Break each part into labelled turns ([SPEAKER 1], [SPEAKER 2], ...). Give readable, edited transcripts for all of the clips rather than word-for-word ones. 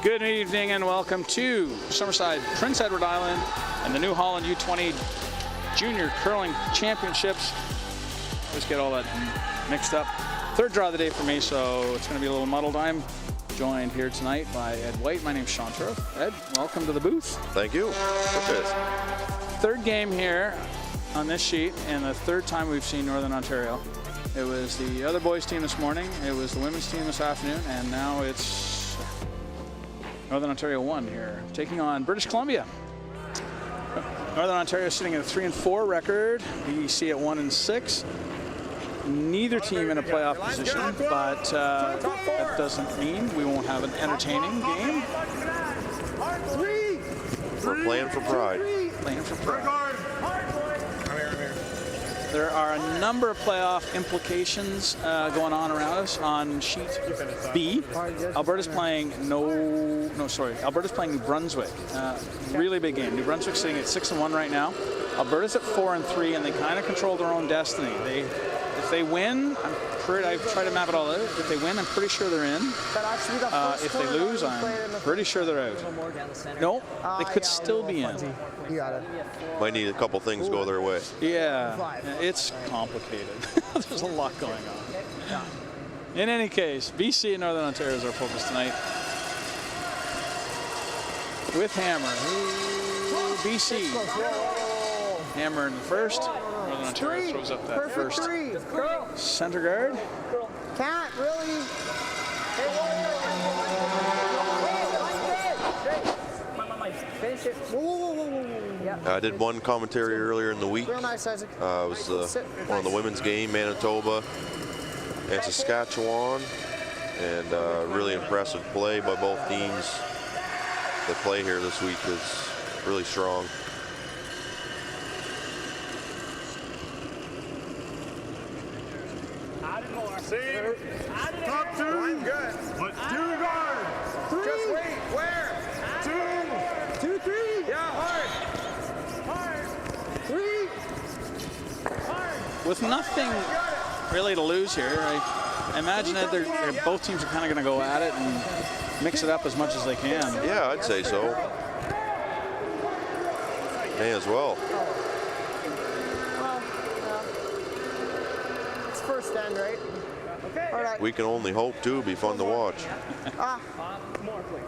[SPEAKER 1] Good evening and welcome to Summerside, Prince Edward Island, and the new Holland U-20 Junior Curling Championships. Let's get all that mixed up. Third draw of the day for me, so it's going to be a little muddled. I'm joined here tonight by Ed White. My name's Sean Turf. Ed, welcome to the booth.
[SPEAKER 2] Thank you.
[SPEAKER 1] Third game here on this sheet, and the third time we've seen Northern Ontario. It was the other boys team this morning, it was the women's team this afternoon, and now it's Northern Ontario 1 here, taking on British Columbia. Northern Ontario sitting at a 3-4 record, BC at 1-6. Neither team in a playoff position, but that doesn't mean we won't have an entertaining game.
[SPEAKER 2] We're playing for pride.
[SPEAKER 1] Playing for pride. There are a number of playoff implications going on around us on sheet B. Alberta's playing Alberta's playing New Brunswick. Really big game. New Brunswick's sitting at 6-1 right now. Alberta's at 4-3, and they kind of control their own destiny. If they win, I've tried to map it all out. If they win, I'm pretty sure they're in. If they lose, I'm pretty sure they're out. No, they could still be in.
[SPEAKER 3] You got it.
[SPEAKER 2] Might need a couple things go their way.
[SPEAKER 1] Yeah, it's complicated. There's a lot going on. In any case, BC and Northern Ontario is our focus tonight. With Hammer. BC. Hammer in the first. Northern Ontario throws up that first center guard.
[SPEAKER 3] Can't really. Finish it.
[SPEAKER 2] I did one commentary earlier in the week.
[SPEAKER 3] Real nice, Isaac.
[SPEAKER 2] It was one of the women's game, Manitoba and Saskatchewan, and really impressive play by both teams. The play here this week is really strong.
[SPEAKER 4] Top two. I'm good. What? Two guard. Three. Just wait. Where? Two.
[SPEAKER 3] 2, 3.
[SPEAKER 4] Yeah, hard.
[SPEAKER 3] 3.
[SPEAKER 1] With nothing really to lose here, I imagine that both teams are kind of going to go at it and mix it up as much as they can.
[SPEAKER 2] Yeah, I'd say so. May as well.
[SPEAKER 3] Well, it's first end, right? Okay. All right.
[SPEAKER 2] We can only hope to be fun to watch.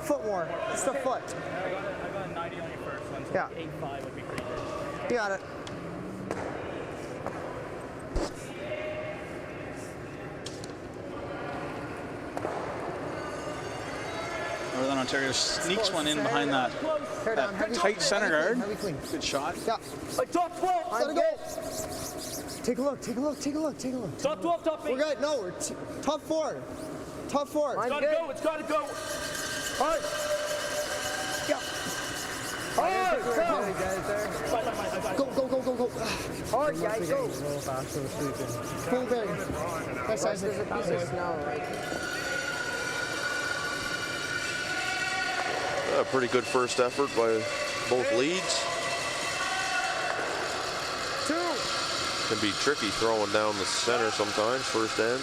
[SPEAKER 3] Foot more. It's the foot.
[SPEAKER 5] I got a 90 on your first one, so
[SPEAKER 3] Yeah.
[SPEAKER 5] 8.5 would be pretty good.
[SPEAKER 3] You got it.
[SPEAKER 1] Northern Ontario sneaks one in behind that tight center guard. Good shot.
[SPEAKER 3] Yeah.
[SPEAKER 5] Top 12!
[SPEAKER 3] Let it go. Take a look.
[SPEAKER 5] Top 12, top 8!
[SPEAKER 3] We're good. No, we're top 4. Top 4.
[SPEAKER 5] It's gotta go, it's gotta go!
[SPEAKER 3] Hard. Yeah. Hard. Go. Go. Hard, guys. Go. Pull big. Nice, Isaac.
[SPEAKER 2] A pretty good first effort by both leads.
[SPEAKER 3] 2.
[SPEAKER 2] Can be tricky throwing down the center sometimes, first end.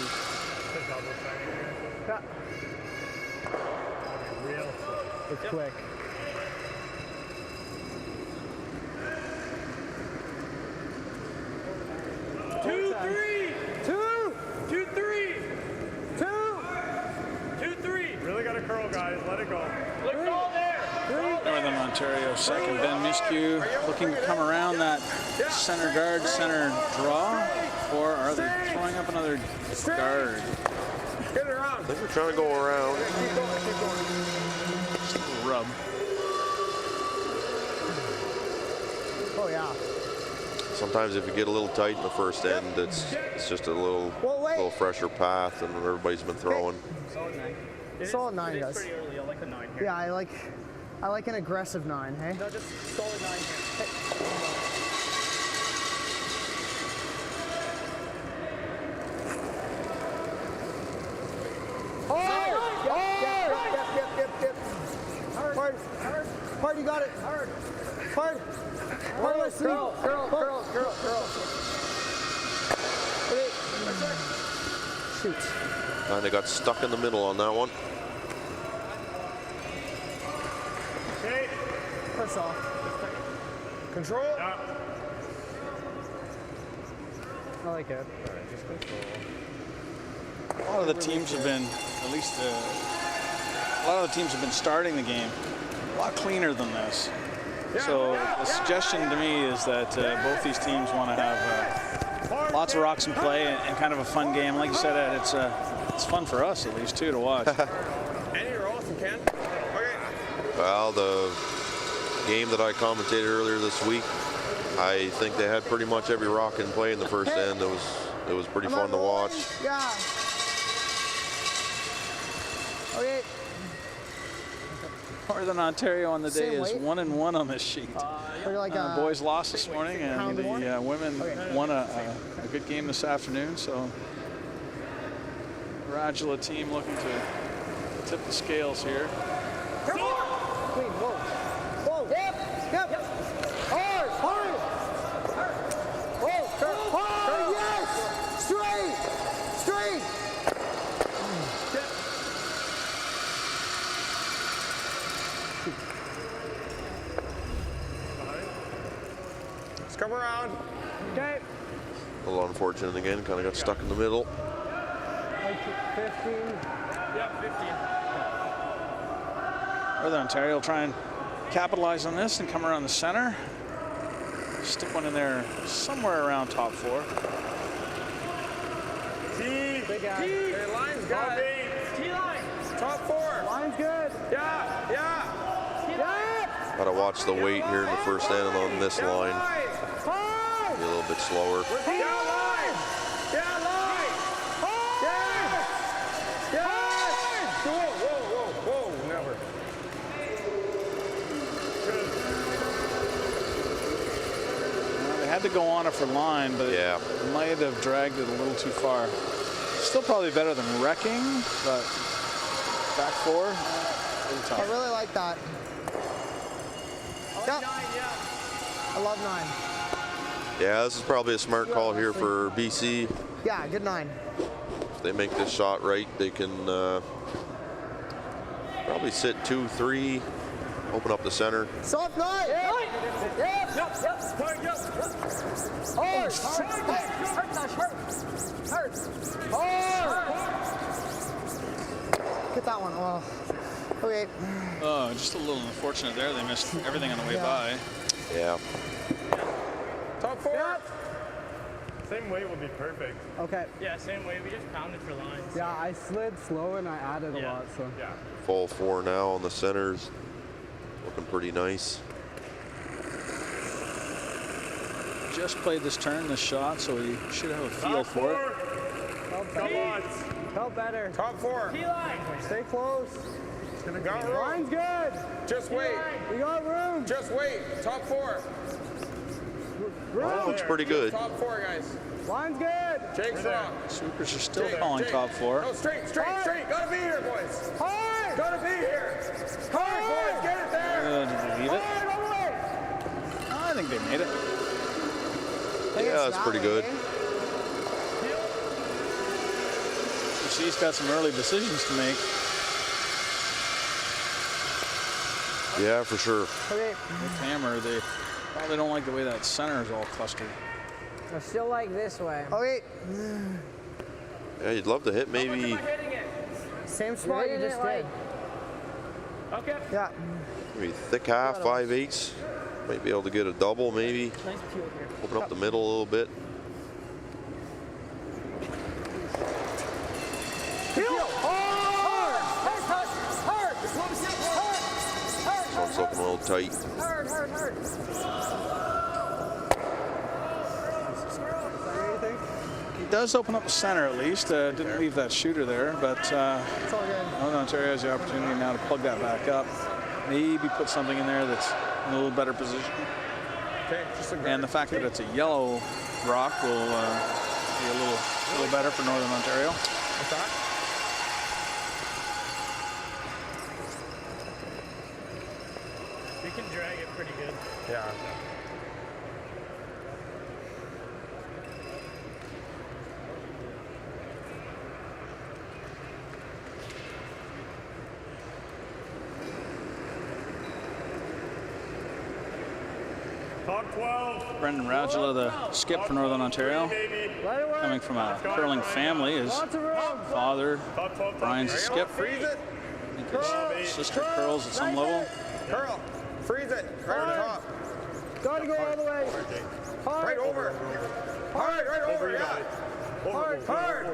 [SPEAKER 3] It's quick.
[SPEAKER 5] Two, three!
[SPEAKER 3] 2.
[SPEAKER 5] 2, 3!
[SPEAKER 3] 2.
[SPEAKER 5] 2, 3!
[SPEAKER 4] Really got to curl, guys. Let it go.
[SPEAKER 5] Look all there!
[SPEAKER 1] Northern Ontario second. Ben Miskew looking to come around that center guard, center draw, or are they throwing up another guard?
[SPEAKER 4] Get it around.
[SPEAKER 2] I think we're trying to go around.
[SPEAKER 1] Just a little rub.
[SPEAKER 3] Oh, yeah.
[SPEAKER 2] Sometimes if you get a little tight in the first end, it's just a little fresher path than everybody's been throwing.
[SPEAKER 3] Solid 9,
[SPEAKER 5] It's
[SPEAKER 3] guys.
[SPEAKER 5] pretty early, I like a 9 here.
[SPEAKER 3] Yeah, I like an aggressive 9, hey?
[SPEAKER 5] No, just solid 9 here.
[SPEAKER 3] Hard, you got it. Hard. Hard, let's see.
[SPEAKER 5] Girl.
[SPEAKER 3] Shoot.
[SPEAKER 2] Kind of got stuck in the middle on that one.
[SPEAKER 3] soft.
[SPEAKER 4] Control.
[SPEAKER 3] I like it.
[SPEAKER 1] A lot of the teams have been, at least a lot of the teams have been starting the game a lot cleaner than this. So the suggestion to me is that both these teams want to have lots of rocks and play and kind of a fun game. Like you said, Ed, it's fun for us at least too to watch.
[SPEAKER 4] Any or all, Ken? Okay.
[SPEAKER 2] Well, the game that I commentated earlier this week, I think they had pretty much every rock in play in the first end. It was pretty fun to watch.
[SPEAKER 3] Yeah. Okay.
[SPEAKER 1] Northern Ontario on the day
[SPEAKER 3] Same
[SPEAKER 1] is
[SPEAKER 3] weight?
[SPEAKER 1] 1-1 on this sheet.
[SPEAKER 3] We're like
[SPEAKER 1] The boys lost this morning, and
[SPEAKER 3] pound
[SPEAKER 1] the
[SPEAKER 3] more?
[SPEAKER 1] women won a good game this afternoon. So, Radula team looking to tip the scales here.
[SPEAKER 3] Wait, whoa. Whoa. Yep. Hard. Whoa. Hard. Yes. Straight.
[SPEAKER 4] Let's come around.
[SPEAKER 3] Okay.
[SPEAKER 2] A little unfortunate again, kind of got stuck in the middle.
[SPEAKER 3] 15.
[SPEAKER 5] Yeah, 15.
[SPEAKER 1] Northern Ontario will try and capitalize on this and come around the center. Stick one in there somewhere around top 4.
[SPEAKER 4] T.
[SPEAKER 3] Big guy.
[SPEAKER 4] Hey, line's good.
[SPEAKER 5] T-line.
[SPEAKER 4] Top 4.
[SPEAKER 3] Line's good.
[SPEAKER 4] Yeah.
[SPEAKER 3] Yeah.
[SPEAKER 2] Got to watch the weight here in the first end on this line.
[SPEAKER 3] Hard.
[SPEAKER 2] Be a little bit slower.
[SPEAKER 4] Yeah, line. Yeah, line. Yes. Whoa. Never.
[SPEAKER 1] They had to go on it for line, but
[SPEAKER 2] Yeah.
[SPEAKER 1] it might have dragged it a little too far. Still probably better than wrecking, but back 4, really
[SPEAKER 3] I
[SPEAKER 1] tough.
[SPEAKER 3] really like that. Yeah.
[SPEAKER 5] 9, yeah.
[SPEAKER 3] I love 9.
[SPEAKER 2] Yeah, this is probably a smart call here for BC.
[SPEAKER 3] Yeah, good 9.
[SPEAKER 2] If they make this shot right, they can probably sit 2-3, open up the center.
[SPEAKER 3] Soft 9.
[SPEAKER 5] Yep.
[SPEAKER 3] Hard. Get that one. Oh. Okay.
[SPEAKER 1] Oh, just a little unfortunate there. They missed everything on the way by.
[SPEAKER 2] Yeah.
[SPEAKER 4] Top 4. Same weight would be perfect.
[SPEAKER 3] Okay.
[SPEAKER 5] Yeah, same way. We just pounded for lines.
[SPEAKER 6] Yeah, I slid slow and I added a
[SPEAKER 5] Yeah.
[SPEAKER 6] lot, so.
[SPEAKER 4] Yeah.
[SPEAKER 2] Full 4 now on the centers. Looking pretty nice.
[SPEAKER 1] Just played this turn, this shot, so we should have a feel for it.
[SPEAKER 4] Come on.
[SPEAKER 3] Felt better.
[SPEAKER 4] Top 4.
[SPEAKER 5] T-line.
[SPEAKER 3] Stay close.
[SPEAKER 4] Got room.
[SPEAKER 3] Line's good.
[SPEAKER 4] Just wait.
[SPEAKER 3] We got room.
[SPEAKER 4] Just wait. Top 4.
[SPEAKER 2] That looks pretty good.
[SPEAKER 4] Top 4, guys.
[SPEAKER 3] Line's good.
[SPEAKER 4] Jake's wrong.
[SPEAKER 1] Sweepers are still
[SPEAKER 4] Jake,
[SPEAKER 1] calling
[SPEAKER 4] Jake.
[SPEAKER 1] top 4.
[SPEAKER 4] No, straight. Gotta be here, boys.
[SPEAKER 3] Hard.
[SPEAKER 4] Gotta be here. Hard, boys. Get it there.
[SPEAKER 1] Did they leave it?
[SPEAKER 3] Hard, all the way.
[SPEAKER 1] I think they made it.
[SPEAKER 2] Yeah, that's pretty good.
[SPEAKER 1] She's got some early decisions to make.
[SPEAKER 2] Yeah, for sure.
[SPEAKER 3] Okay.
[SPEAKER 1] With Hammer, they probably don't like the way that center is all clustered.
[SPEAKER 7] I still like this way.
[SPEAKER 3] Okay.
[SPEAKER 2] Yeah, you'd love to hit maybe.
[SPEAKER 5] Hitting it.
[SPEAKER 3] Same spot you
[SPEAKER 7] hitting
[SPEAKER 3] just
[SPEAKER 7] it
[SPEAKER 3] did.
[SPEAKER 5] Okay.
[SPEAKER 3] Yeah.
[SPEAKER 2] Maybe thick half, 5/8. Might be able to get a double, maybe.
[SPEAKER 5] Nice peel here.
[SPEAKER 2] Open up the middle a little bit. This one's looking a little tight.
[SPEAKER 1] He does open up the center at least. Didn't leave that shooter there, but
[SPEAKER 3] It's all good.
[SPEAKER 1] Northern Ontario has the opportunity now to plug that back up. Maybe put something in there that's in a little better position.
[SPEAKER 4] Okay, just a
[SPEAKER 1] And the fact that it's a yellow rock will be a little better for Northern Ontario.
[SPEAKER 4] What's that?
[SPEAKER 5] We can drag it pretty good.
[SPEAKER 4] Yeah. 12.
[SPEAKER 1] Brendan Radula, the skip for Northern Ontario, coming from a curling family. His father, Brian's a skip.
[SPEAKER 3] Freeze it.
[SPEAKER 1] I think his sister curls at some level.
[SPEAKER 3] Curl. Freeze it. Right on top.
[SPEAKER 6] Gotta go all the way. Hard.
[SPEAKER 3] Right over. Hard. Right over. Yeah.
[SPEAKER 6] Hard.
[SPEAKER 3] Hard.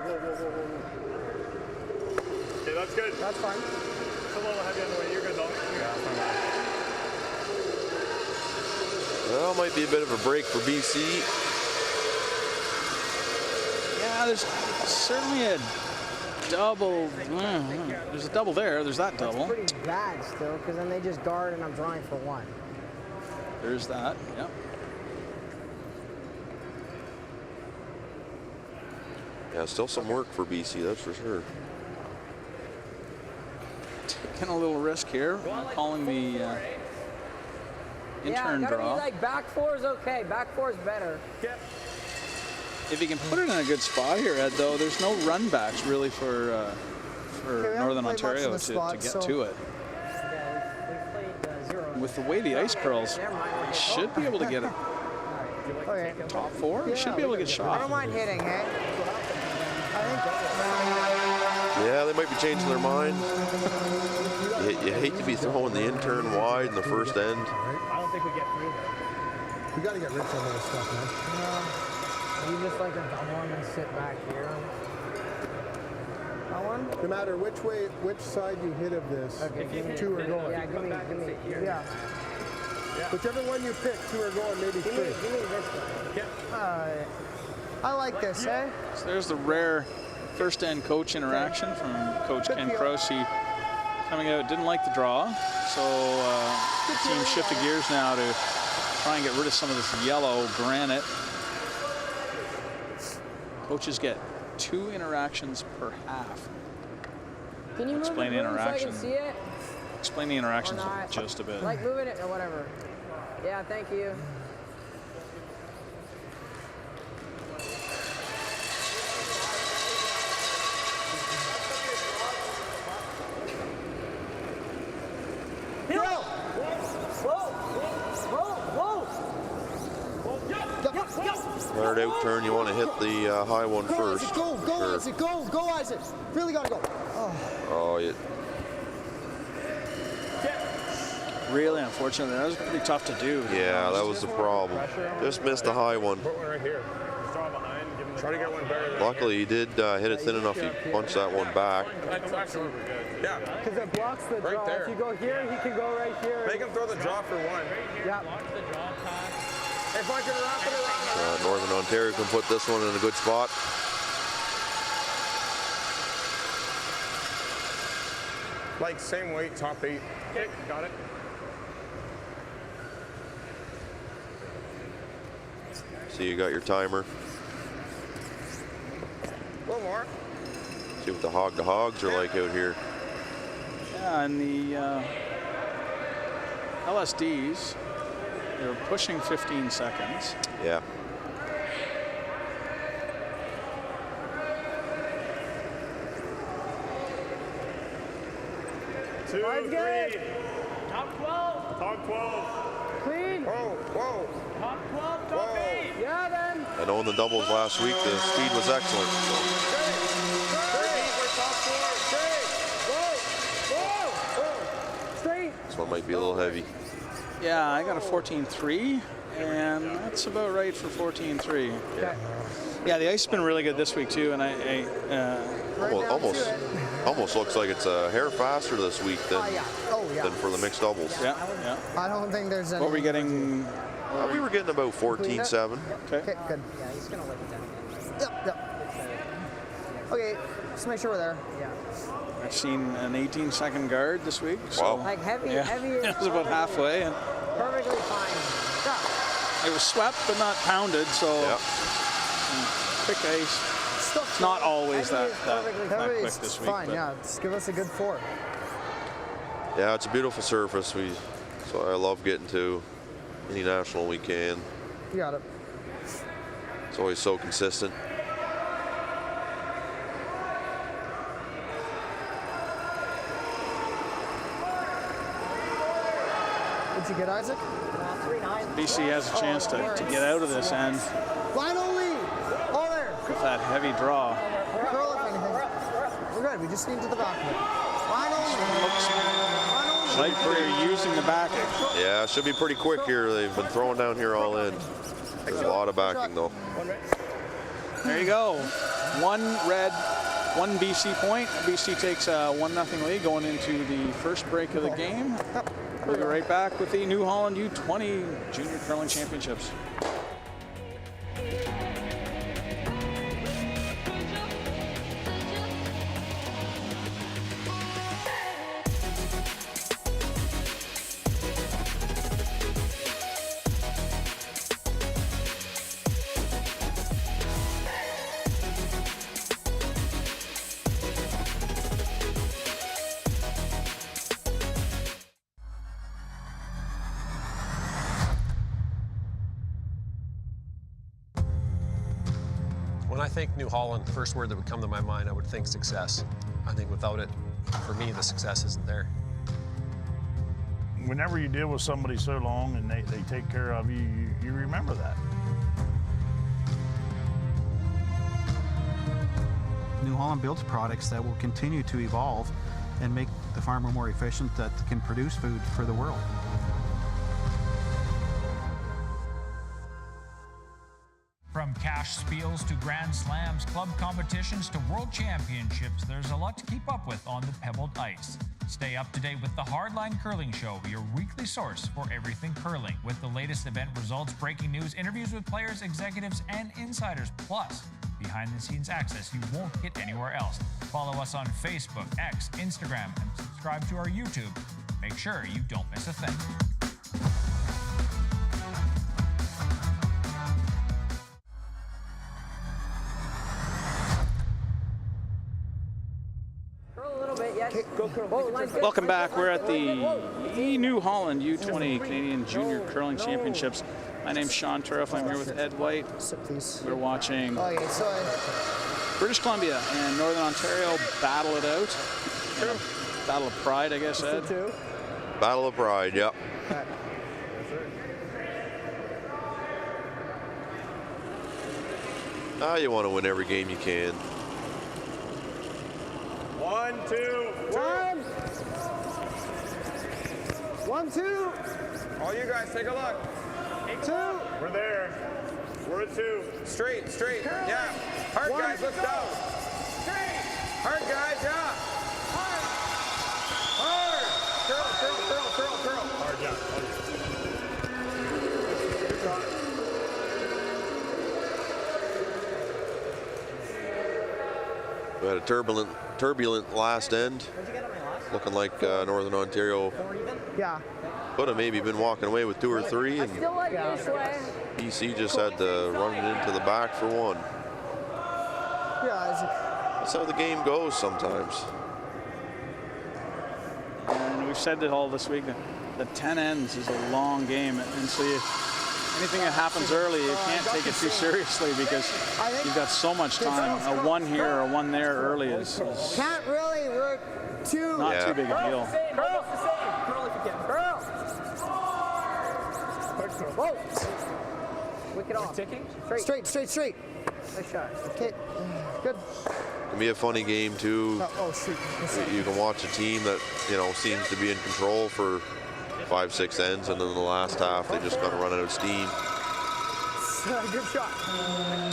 [SPEAKER 4] Okay, that's good.
[SPEAKER 6] That's fine.
[SPEAKER 4] It's a little heavy on the way. You're good though.
[SPEAKER 2] Well, might be a bit of a break for BC.
[SPEAKER 1] Yeah, there's certainly a double. There's a double there. There's that double.
[SPEAKER 7] Pretty bad still, because then they just guard and I'm drawing for one.
[SPEAKER 1] There's that. Yep.
[SPEAKER 2] Yeah, still some work for BC, that's for sure.
[SPEAKER 1] Taking a little risk here. Calling the intern
[SPEAKER 7] gotta
[SPEAKER 1] draw.
[SPEAKER 7] be like back four is okay. Back four is better.
[SPEAKER 1] If you can put it in a good spot here, Ed, though, there's no run backs really for Northern Ontario to get to it.
[SPEAKER 7] We played 0.
[SPEAKER 1] With the way the ice curls,
[SPEAKER 7] Never mind.
[SPEAKER 1] they should be able to get a
[SPEAKER 7] Okay.
[SPEAKER 1] top four. They should be able to get
[SPEAKER 7] I don't
[SPEAKER 1] shot.
[SPEAKER 7] mind hitting, hey?
[SPEAKER 2] Yeah, they might be changing their mind. You hate to be throwing the intern wide in the first end.
[SPEAKER 5] I don't think we get through there.
[SPEAKER 3] We got to get rid of some of this stuff, man.
[SPEAKER 7] You just like to double them and sit back here. That one?
[SPEAKER 3] No matter which side you hit of this, two are going.
[SPEAKER 7] Yeah, give me. Yeah.
[SPEAKER 3] Whichever one you pick, two are going, maybe
[SPEAKER 7] Give
[SPEAKER 3] three.
[SPEAKER 7] me this one. I like this, eh?
[SPEAKER 1] So there's the rare first end coach interaction from Coach Ken Krause. He coming out, didn't like the draw, so the team shifted gears now to try and get rid of some of this yellow granite. Coaches get 2 interactions per half.
[SPEAKER 7] Can you
[SPEAKER 1] Explain
[SPEAKER 7] move it so I
[SPEAKER 1] interaction.
[SPEAKER 7] can see it?
[SPEAKER 1] Explain the interactions
[SPEAKER 7] Or not?
[SPEAKER 1] just a bit.
[SPEAKER 7] Like moving it or whatever. Yeah, thank you.
[SPEAKER 2] Hard out turn, you want to hit the high one first.
[SPEAKER 3] Go,
[SPEAKER 2] Sure.
[SPEAKER 3] Isaac, go, Isaac. Really got to go.
[SPEAKER 2] Oh, yeah.
[SPEAKER 1] Really, unfortunately, that was pretty tough to do.
[SPEAKER 2] Yeah, that was the problem. Just missed the high one.
[SPEAKER 4] Put one right here. Just draw behind. Give him. Try to get one better.
[SPEAKER 2] Luckily, he did hit it thin enough. He punched that one back.
[SPEAKER 4] That's actually good. Yeah.
[SPEAKER 6] Because it blocks the
[SPEAKER 4] Right
[SPEAKER 6] draw.
[SPEAKER 4] there.
[SPEAKER 6] If you go here, he can go right here.
[SPEAKER 4] Make him throw the draw for one.
[SPEAKER 6] Yeah.
[SPEAKER 3] If I can wrap it around.
[SPEAKER 2] Northern Ontario can put this one in a good spot.
[SPEAKER 4] Like same weight, top 8. Okay, got it.
[SPEAKER 2] So you got your timer.
[SPEAKER 3] A little more.
[SPEAKER 2] See what the hogs are like out here.
[SPEAKER 1] Yeah, and the LSDs, they're pushing 15 seconds.
[SPEAKER 2] Yeah.
[SPEAKER 4] Two,
[SPEAKER 6] Mine's good.
[SPEAKER 4] 3.
[SPEAKER 5] Top 12.
[SPEAKER 4] Top 12.
[SPEAKER 6] Clean.
[SPEAKER 3] Whoa.
[SPEAKER 5] Top 12. Top 8.
[SPEAKER 6] Yeah, then.
[SPEAKER 2] I know in the doubles last week, the speed was excellent.
[SPEAKER 6] Straight.
[SPEAKER 2] This one might be a little heavy.
[SPEAKER 1] Yeah, I got a 14.3, and that's about right for 14.3. Yeah, the ice has been really good this week too, and
[SPEAKER 2] Almost looks like it's a hair faster this week than than for the mixed doubles.
[SPEAKER 1] yeah.
[SPEAKER 7] I don't think there's any.
[SPEAKER 1] What were we getting?
[SPEAKER 2] We were getting about 14-7.
[SPEAKER 1] Okay.
[SPEAKER 7] Okay, good. Yeah, he's gonna lick it down. Yep. Okay, just make sure we're there. Yeah.
[SPEAKER 1] I've seen an 18-second guard this week. So
[SPEAKER 2] Wow.
[SPEAKER 7] Like heavy,
[SPEAKER 1] yeah,
[SPEAKER 7] heavy.
[SPEAKER 1] it was about halfway, and
[SPEAKER 7] Perfectly fine.
[SPEAKER 1] it was swept but not pounded. So
[SPEAKER 2] Yeah.
[SPEAKER 1] quick ice. It's not always that quick
[SPEAKER 3] It's
[SPEAKER 1] this week.
[SPEAKER 3] fine,
[SPEAKER 1] but
[SPEAKER 3] yeah. Just give us a good 4.
[SPEAKER 2] Yeah, it's a beautiful surface. So I love getting to any national we can.
[SPEAKER 3] You got it.
[SPEAKER 2] It's always so consistent.
[SPEAKER 7] Did you get Isaac?
[SPEAKER 6] 3-9.
[SPEAKER 1] BC has a chance to get out of this end
[SPEAKER 7] Line only. All there.
[SPEAKER 1] with that heavy draw.
[SPEAKER 7] Curl if anything. We're good. We just need to the back of it. Line only. Line only.
[SPEAKER 1] Like they're using the backing.
[SPEAKER 2] Yeah, it should be pretty quick here. They've been throwing down here all in. There's a lot of backing though.
[SPEAKER 1] There you go. One red, one BC point. BC takes a 1-0 lead going into the first break of the game. We'll be right back with the New Holland U-20 Junior Curling Championships.
[SPEAKER 8] When I think New Holland, the first word that would come to my mind, I would think success. I think without it, for me, the success isn't there.
[SPEAKER 4] Whenever you deal with somebody so long and they take care of you, you remember that.
[SPEAKER 9] New Holland builds products that will continue to evolve and make the farmer more efficient that can produce food for the world.
[SPEAKER 10] From cash spiels to grand slams, club competitions to world championships, there's a lot to keep up with on the pebbled ice. Stay up to date with the Hardline Curling Show, your weekly source for everything curling, with the latest event results, breaking news, interviews with players, executives, and insiders, plus behind-the-scenes access you won't get anywhere else. Follow us on Facebook, X, Instagram, and subscribe to our YouTube. Make sure you don't miss a thing.
[SPEAKER 1] Welcome back. We're at the New Holland U-20 Canadian Junior Curling Championships. My name's Sean Turriff. I'm here with Ed White.
[SPEAKER 7] Sit, please.
[SPEAKER 1] We're watching
[SPEAKER 7] Okay, so
[SPEAKER 1] British Columbia and Northern Ontario battle it out. Battle of Pride, I guess, Ed.
[SPEAKER 2] Battle of Pride, yep. You want to win every game you can.
[SPEAKER 4] 1, 2,
[SPEAKER 7] 1, 2.
[SPEAKER 3] All you guys, take a look.
[SPEAKER 7] 2.
[SPEAKER 4] We're there. We're at 2.
[SPEAKER 3] Straight. Yeah. Hard, guys, let's go. Straight. Hard, guys, yeah. Hard. Curl.
[SPEAKER 4] Hard job. Good job.
[SPEAKER 2] We had a turbulent last end. Looking like Northern Ontario
[SPEAKER 7] Yeah.
[SPEAKER 2] could have maybe been walking away with 2 or 3, and
[SPEAKER 6] Still like this way.
[SPEAKER 2] BC just had to run it into the back for 1.
[SPEAKER 7] Yeah, Isaac.
[SPEAKER 2] That's how the game goes sometimes.
[SPEAKER 1] And we've said it all this week. The 10 ends is a long game, and so anything that happens early, you can't take it too seriously because you've got so much time. A 1 here or 1 there early is
[SPEAKER 7] Can't really. We're 2.
[SPEAKER 1] not
[SPEAKER 2] Yeah.
[SPEAKER 1] too big a deal.
[SPEAKER 6] Curl if you can. Curl. Whoa. Wicket off. Ticking?
[SPEAKER 7] Straight.
[SPEAKER 6] Nice shot.
[SPEAKER 7] Okay. Good.
[SPEAKER 2] Can be a funny game too.
[SPEAKER 7] Oh, shoot.
[SPEAKER 2] You can watch a team that seems to be in control for 5-6 ends, and then in the last half they just got to run out of steam.
[SPEAKER 7] Good shot.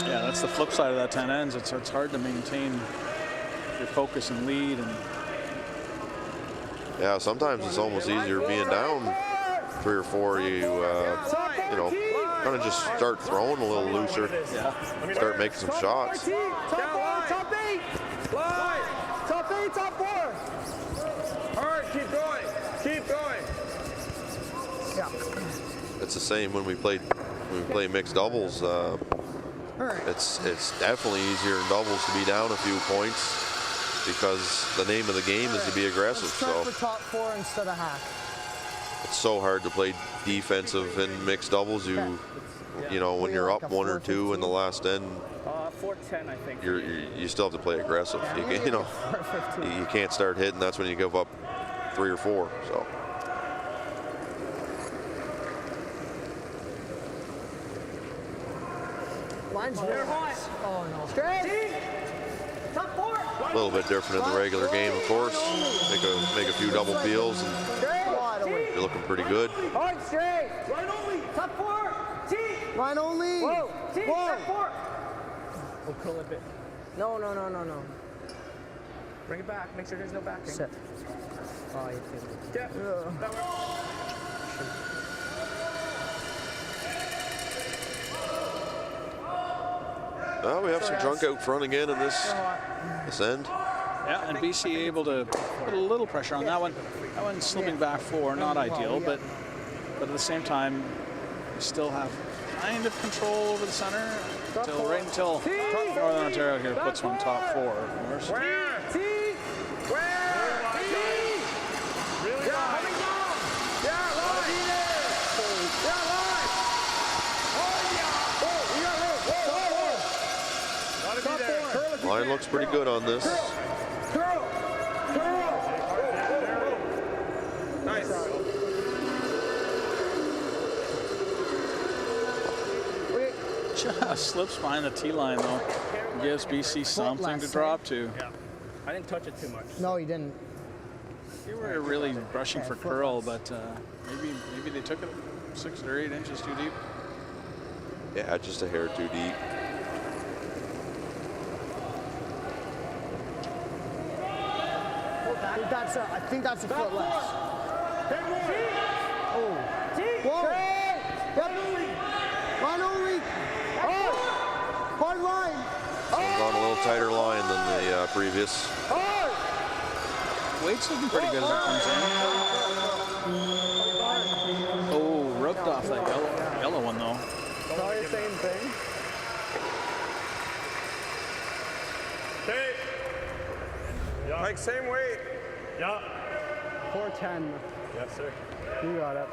[SPEAKER 1] Yeah, that's the flip side of that 10 ends. It's hard to maintain your focus and lead. And
[SPEAKER 2] Yeah, sometimes it's almost easier being down 3 or 4. You kind of just start throwing a little looser. Start making some shots.
[SPEAKER 7] Top 8. Top 8, top 4.
[SPEAKER 3] Hard, keep going.
[SPEAKER 7] Yeah.
[SPEAKER 2] It's the same when we play mixed doubles. It's definitely easier in doubles to be down a few points because the name of the game is to be aggressive.
[SPEAKER 7] Let's try
[SPEAKER 2] So
[SPEAKER 7] for top 4 instead of half.
[SPEAKER 2] it's so hard to play defensive in mixed doubles. When you're up 1 or 2 in the last end,
[SPEAKER 5] 4-10, I think.
[SPEAKER 2] you still have to play aggressive. You can't start hitting. That's when you give up 3 or 4. So
[SPEAKER 6] Line's real hot. Oh no. Straight. Top 4.
[SPEAKER 2] A little bit different in the regular game, of course. Make a few double peels, and you're looking pretty good.
[SPEAKER 6] Hard straight. Line only. Top 4. T.
[SPEAKER 7] Line only.
[SPEAKER 6] Whoa. T.
[SPEAKER 7] Whoa.
[SPEAKER 6] Top 4. We'll curl a bit. No. Bring it back. Make sure there's no backing. Sit. Oh, you too. Yeah. That works.
[SPEAKER 2] Oh, we have some junk out front again in this end.
[SPEAKER 1] Yeah, and BC able to put a little pressure on that one. That one's slipping back 4, not ideal, but at the same time, we still have kind of control over the center right until Northern Ontario here puts one top 4, of course.
[SPEAKER 3] Where? T. Where? T. Really high. Coming down. Yeah, line. Yeah, line. Oh, yeah. Oh, we got room. Whoa. Gotta be there.
[SPEAKER 2] Line looks pretty good on this.
[SPEAKER 3] Curl. Nice.
[SPEAKER 1] Just slips behind the T line though. Gives BC something to drop to.
[SPEAKER 5] Yeah. I didn't touch it too much.
[SPEAKER 7] No, you didn't.
[SPEAKER 1] They were really rushing for curl, but maybe they took it 6 or 8 inches too deep.
[SPEAKER 2] Yeah, just a hair too deep.
[SPEAKER 7] I think that's a foot less. Oh. Whoa. Line only. Hard line.
[SPEAKER 2] So we've gone a little tighter line than the previous.
[SPEAKER 1] Weight's looking pretty good as it comes in. Oh, rubbed off that yellow one though.
[SPEAKER 6] Probably the same thing.
[SPEAKER 3] Okay. Yeah. Like same weight.
[SPEAKER 5] Yeah.
[SPEAKER 6] 410.
[SPEAKER 5] Yes, sir.
[SPEAKER 6] You got it.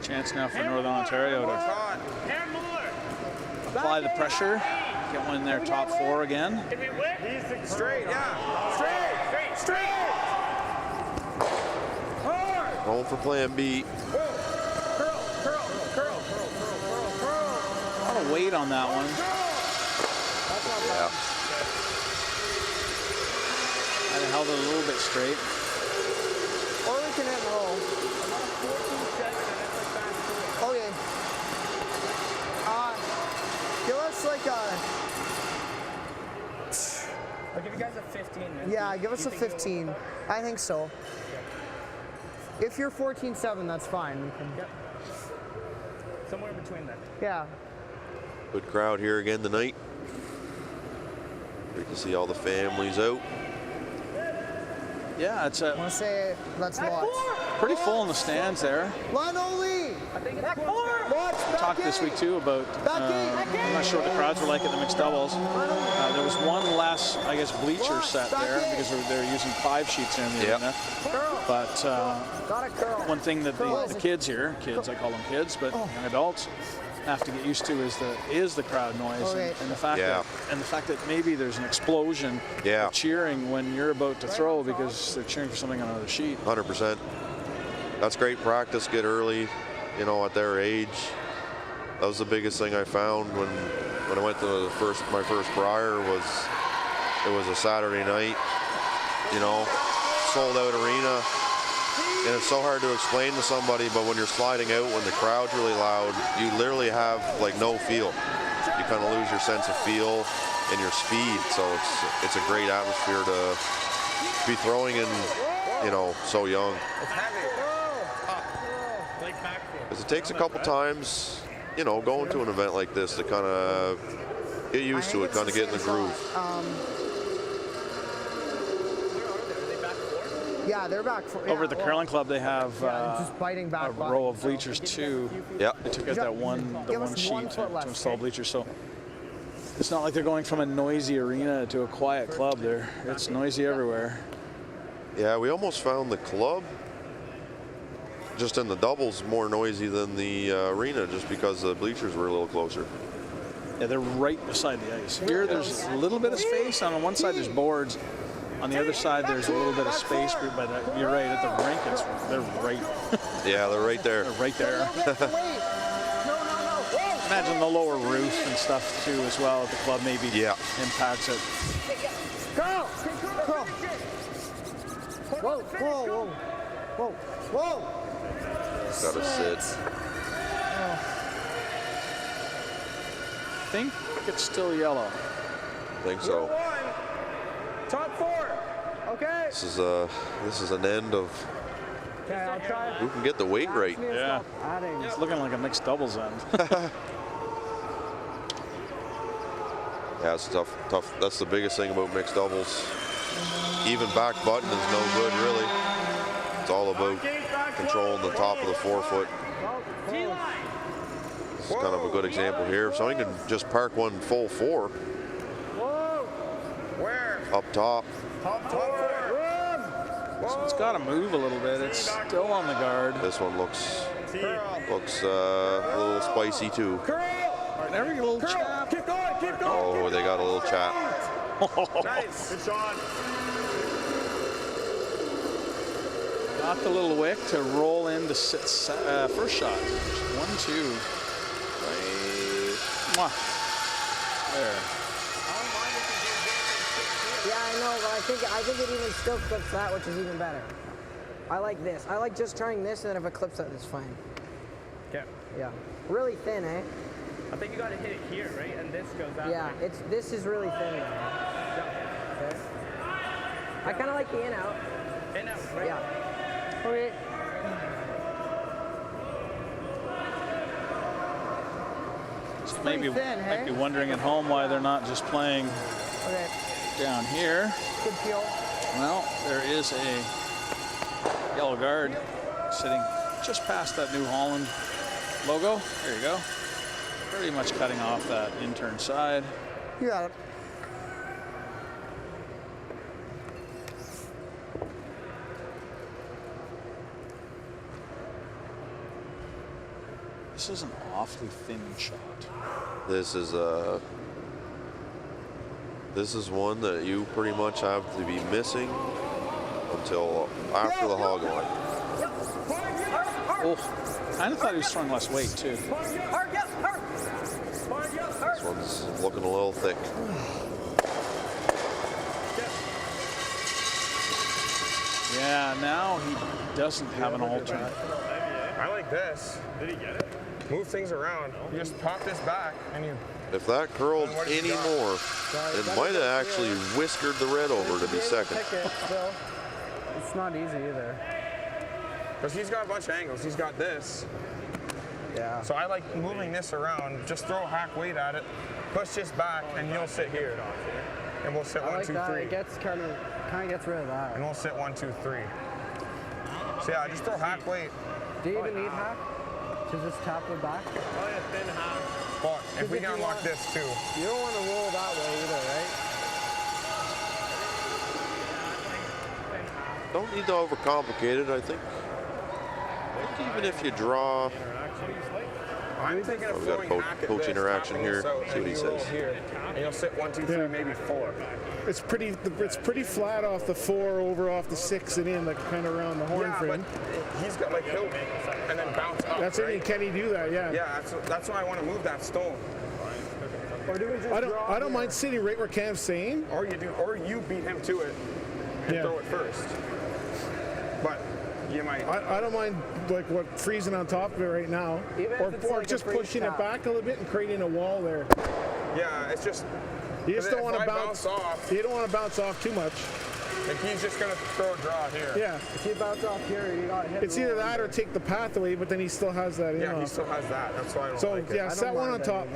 [SPEAKER 1] Chance now for Northern Ontario to apply the pressure, get one in their top 4 again.
[SPEAKER 3] Straight, yeah. Straight. Hard.
[SPEAKER 2] Roll for plan B.
[SPEAKER 3] Curl.
[SPEAKER 1] A lot of weight on that one.
[SPEAKER 2] Yeah.
[SPEAKER 1] I'd have held it a little bit straight.
[SPEAKER 7] Or we can hit and roll. Okay. Give us like a...
[SPEAKER 6] I'll give you guys a 15. Man.
[SPEAKER 7] Yeah, give us a 15. I think so. If you're 14-7, that's fine. We can...
[SPEAKER 6] Yep. Somewhere between that.
[SPEAKER 7] Yeah.
[SPEAKER 2] Good crowd here again tonight. Great to see all the families out.
[SPEAKER 1] Yeah, it's
[SPEAKER 7] I want to say that's lots.
[SPEAKER 1] pretty full in the stands there.
[SPEAKER 7] Line only.
[SPEAKER 1] Talked this week too about, I'm not sure what the crowds were like at the mixed doubles. There was one less, I guess, bleacher set there because they're using 5 sheets in the arena. But one thing that the kids here, I call them kids, but young adults, have to get used to is the crowd noise and the fact that maybe there's an explosion of cheering when you're about to throw because they're cheering for something on another sheet.
[SPEAKER 2] 100%. That's great practice. Get early, you know, at their age. That was the biggest thing I found when I went to my first Briar. It was a Saturday night, you know, sold out arena. And it's so hard to explain to somebody, but when you're sliding out, when the crowd's really loud, you literally have like no feel. You kind of lose your sense of feel and your speed. So it's a great atmosphere to be throwing in, you know, so young.
[SPEAKER 3] It's heavy.
[SPEAKER 2] Because it takes a couple times, you know, going to an event like this to kind of get used to it, kind of get in the groove.
[SPEAKER 7] Yeah, they're back.
[SPEAKER 1] Over at the curling club, they have
[SPEAKER 7] just biting back
[SPEAKER 1] a row of bleachers too.
[SPEAKER 2] Yeah.
[SPEAKER 1] They took out that one sheet to install bleachers. So it's not like they're going from a noisy arena to a quiet club. It's noisy everywhere.
[SPEAKER 2] Yeah, we almost found the club just in the doubles more noisy than the arena just because the bleachers were a little closer.
[SPEAKER 1] Yeah, they're right beside the ice. Here, there's a little bit of space. On one side, there's boards. On the other side, there's a little bit of space, but you're right, at the rink, they're right.
[SPEAKER 2] Yeah, they're right there.
[SPEAKER 1] They're right there. Imagine the lower roof and stuff too as well at the club maybe impacts it.
[SPEAKER 7] Go! Go! Whoa, whoa, whoa, whoa, whoa!
[SPEAKER 2] Gotta sit.
[SPEAKER 1] I think it's still yellow.
[SPEAKER 2] Think so.
[SPEAKER 3] Top 4. Okay.
[SPEAKER 2] This is an end of
[SPEAKER 7] Okay, I'll try.
[SPEAKER 2] who can get the weight right.
[SPEAKER 1] Yeah. It's looking like a mixed doubles end.
[SPEAKER 2] Yeah, it's tough. That's the biggest thing about mixed doubles. Even back button is no good, really. It's all about controlling the top of the forefoot. This is kind of a good example here. If somebody can just park one full 4 up top.
[SPEAKER 1] So it's got to move a little bit. It's still on the guard.
[SPEAKER 2] This one looks a little spicy too.
[SPEAKER 1] There we go, a little chap.
[SPEAKER 3] Keep going, keep going.
[SPEAKER 2] Oh, they got a little chat.
[SPEAKER 3] Nice. Good shot.
[SPEAKER 1] Got the little wick to roll in the first shot. 1-2. Right. Mwah. There.
[SPEAKER 7] Yeah, I know, but I think it even still clips that, which is even better. I like this. I like just trying this, and then if it clips that, it's fine.
[SPEAKER 5] Okay.
[SPEAKER 7] Yeah. Really thin, eh?
[SPEAKER 5] I think you got to hit it here, right? And this goes that
[SPEAKER 7] Yeah,
[SPEAKER 5] way.
[SPEAKER 7] this is really thin. Okay. I kind of like the in-out.
[SPEAKER 5] In-out, right?
[SPEAKER 7] Yeah. Okay.
[SPEAKER 1] So maybe might be wondering at home why they're not just playing down here.
[SPEAKER 7] Good feel.
[SPEAKER 1] Well, there is a yellow guard sitting just past that New Holland logo. There you go. Pretty much cutting off that intern side.
[SPEAKER 7] You got it.
[SPEAKER 1] This is an awfully thin shot.
[SPEAKER 2] This is one that you pretty much have to be missing until after the hog line.
[SPEAKER 1] Oh, kind of thought he was throwing less weight too.
[SPEAKER 2] This one's looking a little thick.
[SPEAKER 1] Yeah, now he doesn't have an alternate.
[SPEAKER 3] I like this. Did he get it? Move things around. You just pop this back and you.
[SPEAKER 2] If that curled any more, it might have actually whiskered the red over to be second.
[SPEAKER 6] It's not easy either.
[SPEAKER 3] Because he's got a bunch of angles. He's got this.
[SPEAKER 6] Yeah.
[SPEAKER 3] So I like moving this around. Just throw hack weight at it, push this back, and you'll sit here. And we'll sit
[SPEAKER 6] I
[SPEAKER 3] 1,
[SPEAKER 6] like
[SPEAKER 3] 2,
[SPEAKER 6] that.
[SPEAKER 3] 3.
[SPEAKER 6] It gets kind of gets rid of that.
[SPEAKER 3] And we'll sit 1, 2, 3. So yeah, just throw hack weight.
[SPEAKER 6] Do you even need hack to just tap the back?
[SPEAKER 5] Probably a thin half.
[SPEAKER 3] But if we can unlock this too.
[SPEAKER 6] You don't want to roll that way either, right?
[SPEAKER 2] Don't need to overcomplicate it, I think. Even if you draw.
[SPEAKER 3] I'm thinking of
[SPEAKER 2] We've got
[SPEAKER 3] throwing hack at
[SPEAKER 2] coach
[SPEAKER 3] this,
[SPEAKER 2] interaction
[SPEAKER 3] tapping
[SPEAKER 2] here.
[SPEAKER 3] this out,
[SPEAKER 2] See what he
[SPEAKER 3] and you roll
[SPEAKER 2] says.
[SPEAKER 3] Here, and you'll sit 1, 2, 3, maybe 4.
[SPEAKER 4] It's pretty flat off the 4 over off the 6 and in, like kind of around the horn
[SPEAKER 3] Yeah,
[SPEAKER 4] frame.
[SPEAKER 3] but he's got like he'll and then bounce up.
[SPEAKER 4] That's
[SPEAKER 3] right?
[SPEAKER 4] it. Can he do that? Yeah.
[SPEAKER 3] Yeah, that's why I want to move that stone.
[SPEAKER 6] Or do we just
[SPEAKER 4] I don't mind sitting right where Cam's saying.
[SPEAKER 3] Or you beat him to it and throw it first. But you might.
[SPEAKER 4] I don't mind like what freezing on top of it right now, or just pushing it back a little bit and creating a wall there.
[SPEAKER 3] Yeah, it's just.
[SPEAKER 4] You just don't want to bounce
[SPEAKER 3] off.
[SPEAKER 4] You don't want to bounce off too much.
[SPEAKER 3] Like he's just gonna throw a draw here.
[SPEAKER 4] Yeah.
[SPEAKER 6] If you bounce off here, you got hit.
[SPEAKER 4] It's either that or take the path away, but then he still has that.
[SPEAKER 3] Yeah, he still has that. That's why I don't
[SPEAKER 4] so
[SPEAKER 3] like it.
[SPEAKER 4] yeah, set one on top.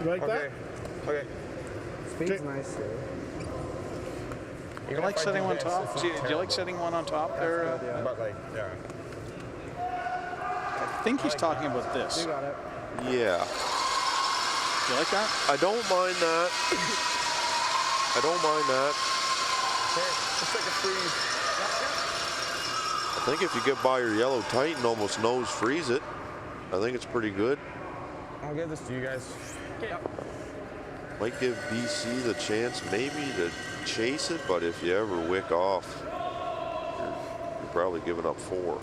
[SPEAKER 4] You like that?
[SPEAKER 3] Okay.
[SPEAKER 6] Speed's nice too.
[SPEAKER 1] You like setting one top? Do you like setting one on top there?
[SPEAKER 3] But like, yeah.
[SPEAKER 1] I think he's talking about this.
[SPEAKER 6] You got it.
[SPEAKER 2] Yeah.
[SPEAKER 1] Do you like that?
[SPEAKER 2] I don't mind that. I don't mind that.
[SPEAKER 3] Just like a freeze.
[SPEAKER 2] I think if you get by your yellow tight and almost nose freeze it, I think it's pretty good.
[SPEAKER 3] I'll give this to you guys.
[SPEAKER 2] Might give BC the chance maybe to chase it, but if you ever wick off, you're probably giving up 4.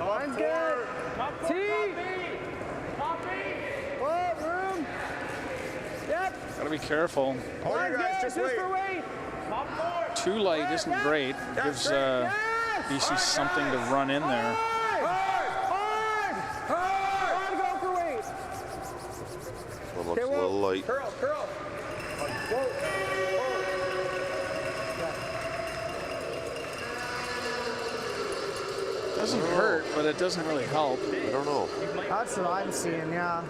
[SPEAKER 7] Line's good. T. What room? Yep.
[SPEAKER 1] Gotta be careful.
[SPEAKER 3] Hold you guys, just wait.
[SPEAKER 1] Too light isn't great. It gives BC something to run in there.
[SPEAKER 7] Go for weight.
[SPEAKER 2] One looks a little light.
[SPEAKER 3] Curl.
[SPEAKER 1] Doesn't hurt, but it doesn't really help.
[SPEAKER 2] I don't know.
[SPEAKER 7] That's what I'm seeing, yeah.
[SPEAKER 1] I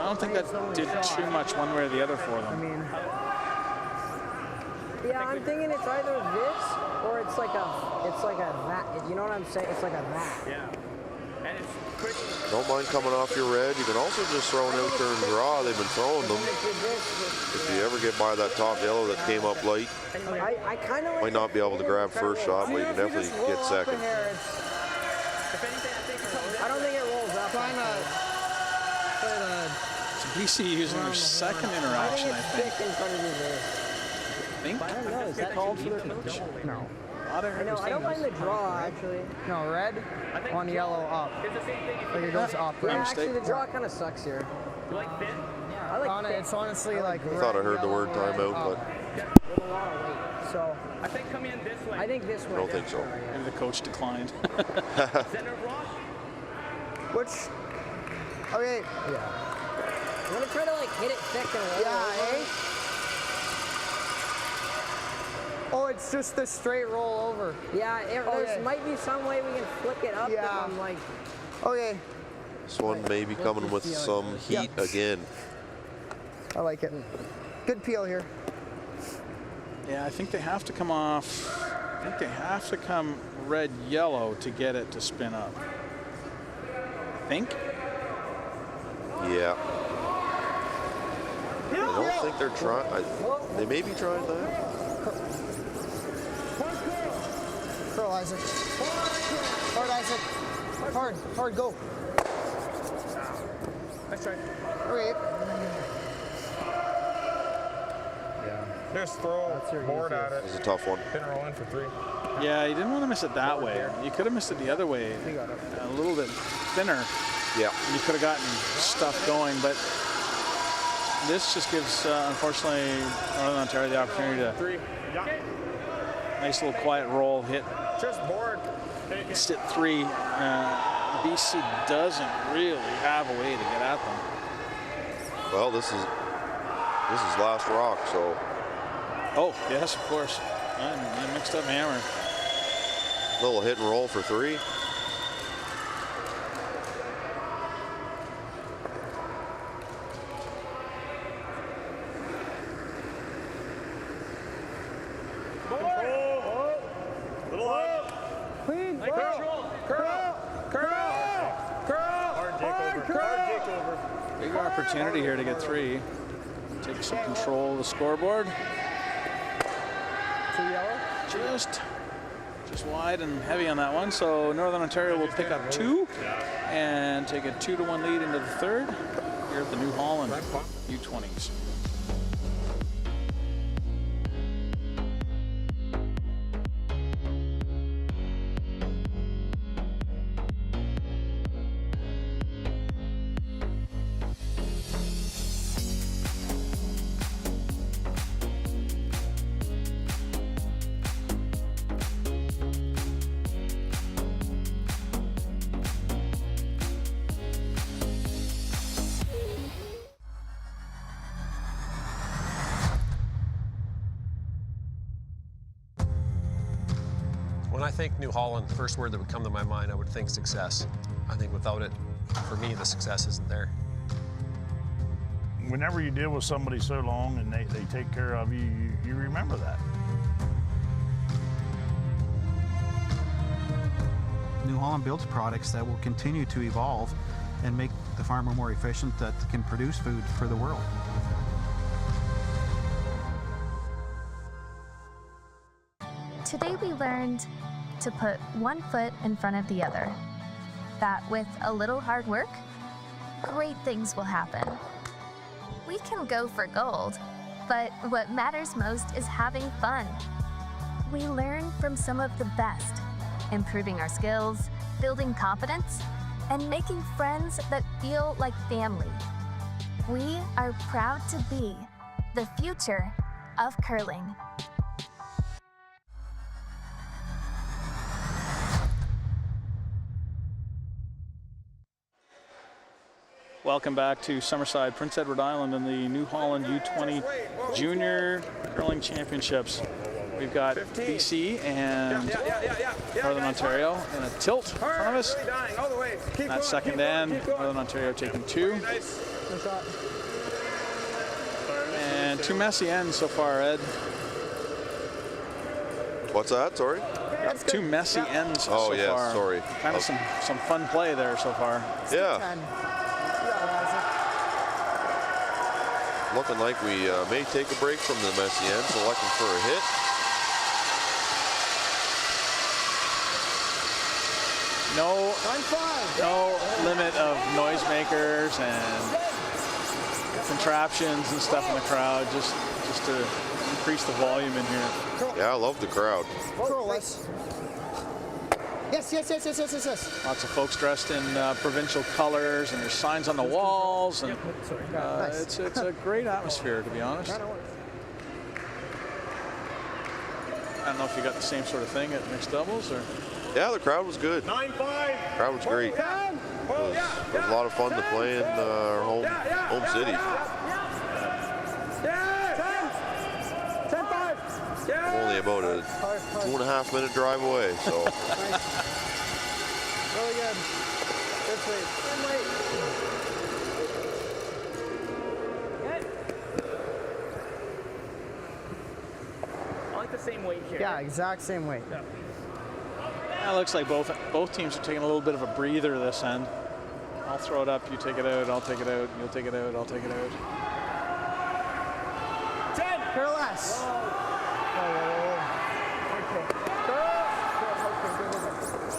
[SPEAKER 1] don't think that did too much one way or the other for
[SPEAKER 7] I
[SPEAKER 1] them.
[SPEAKER 7] mean, yeah, I'm thinking it's either this or it's like a that. You know what I'm saying? It's like a that.
[SPEAKER 5] Yeah. And it's quick.
[SPEAKER 2] Don't mind coming off your red. You can also just throw an out there and draw. They've been throwing them. If you ever get by that top yellow that came up light,
[SPEAKER 7] I kind of
[SPEAKER 2] might not be able to grab first shot, but you can definitely get second.
[SPEAKER 7] I don't think it rolls up.
[SPEAKER 1] So BC using their second interaction, I think.
[SPEAKER 7] Thick in front of his ear.
[SPEAKER 1] Think?
[SPEAKER 7] I don't know. Is that called for their coach? No.
[SPEAKER 1] I
[SPEAKER 7] don't mind the draw, actually. No, red on yellow up.
[SPEAKER 5] It's the same thing.
[SPEAKER 7] Like it goes up.
[SPEAKER 1] Yeah,
[SPEAKER 7] actually, the draw kind of sucks here.
[SPEAKER 5] You like thin?
[SPEAKER 7] Yeah, I like thin. It's honestly like
[SPEAKER 2] I thought I heard the word timeout, but
[SPEAKER 7] with a lot of weight. So
[SPEAKER 5] I think come in this way.
[SPEAKER 7] I think this way.
[SPEAKER 2] I don't think so.
[SPEAKER 1] Maybe the coach declined.
[SPEAKER 5] Center of rock.
[SPEAKER 7] Which? Okay. Yeah. I'm gonna try to like hit it thick and roll. Yeah, eh? Oh, it's just the straight roll over. Yeah, there might be some way we can flick it up if I'm like... Okay.
[SPEAKER 2] This one may be coming with some heat again.
[SPEAKER 7] I like it. Good peel here.
[SPEAKER 1] Yeah, I think they have to come off. I think they have to come red-yellow to get it to spin up. Think?
[SPEAKER 2] Yeah. I don't think they're trying. They may be trying that.
[SPEAKER 7] Curl, Isaac. Hard, Isaac. Hard, go.
[SPEAKER 5] Nice try.
[SPEAKER 7] Wait.
[SPEAKER 3] Yeah. Just throw board at it.
[SPEAKER 2] It's a tough one.
[SPEAKER 3] Pin roll in for 3.
[SPEAKER 1] Yeah, you didn't want to miss it that way. You could have missed it the other way, a little bit thinner.
[SPEAKER 2] Yeah.
[SPEAKER 1] And you could have gotten stuff going, but this just gives, unfortunately, Northern Ontario the opportunity to
[SPEAKER 3] 3.
[SPEAKER 1] nice little quiet roll, hit.
[SPEAKER 3] Just board.
[SPEAKER 1] Just hit 3. BC doesn't really have a way to get at them.
[SPEAKER 2] Well, this is last rock, so.
[SPEAKER 1] Oh, yes, of course. And mixed up hammer.
[SPEAKER 2] Little hit and roll for 3.
[SPEAKER 1] Big opportunity here to get 3. Take some control of the scoreboard.
[SPEAKER 7] 2 yellow.
[SPEAKER 1] Just wide and heavy on that one. So Northern Ontario will pick up 2 and take a 2-1 lead into the third here at the New Holland U-20s.
[SPEAKER 8] When I think New Holland, the first word that would come to my mind, I would think success. I think without it, for me, the success isn't there.
[SPEAKER 11] Whenever you deal with somebody so long and they take care of you, you remember that.
[SPEAKER 9] New Holland builds products that will continue to evolve and make the farmer more efficient, that can produce food for the world.
[SPEAKER 12] Today we learned to put one foot in front of the other. That with a little hard work, great things will happen. We can go for gold, but what matters most is having fun. We learn from some of the best, improving our skills, building confidence, and making friends that feel like family. We are proud to be the future of curling.
[SPEAKER 1] Welcome back to Summerside, Prince Edward Island in the New Holland U-20 Junior Curling Championships. We've got BC and Northern Ontario in a tilt in front of us. That second end, Northern Ontario taking 2. And 2 messy ends so far, Ed.
[SPEAKER 2] What's that? Sorry?
[SPEAKER 1] 2 messy ends so
[SPEAKER 2] Oh, yes,
[SPEAKER 1] far.
[SPEAKER 2] sorry.
[SPEAKER 1] Kind of some fun play there so far.
[SPEAKER 2] Yeah. Looking like we may take a break from the messy end, so looking for a hit.
[SPEAKER 1] No limit of noisemakers and contraptions and stuff in the crowd, just to increase the volume in here.
[SPEAKER 2] Yeah, I love the crowd.
[SPEAKER 7] Yes.
[SPEAKER 1] Lots of folks dressed in provincial colors, and there's signs on the walls, and it's a great atmosphere, to be honest. I don't know if you got the same sort of thing at mixed doubles, or.
[SPEAKER 2] Yeah, the crowd was good.
[SPEAKER 3] 9-5.
[SPEAKER 2] Crowd was great. It was a lot of fun to play in our home city.
[SPEAKER 3] 10-5.
[SPEAKER 2] I'm only about a 2.5 minute drive away, so.
[SPEAKER 7] Really good. Good sweep.
[SPEAKER 5] I like the same weight here.
[SPEAKER 7] Yeah, exact same weight.
[SPEAKER 5] Yeah.
[SPEAKER 1] It looks like both teams are taking a little bit of a breather this end. I'll throw it up, you take it out, I'll take it out, you'll take it out, I'll take it out.
[SPEAKER 7] 10, or less.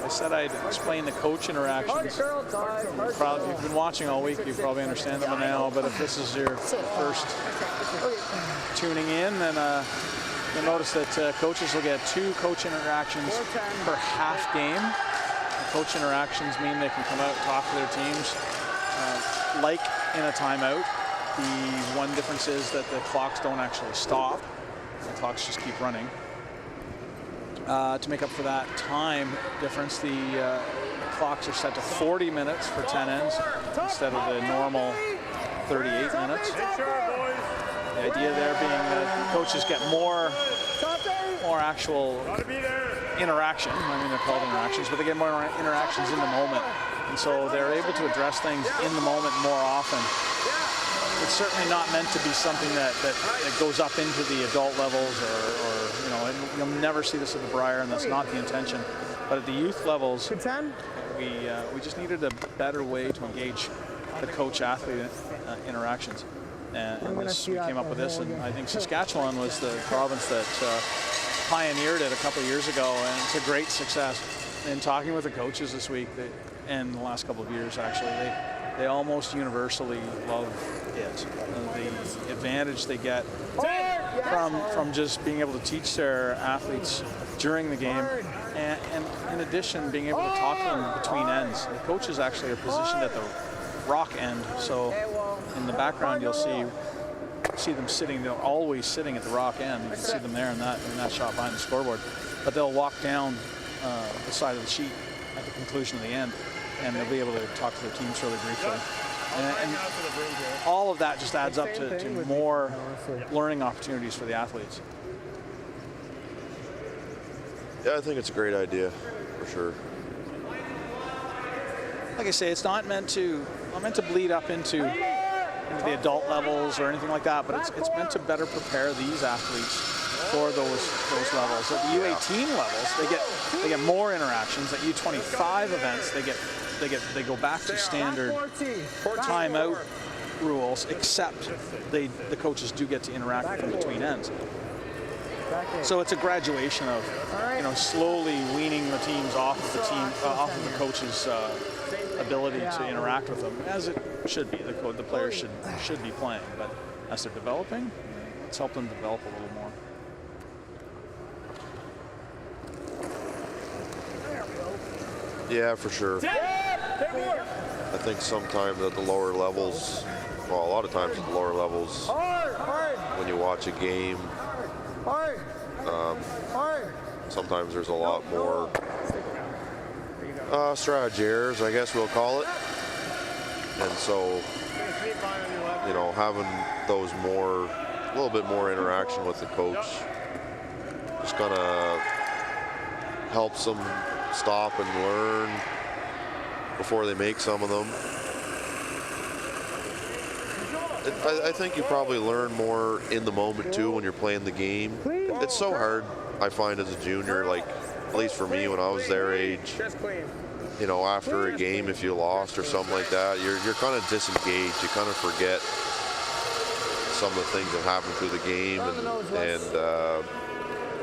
[SPEAKER 1] I said I'd explain the coach interactions. If you've been watching all week, you probably understand them now, but if this is your first tuning in, then you'll notice that coaches will get 2 coach interactions per half game. Coach interactions mean they can come out and talk to their teams. Like in a timeout, the one difference is that the clocks don't actually stop. The clocks just keep running. To make up for that time difference, the clocks are set to 40 minutes for 10 ends instead of the normal 38 minutes. The idea there being that coaches get more actual interaction. I mean, they're called interactions, but they get more interactions in the moment. And so they're able to address things in the moment more often. It's certainly not meant to be something that goes up into the adult levels or you know, and you'll never see this at the Briar, and that's not the intention. But at the youth levels, we just needed a better way to engage the coach-athlete interactions. And we came up with this, and I think Saskatchewan was the province that pioneered it a couple of years ago, and it's a great success. In talking with the coaches this week, and the last couple of years actually, they almost universally love it. The advantage they get from just being able to teach their athletes during the game, and in addition, being able to talk to them between ends. The coaches actually are positioned at the rock end, so in the background you'll see them sitting. They're always sitting at the rock end. You can see them there in that shot behind the scoreboard. But they'll walk down the side of the sheet at the conclusion of the end, and they'll be able to talk to their teams really briefly. And all of that just adds up to more learning opportunities for the athletes.
[SPEAKER 2] Yeah, I think it's a great idea, for sure.
[SPEAKER 1] Like I say, it's not meant to bleed up into the adult levels or anything like that, but it's meant to better prepare these athletes for those levels. At the U18 levels, they get more interactions. At U25 events, they go back to standard timeout rules, except the coaches do get to interact with them between ends. So it's a graduation of, you know, slowly weaning the teams off of the coach's ability to interact with them, as it should be. The players should be playing, but as they're developing, let's help them develop a little more.
[SPEAKER 2] Yeah, for sure. I think sometimes at the lower levels, well, a lot of times at the lower levels, when you watch a game, sometimes there's a lot more strategy errors, I guess we'll call it. And so, you know, having those a little bit more interaction with the coach just kind of helps them stop and learn before they make some of them. I think you probably learn more in the moment too when you're playing the game. It's so hard, I find, as a junior, like at least for me when I was their age, you know, after a game, if you lost or something like that, you're kind of disengaged. You kind of forget some of the things that happen through the game, and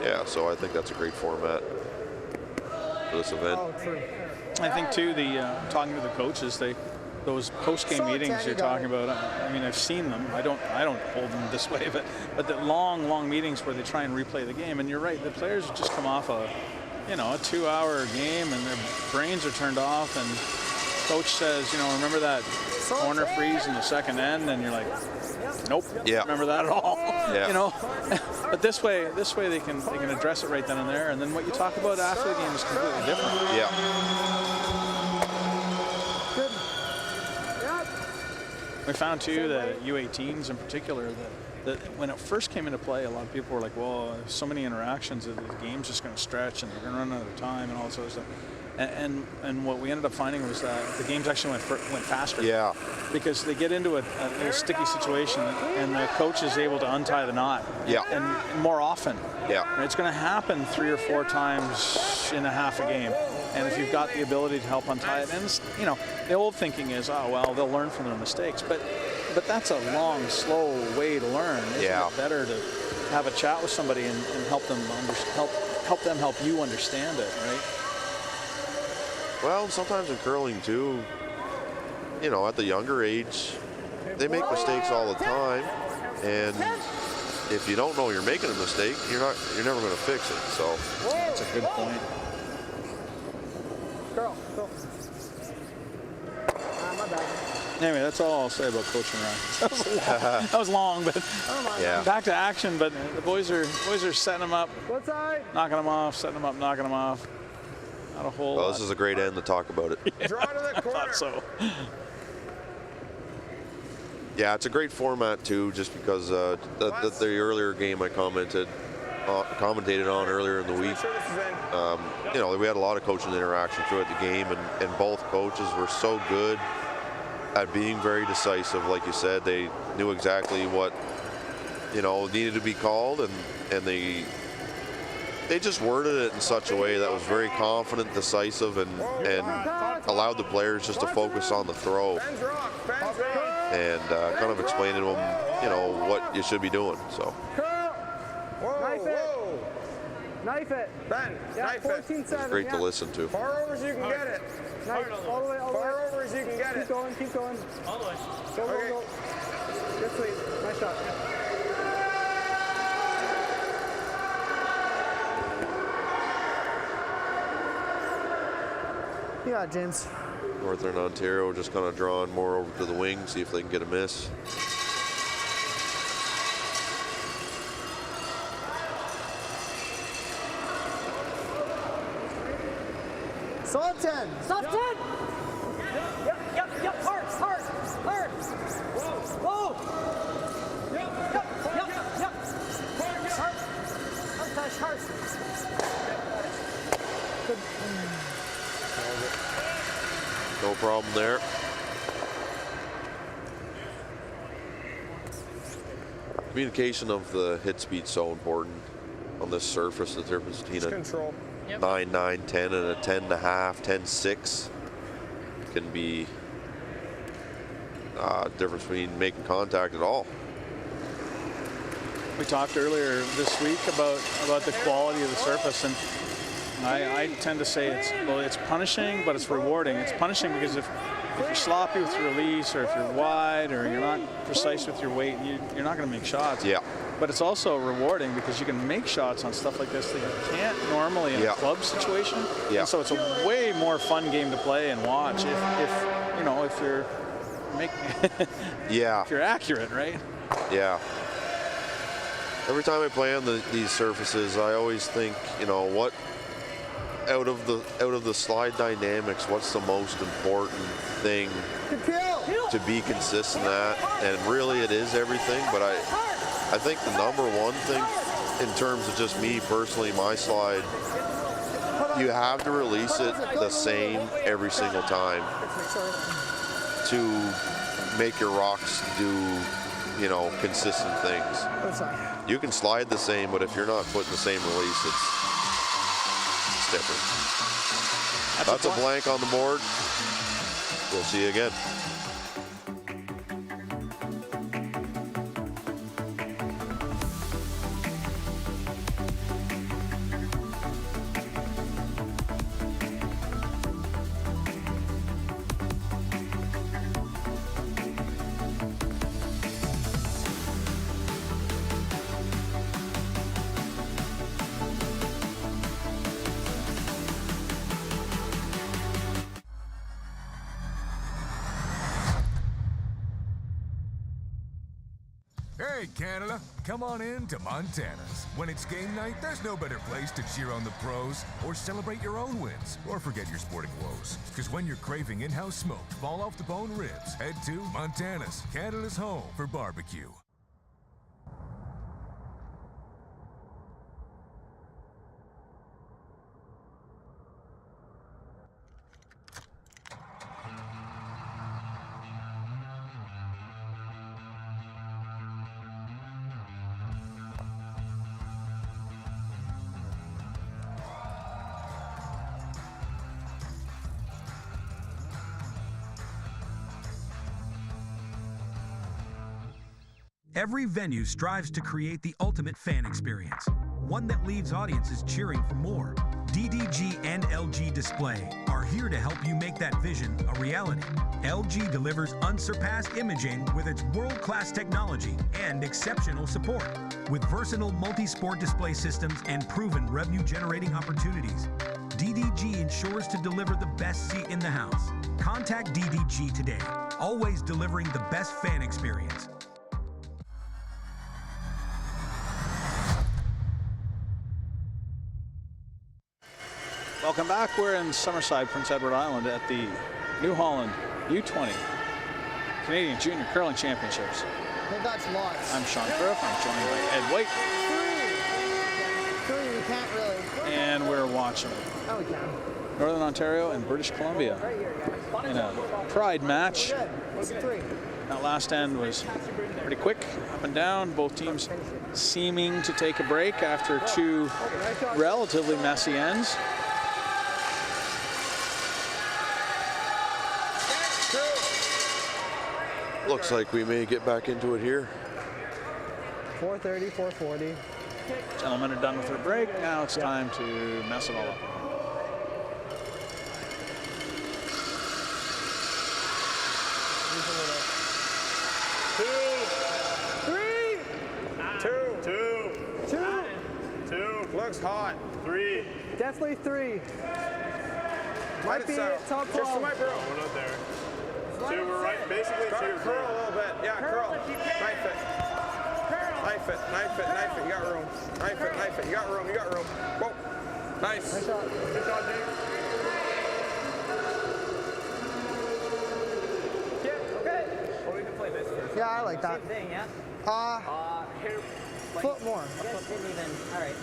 [SPEAKER 2] yeah, so I think that's a great format for this event.
[SPEAKER 1] I think too, talking to the coaches, those post-game meetings you're talking about, I mean, I've seen them. I don't hold them this way, but the long meetings where they try and replay the game. And you're right, the players just come off a 2-hour game and their brains are turned off. And coach says, you know, remember that corner freeze in the second end? And you're like, nope, remember that at all. You know, but this way they can address it right then and there. And then what you talk about after the game is completely different. We found too that U18s in particular, that when it first came into play, a lot of people were like, well, there's so many interactions that the game's just going to stretch and they're going to run out of time and all this other stuff. And what we ended up finding was that the games actually went faster.
[SPEAKER 2] Yeah.
[SPEAKER 1] Because they get into a little sticky situation and the coach is able to untie the knot.
[SPEAKER 2] Yeah.
[SPEAKER 1] And more often.
[SPEAKER 2] Yeah.
[SPEAKER 1] And it's going to happen 3 or 4 times in a half a game. And if you've got the ability to help untie it, and it's, you know, the old thinking is, oh well, they'll learn from their mistakes, but that's a long, slow way to learn. Isn't it better to have a chat with somebody and help them help you understand it, right?
[SPEAKER 2] Well, sometimes in curling too, you know, at the younger age, they make mistakes all the time, and if you don't know you're making a mistake, you're never going to fix it. So
[SPEAKER 1] that's a good point.
[SPEAKER 7] Girl. My bad.
[SPEAKER 1] Anyway, that's all I'll say about coaching Ryan. That was long, but back to action. But the boys are setting them up, knocking them off, setting them up, knocking them off. Not a whole lot.
[SPEAKER 2] This is a great end to talk about it.
[SPEAKER 3] Draw to the corner.
[SPEAKER 1] I thought so.
[SPEAKER 2] Yeah, it's a great format too, just because the earlier game I commentated on earlier in the week. You know, we had a lot of coaching interaction throughout the game, and both coaches were so good at being very decisive. Like you said, they knew exactly what, you know, needed to be called, and they just worded it in such a way that was very confident, decisive, and allowed the players just to focus on the throw and kind of explain to them, you know, what you should be doing. So.
[SPEAKER 7] Knife it.
[SPEAKER 3] Ben, knife it.
[SPEAKER 2] It's great to listen to.
[SPEAKER 3] Far over as you can get it.
[SPEAKER 7] Knife all the way.
[SPEAKER 3] Far over as you can get it.
[SPEAKER 7] Keep going.
[SPEAKER 5] All the way.
[SPEAKER 7] Go. Good sweep. Nice shot. Yeah, James.
[SPEAKER 2] Northern Ontario just kind of drawing more over to the wing, see if they can get a miss.
[SPEAKER 7] Solid 10. Stop 10. Yep. Hard. Whoa. Yep. Hard. Good.
[SPEAKER 2] No problem there. Communication of the hit speed so important on this surface. The difference between a 9.9, 10 and a 10.5, 10.6 can be difference between making contact at all.
[SPEAKER 1] We talked earlier this week about the quality of the surface, and I tend to say it's punishing, but it's rewarding. It's punishing because if you're sloppy with your release, or if you're wide, or you're not precise with your weight, you're not going to make shots.
[SPEAKER 2] Yeah.
[SPEAKER 1] But it's also rewarding because you can make shots on stuff like this that you can't normally in a club situation.
[SPEAKER 2] Yeah.
[SPEAKER 1] And so it's a way more fun game to play and watch if you're making if you're accurate, right?
[SPEAKER 2] Yeah. Every time I play on these surfaces, I always think, what out of the slide dynamics, what's the most important thing to be consistent at? And really, it is everything. But I think the number one thing, in terms of just me personally, my slide, you have to release it the same every single time to make your rocks do, consistent things. You can slide the same, but if you're not putting the same release, it's different. That's a blank on the board. We'll see you again.
[SPEAKER 13] Hey, Canada, come on in to Montana's. When it's game night, there's no better place to cheer on the pros or celebrate your own wins or forget your sporting woes. Because when you're craving in-house smoked, fall-off-the-bone ribs, head to Montana's, Canada's home for barbecue.
[SPEAKER 14] Every venue strives to create the ultimate fan experience, one that leaves audiences cheering for more. DDG and LG Display are here to help you make that vision a reality. LG delivers unsurpassed imaging with its world-class technology and exceptional support. With versatile multi-sport display systems and proven revenue-generating opportunities, DDG ensures to deliver the best seat in the house. Contact DDG today, always delivering the best fan experience.
[SPEAKER 1] Welcome back. We're in Summerside, Prince Edward Island at the New Holland U-20 Canadian Junior Curling Championships.
[SPEAKER 7] They got lots.
[SPEAKER 1] I'm Sean Curriff. I'm joined by Ed White.
[SPEAKER 7] Three, we can't really.
[SPEAKER 1] And we're watching
[SPEAKER 7] Oh, we can.
[SPEAKER 1] Northern Ontario and British Columbia in a pride match.
[SPEAKER 7] What's three?
[SPEAKER 1] That last end was pretty quick, up and down. Both teams seeming to take a break after two relatively messy ends.
[SPEAKER 2] Looks like we may get back into it here.
[SPEAKER 7] 430, 440.
[SPEAKER 1] Gentlemen are done with their break. Now it's time to mess it all up.
[SPEAKER 3] Two. Looks hot. Three.
[SPEAKER 7] Definitely three. Might be top 12.
[SPEAKER 3] Just to my bro. One out there. Two, we're right, basically two. Curl a little bit. Yeah, curl. Knife it. Knife it, knife it, knife it. You got room. Knife it, knife it. You got room, you got room. Whoa. Nice. Nice shot. Good shot, Jake. Yeah, okay. Well, we can play this first.
[SPEAKER 7] Yeah, I like that.
[SPEAKER 6] Same thing, yeah?
[SPEAKER 7] Here. Foot more.
[SPEAKER 6] You guys didn't even, all right.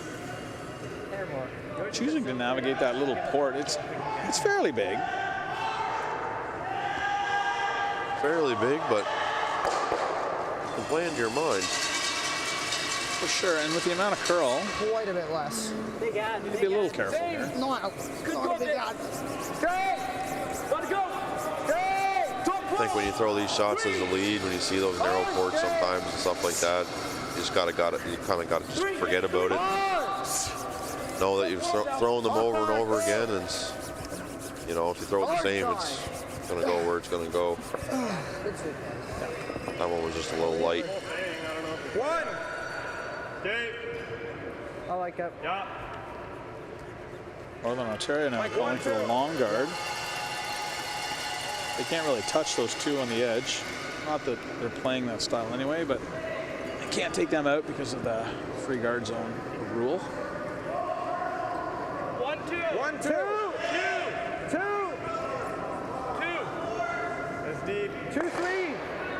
[SPEAKER 6] Hair more.
[SPEAKER 1] Choosing to navigate that little port, it's fairly big.
[SPEAKER 2] Fairly big, but you can play into your mind.
[SPEAKER 1] For sure, and with the amount of curl,
[SPEAKER 7] quite a bit less.
[SPEAKER 6] Big ad.
[SPEAKER 1] You need to be a little careful here.
[SPEAKER 7] Not a big ad.
[SPEAKER 3] Let it go.
[SPEAKER 2] I think when you throw these shots as a lead, when you see those narrow courts sometimes and stuff like that, you just kind of got to just forget about it. Know that you've thrown them over and over again, and you know, if you throw it the same, it's going to go where it's going to go. That one was just a little light.
[SPEAKER 3] One.
[SPEAKER 7] I like it.
[SPEAKER 3] Yeah.
[SPEAKER 1] Northern Ontario now calling for the long guard. They can't really touch those two on the edge. Not that they're playing that style anyway, but they can't take them out because of the free guard zone rule.
[SPEAKER 3] 1, 2. 1, 2. 2. 2. That's deep. 2, 3.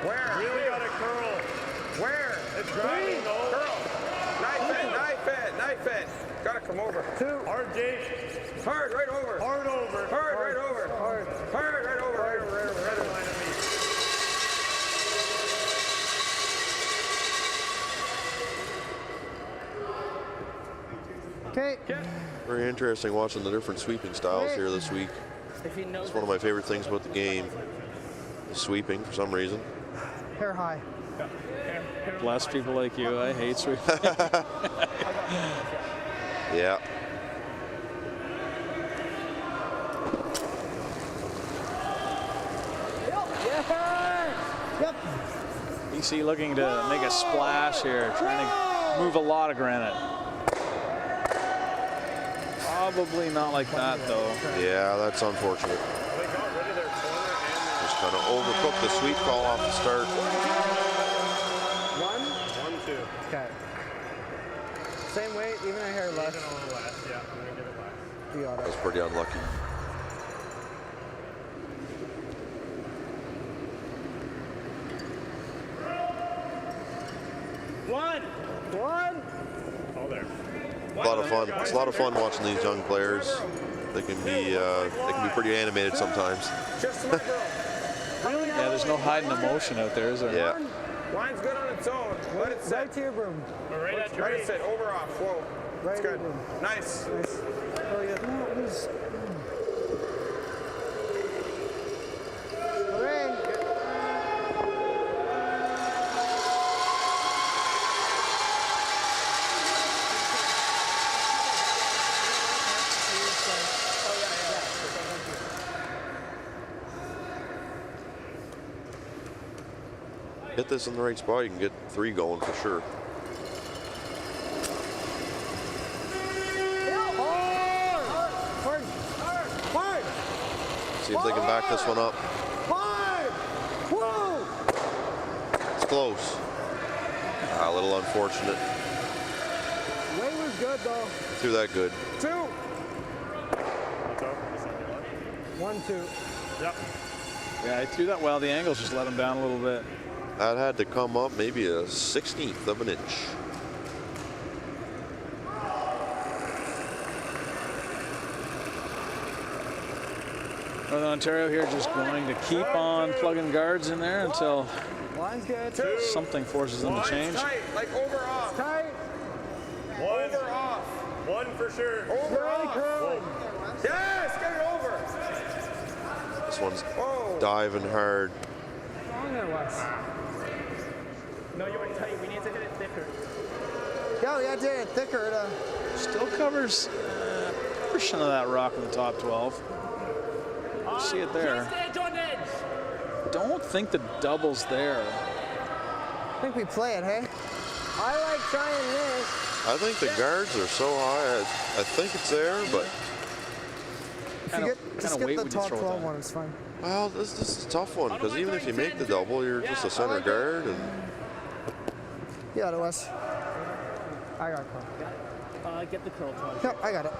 [SPEAKER 3] Where? Really got to curl. Where? It's driving. Curl. Knife it. Gotta come over. 2. Hard, Jake. Hard, right over. Hard over. Hard, right over. Hard. Hard, right over. Right over. Right over. Line of me.
[SPEAKER 7] Okay.
[SPEAKER 2] Very interesting watching the different sweeping styles here this week. It's one of my favorite things about the game. The sweeping for some reason.
[SPEAKER 7] Hair high.
[SPEAKER 1] Bless people like you. I hate sweeping.
[SPEAKER 2] Yeah.
[SPEAKER 7] Yep.
[SPEAKER 1] BC looking to make a splash here, trying to move a lot of granite. Probably not like that, though.
[SPEAKER 2] Yeah, that's unfortunate. Just kind of overcooked the sweep call off the start.
[SPEAKER 7] 1, 2. Okay. Same weight, even a hair less.
[SPEAKER 3] Yeah, I'm gonna give it less.
[SPEAKER 7] You got it.
[SPEAKER 2] That's pretty unlucky.
[SPEAKER 3] One. Oh, there.
[SPEAKER 2] A lot of fun. It's a lot of fun watching these young players. They can be pretty animated sometimes.
[SPEAKER 1] Yeah, there's no hiding emotion out there, is there?
[SPEAKER 2] Yeah.
[SPEAKER 3] Line's good on its own. Let it sit.
[SPEAKER 7] Right to your broom.
[SPEAKER 3] Right at your sit. Over off. Whoa.
[SPEAKER 7] Right
[SPEAKER 3] That's good.
[SPEAKER 7] broom.
[SPEAKER 3] Nice.
[SPEAKER 7] Oh, yeah. No, it was...
[SPEAKER 2] Hit this in the right spot, you can get 3 going for sure. See if they can back this one up. It's close. A little unfortunate.
[SPEAKER 7] Way was good, though.
[SPEAKER 2] Threw that good.
[SPEAKER 7] 2. 1, 2.
[SPEAKER 3] Yep.
[SPEAKER 1] Yeah, I threw that well. The angles just let him down a little bit.
[SPEAKER 2] That had to come up maybe a 1/16 of an inch.
[SPEAKER 1] Northern Ontario here just going to keep on plugging guards in there until
[SPEAKER 7] Line's good.
[SPEAKER 1] something forces them to change.
[SPEAKER 3] Tight, like over off.
[SPEAKER 7] Tight.
[SPEAKER 3] Over off. 1 for sure. Over off. Yes, get it over.
[SPEAKER 2] This one's diving hard.
[SPEAKER 7] Long there, Wes.
[SPEAKER 5] No, you went tight. We need to hit it thicker.
[SPEAKER 7] Yeah, we had to hit it thicker.
[SPEAKER 1] Still covers a portion of that rock in the top 12. You see it there. Don't think the double's there.
[SPEAKER 7] I think we play it, hey? I like trying this.
[SPEAKER 2] I think the guards are so high. I think it's there, but
[SPEAKER 7] Just get the top 12 one, it's fine.
[SPEAKER 2] well, this is a tough one because even if you make the double, you're just a center guard. And
[SPEAKER 7] Yeah, it was. I got it.
[SPEAKER 5] Get the curl charge.
[SPEAKER 7] Yep, I got it.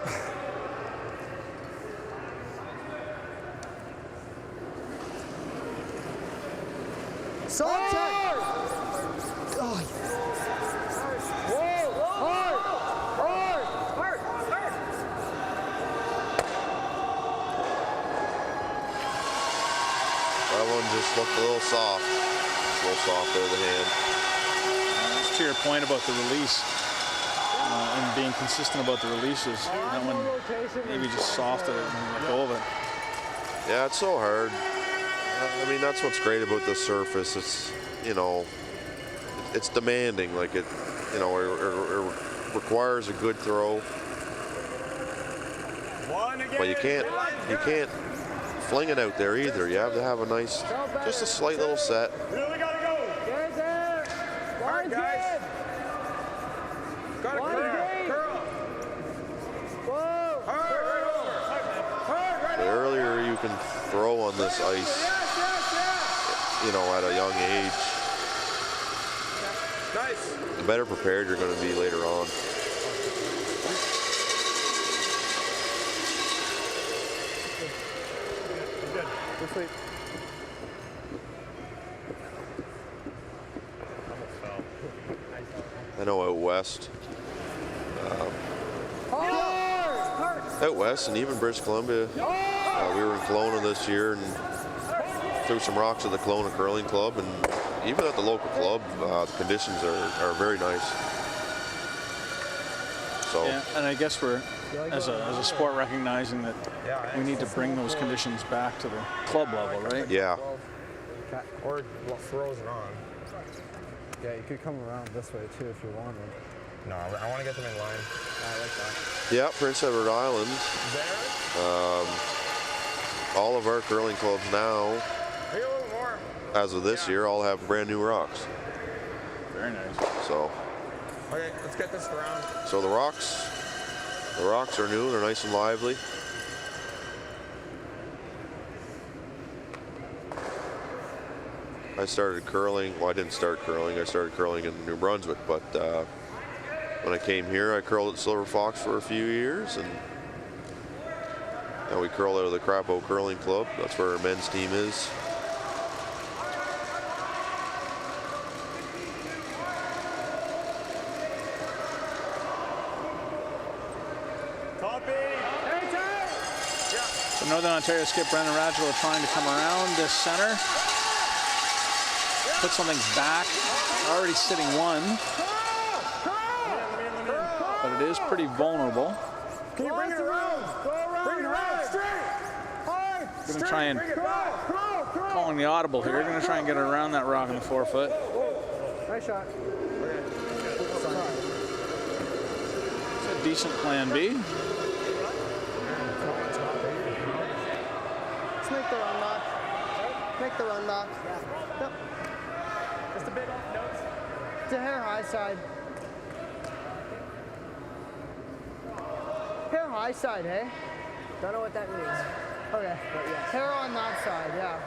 [SPEAKER 7] So tight. Oh,
[SPEAKER 2] that one just looked a little soft. A little soft there, the hand.
[SPEAKER 1] Just to your point about the release and being consistent about the releases. That one maybe just softer and let go of it.
[SPEAKER 2] Yeah, it's so hard. I mean, that's what's great about this surface. It's, you know, it's demanding. Like it, you know, it requires a good throw. But you can't fling it out there either. You have to have a nice, just a slight little set.
[SPEAKER 3] Really gotta go. Get there. All right, guys. Gotta curl. Whoa. Hard, right over. Hard, right
[SPEAKER 2] The earlier you can throw on this ice, you know, at a young age,
[SPEAKER 3] nice.
[SPEAKER 2] the better prepared you're going to be later on.
[SPEAKER 3] Good. Good sleep.
[SPEAKER 2] I know out west, out west and even British Columbia, we were in Kelowna this year and threw some rocks at the Kelowna Curling Club, and even at the local club, the conditions are very nice. So,
[SPEAKER 1] yeah, and I guess we're, as a sport, recognizing that we need to bring those conditions back to the club level, right?
[SPEAKER 2] Yeah.
[SPEAKER 3] Or throws it on. Yeah, you could come around this way too if you wanted. No, I want to get them in line. I like that.
[SPEAKER 2] Yeah, Prince Edward Island. All of our curling clubs now,
[SPEAKER 3] Maybe a little more.
[SPEAKER 2] as of this year, all have brand new rocks.
[SPEAKER 1] Very nice.
[SPEAKER 2] So.
[SPEAKER 3] Okay, let's get this around.
[SPEAKER 2] So the rocks are new. They're nice and lively. I started curling. Well, I didn't start curling. I started curling in New Brunswick, but when I came here, I curled at Silver Fox for a few years, and now we curl out of the Crapo Curling Club. That's where our men's team is.
[SPEAKER 1] So Northern Ontario skip Brendan Radula trying to come around this center. Put something back. Already sitting one. But it is pretty vulnerable.
[SPEAKER 3] Can you bring it around? Go around. Bring it around. Straight. Hard.
[SPEAKER 1] Going to try and calling the audible here. Going to try and get it around that rock in the 4 foot.
[SPEAKER 3] Nice shot.
[SPEAKER 1] It's a decent plan B.
[SPEAKER 7] Let's make the run knock. Make the run knock. Yep.
[SPEAKER 5] Just a bit off notes.
[SPEAKER 7] It's a hair high side. Hair high side, hey? Don't know what that means. Okay. But yes. Hair on that side, yeah.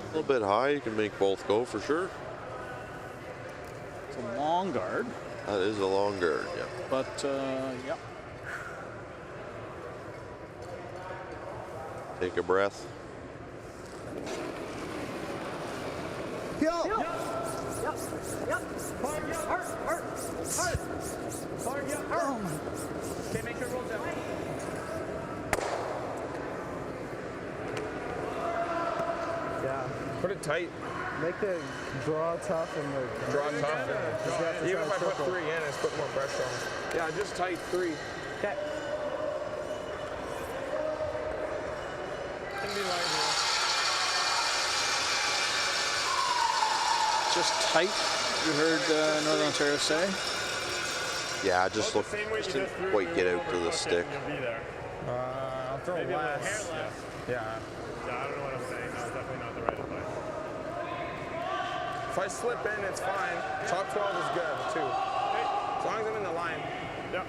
[SPEAKER 2] A little bit high, you can make both go for sure.
[SPEAKER 1] It's a long guard.
[SPEAKER 2] That is a long guard, yeah.
[SPEAKER 1] But, yeah.
[SPEAKER 2] Take a breath.
[SPEAKER 7] Yo!
[SPEAKER 5] Yep. Hard, yep. Hard, yep. Okay, make sure it rolls down.
[SPEAKER 3] Yeah. Put it tight. Make the draw tough and the draw tough. Even if I put 3 in, it's put more pressure on. Yeah, just tight 3.
[SPEAKER 5] Okay. Can be light here.
[SPEAKER 1] Just tight, you heard Northern Ontario say.
[SPEAKER 2] Yeah, just look, just didn't quite get out to the stick.
[SPEAKER 5] You'll be there.
[SPEAKER 3] I'll throw
[SPEAKER 5] Maybe
[SPEAKER 3] less.
[SPEAKER 5] a hair less.
[SPEAKER 3] Yeah.
[SPEAKER 5] I don't know what I'm saying. That's definitely not the right advice.
[SPEAKER 3] If I slip in, it's fine. Top 12 is good, too. As long as I'm in the line.
[SPEAKER 5] Yep.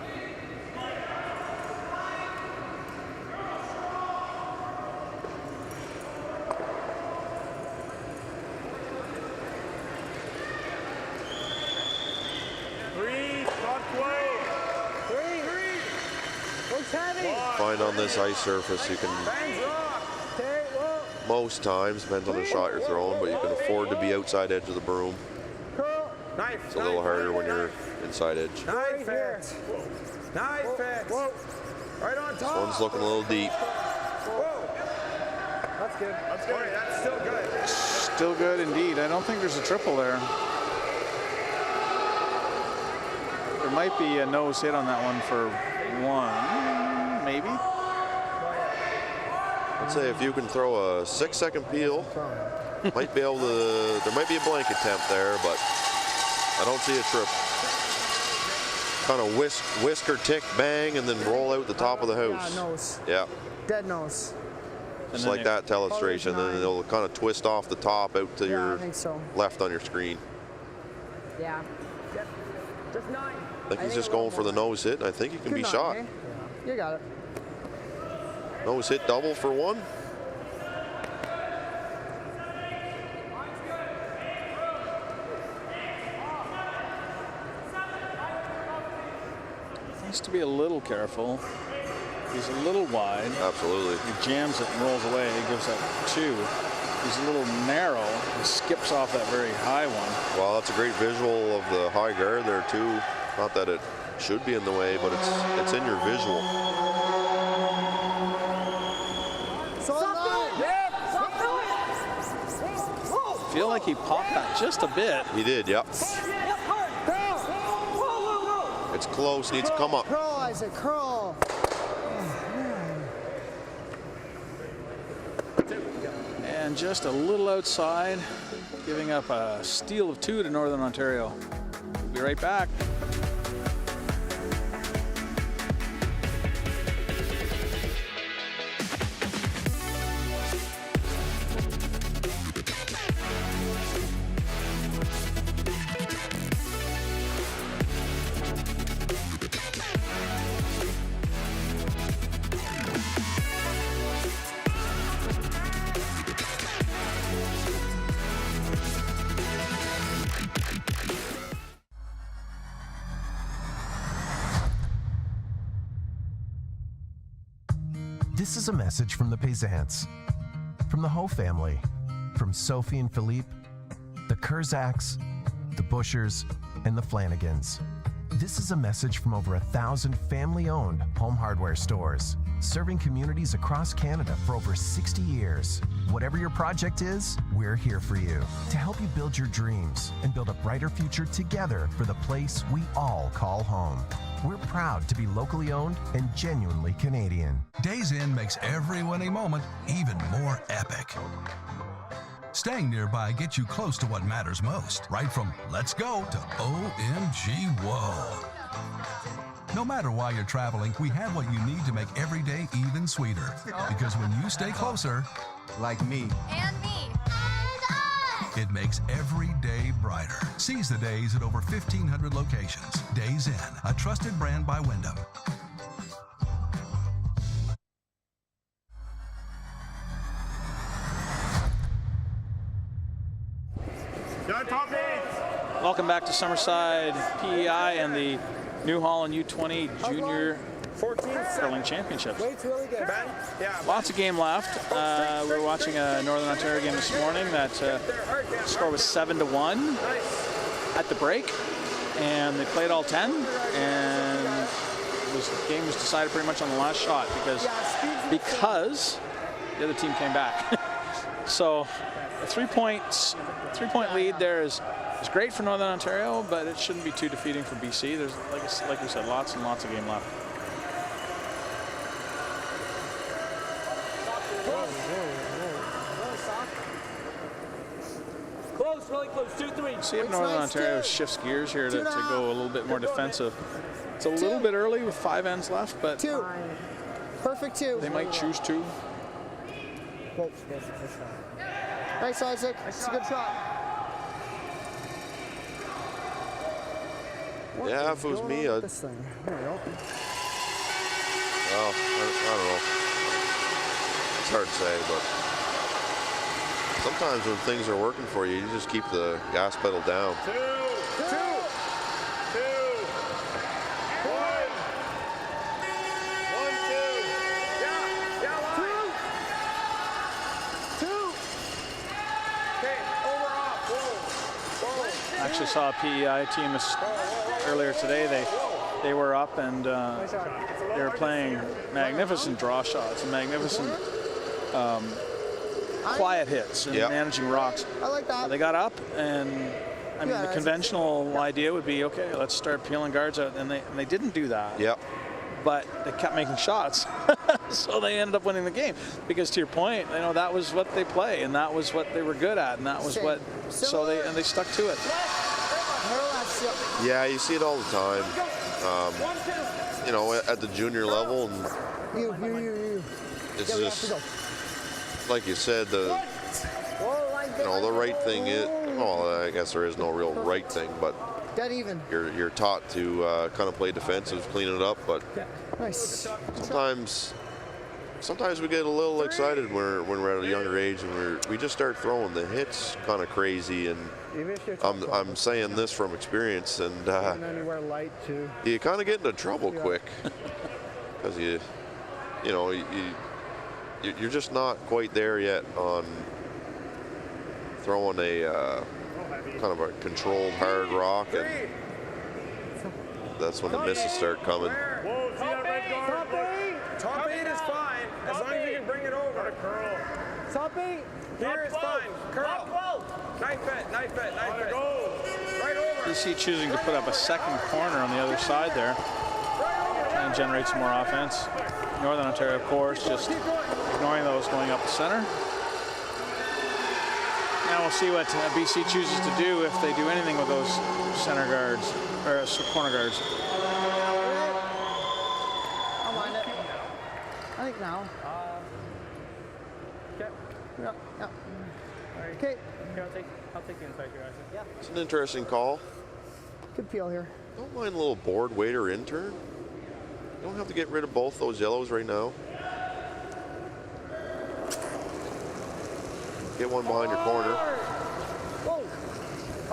[SPEAKER 2] Find on this ice surface, you can, most times, depends on the shot you're throwing, but you can afford to be outside edge of the broom. It's a little harder when you're inside edge.
[SPEAKER 3] Nice fix. Nice fix. Right on top.
[SPEAKER 2] This one's looking a little deep.
[SPEAKER 3] That's good. That's good. That's still good.
[SPEAKER 1] Still good indeed. I don't think there's a triple there. There might be a nose hit on that one for one, maybe.
[SPEAKER 2] I'd say if you can throw a 6-second peel, might be able to, there might be a blank attempt there, but I don't see a trip. Kind of whisker, tick, bang, and then roll out the top of the house.
[SPEAKER 7] Yeah, nose.
[SPEAKER 2] Yeah.
[SPEAKER 7] Dead nose.
[SPEAKER 2] Just like that telestration, and then it'll kind of twist off the top out to your
[SPEAKER 7] I think so.
[SPEAKER 2] left on your screen.
[SPEAKER 7] Yeah. Yep. Just 9.
[SPEAKER 2] I think he's just going for the nose hit, and I think he can be shot.
[SPEAKER 7] Eh? You got it.
[SPEAKER 2] Nose hit double for one.
[SPEAKER 1] Needs to be a little careful. He's a little wide.
[SPEAKER 2] Absolutely.
[SPEAKER 1] He jams it and rolls away. He gives that 2. He's a little narrow. He skips off that very high one.
[SPEAKER 2] Well, that's a great visual of the high guard there too. Not that it should be in the way, but it's in your visual.
[SPEAKER 1] I feel like he popped that just a bit.
[SPEAKER 2] He did, yep. It's close, needs to come up.
[SPEAKER 7] Curl, Isaac, curl.
[SPEAKER 1] And just a little outside, giving up a steal of 2 to Northern Ontario. We'll be right back.
[SPEAKER 15] This is a message from the Payzants, from the Ho family, from Sophie and Philippe, the Kurzaks, the Bushers, and the Flanagans. This is a message from over 1,000 family-owned home hardware stores, serving communities across Canada for over 60 years. Whatever your project is, we're here for you to help you build your dreams and build a brighter future together for the place we all call home. We're proud to be locally owned and genuinely Canadian.
[SPEAKER 16] Days Inn makes every winning moment even more epic. Staying nearby gets you close to what matters most, right from let's go to OMG whoa. No matter why you're traveling, we have what you need to make every day even sweeter. Because when you stay closer, like me,
[SPEAKER 12] And me.
[SPEAKER 16] it makes every day brighter. Seize the days at over 1,500 locations. Days Inn, a trusted brand by Wyndham.
[SPEAKER 1] Welcome back to Summerside PEI and the New Holland U-20 Junior Curling Championships. Lots of game left. We were watching a Northern Ontario game this morning. That score was 7-1 at the break, and they played all 10. And the game was decided pretty much on the last shot because the other team came back. So a 3-point lead there is great for Northern Ontario, but it shouldn't be too defeating for BC. There's, like you said, lots and lots of game left.
[SPEAKER 3] Close, really close. 2-3.
[SPEAKER 1] See if Northern Ontario shifts gears here to go a little bit more defensive. It's a little bit early with 5 ends left, but
[SPEAKER 7] 2. Perfect 2.
[SPEAKER 1] They might choose 2.
[SPEAKER 7] Nice, Isaac. It's a good shot.
[SPEAKER 2] Yeah, if it was me, I'd...
[SPEAKER 7] This thing. There we go.
[SPEAKER 2] Well, I don't know. It's hard to say, but sometimes when things are working for you, you just keep the gas pedal down.
[SPEAKER 3] 2, 2, 2, 1. 1, 2. Yeah, line. 2. 2. Okay, over off. Whoa.
[SPEAKER 1] Actually saw a PEI team earlier today. They were up and they were playing magnificent draw shots and magnificent quiet hits and managing rocks.
[SPEAKER 7] I like that.
[SPEAKER 1] They got up, and I mean, the conventional idea would be, okay, let's start peeling guards out, and they didn't do that.
[SPEAKER 2] Yep.
[SPEAKER 1] But they kept making shots, so they ended up winning the game. Because to your point, you know, that was what they play, and that was what they were good at, and that was what. So they stuck to it.
[SPEAKER 2] Yeah, you see it all the time. You know, at the junior level, and it's just like you said, the right thing is. Well, I guess there is no real right thing, but
[SPEAKER 7] dead even.
[SPEAKER 2] You're taught to kind of play defensive, clean it up, but sometimes we get a little excited when we're at a younger age and we just start throwing the hits kind of crazy. And I'm saying this from experience, and you kind of get into trouble quick because you're just not quite there yet on throwing a kind of a controlled hard rock, and that's when the misses start coming.
[SPEAKER 3] Whoa, see that red guard? Top 8 is fine, as long as you can bring it over. Curl. Top 8. Here is fine. Curl. Knife it. Right over.
[SPEAKER 1] BC choosing to put up a second corner on the other side there and generate some more offense. Northern Ontario, of course, just ignoring those going up the center. Now we'll see what BC chooses to do if they do anything with those center guards, or corner guards.
[SPEAKER 7] I'll mind it. I think now. Yeah. Okay.
[SPEAKER 5] I'll take the inside here, I think. Yeah.
[SPEAKER 2] It's an interesting call.
[SPEAKER 7] Good peel here.
[SPEAKER 2] Don't mind a little board, wait, or intern. You don't have to get rid of both those yellows right now. Get one behind your corner.
[SPEAKER 3] Whoa.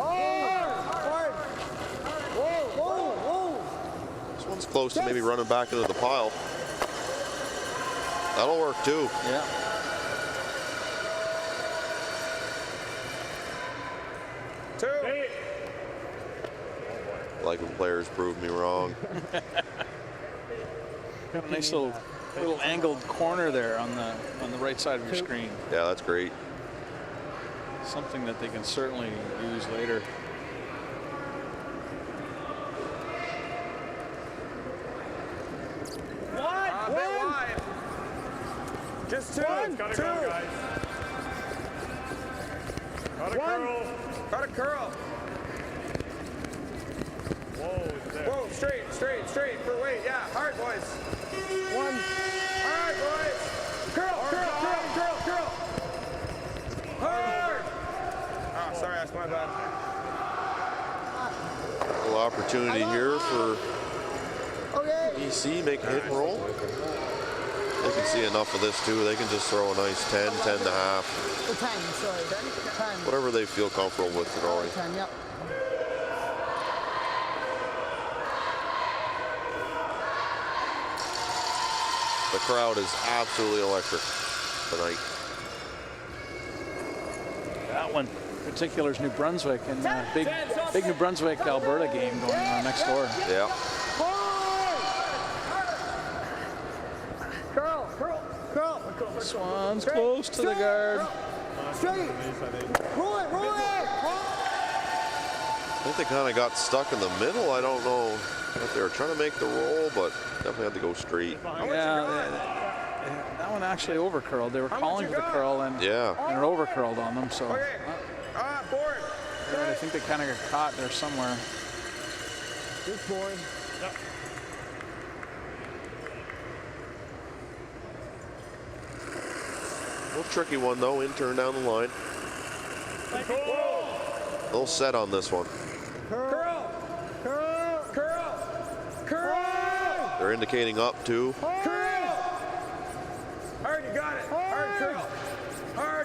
[SPEAKER 3] Hard. Whoa.
[SPEAKER 2] This one's close to maybe running back into the pile. That'll work too.
[SPEAKER 1] Yeah.
[SPEAKER 2] Like when players prove me wrong.
[SPEAKER 1] Got a nice little angled corner there on the right side of your screen.
[SPEAKER 2] Yeah, that's great.
[SPEAKER 1] Something that they can certainly use later.
[SPEAKER 3] Wide. Just two.
[SPEAKER 11] Gotta go, guys.
[SPEAKER 3] Got a curl. Whoa, straight for weight. Yeah, hard, boys. One. Hard, boys. Curl. Hard. Oh, sorry, that's my bad.
[SPEAKER 2] A little opportunity here for BC, make a hit and roll. They can see enough of this too. They can just throw a nice 10, 10 and a half.
[SPEAKER 7] 10, sorry. 10.
[SPEAKER 2] Whatever they feel comfortable with throwing.
[SPEAKER 7] 10, yep.
[SPEAKER 2] The crowd is absolutely electric tonight.
[SPEAKER 1] That one in particular is New Brunswick, and big New Brunswick Alberta game going on next door.
[SPEAKER 2] Yeah.
[SPEAKER 7] Curl.
[SPEAKER 1] Swan's close to the guard.
[SPEAKER 7] Straight. Roll it.
[SPEAKER 2] I think they kind of got stuck in the middle. I don't know if they were trying to make the roll, but definitely had to go straight.
[SPEAKER 1] Yeah, that one actually over curled. They were calling for the curl, and it over curled on them. So
[SPEAKER 3] Board.
[SPEAKER 1] I think they kind of got caught there somewhere.
[SPEAKER 7] This board.
[SPEAKER 11] Yep.
[SPEAKER 2] A little tricky one though, in turn down the line. A little set on this one.
[SPEAKER 3] Curl.
[SPEAKER 2] They're indicating up too.
[SPEAKER 3] Curl. Hard, you got it. Hard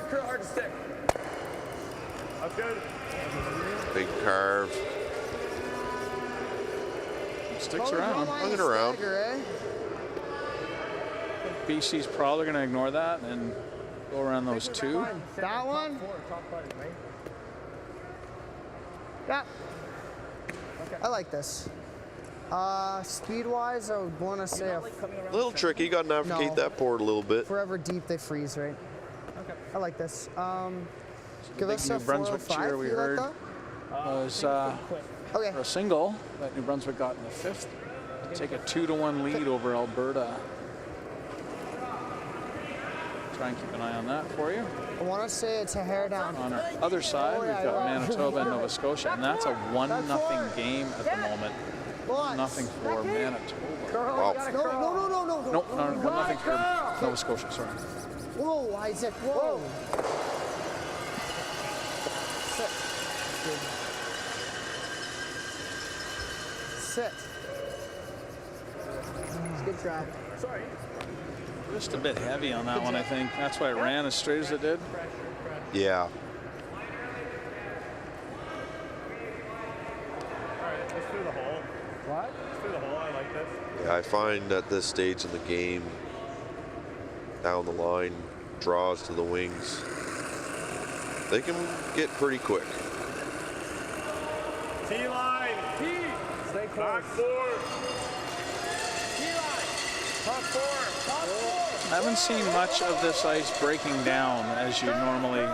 [SPEAKER 3] curl, hard to stick.
[SPEAKER 11] That's good.
[SPEAKER 2] Big carve.
[SPEAKER 1] Sticks around.
[SPEAKER 2] Hung it around.
[SPEAKER 1] BC's probably going to ignore that and go around those two.
[SPEAKER 7] That one? Yeah. I like this. Speed-wise, I would want to say
[SPEAKER 2] A little tricky. Got to navigate that board a little bit.
[SPEAKER 7] Forever deep, they freeze, right?
[SPEAKER 5] Okay.
[SPEAKER 7] I like this.
[SPEAKER 1] The big New Brunswick cheer we heard was for a single that New Brunswick got in the 5th to take a 2-1 lead over Alberta. Try and keep an eye on that for you.
[SPEAKER 7] I want to say it's a hair down.
[SPEAKER 1] On our other side, we've got Manitoba and Nova Scotia, and that's a 1-0 game at the moment. 1-0 for Manitoba.
[SPEAKER 7] Wow. No,
[SPEAKER 1] 1-0 for Nova Scotia, sorry.
[SPEAKER 7] Whoa, Isaac, whoa. Sit. It's a good try. Sorry.
[SPEAKER 1] Just a bit heavy on that one, I think. That's why it ran as straight as it did.
[SPEAKER 2] Yeah.
[SPEAKER 3] All right, let's through the hole.
[SPEAKER 7] What?
[SPEAKER 3] Let's through the hole. I like this.
[SPEAKER 2] Yeah, I find at this stage in the game, down the line, draws to the wings, they can get pretty quick.
[SPEAKER 3] T-line. T. Stay close. Back 4. T-line. Top 4. Top 4.
[SPEAKER 1] I haven't seen much of this ice breaking down as you normally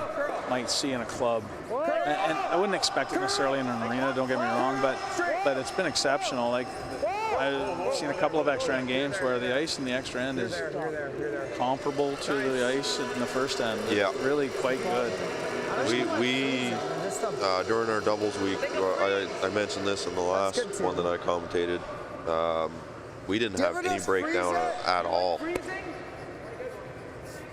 [SPEAKER 1] might see in a club. And I wouldn't expect it necessarily in an arena, don't get me wrong, but it's been exceptional. Like, I've seen a couple of extra end games where the ice in the extra end is comparable to the ice in the first end.
[SPEAKER 2] Yeah.
[SPEAKER 1] Really quite good.
[SPEAKER 2] We during our doubles week, I mentioned this in the last one that I commentated, we didn't have any breakdown at all,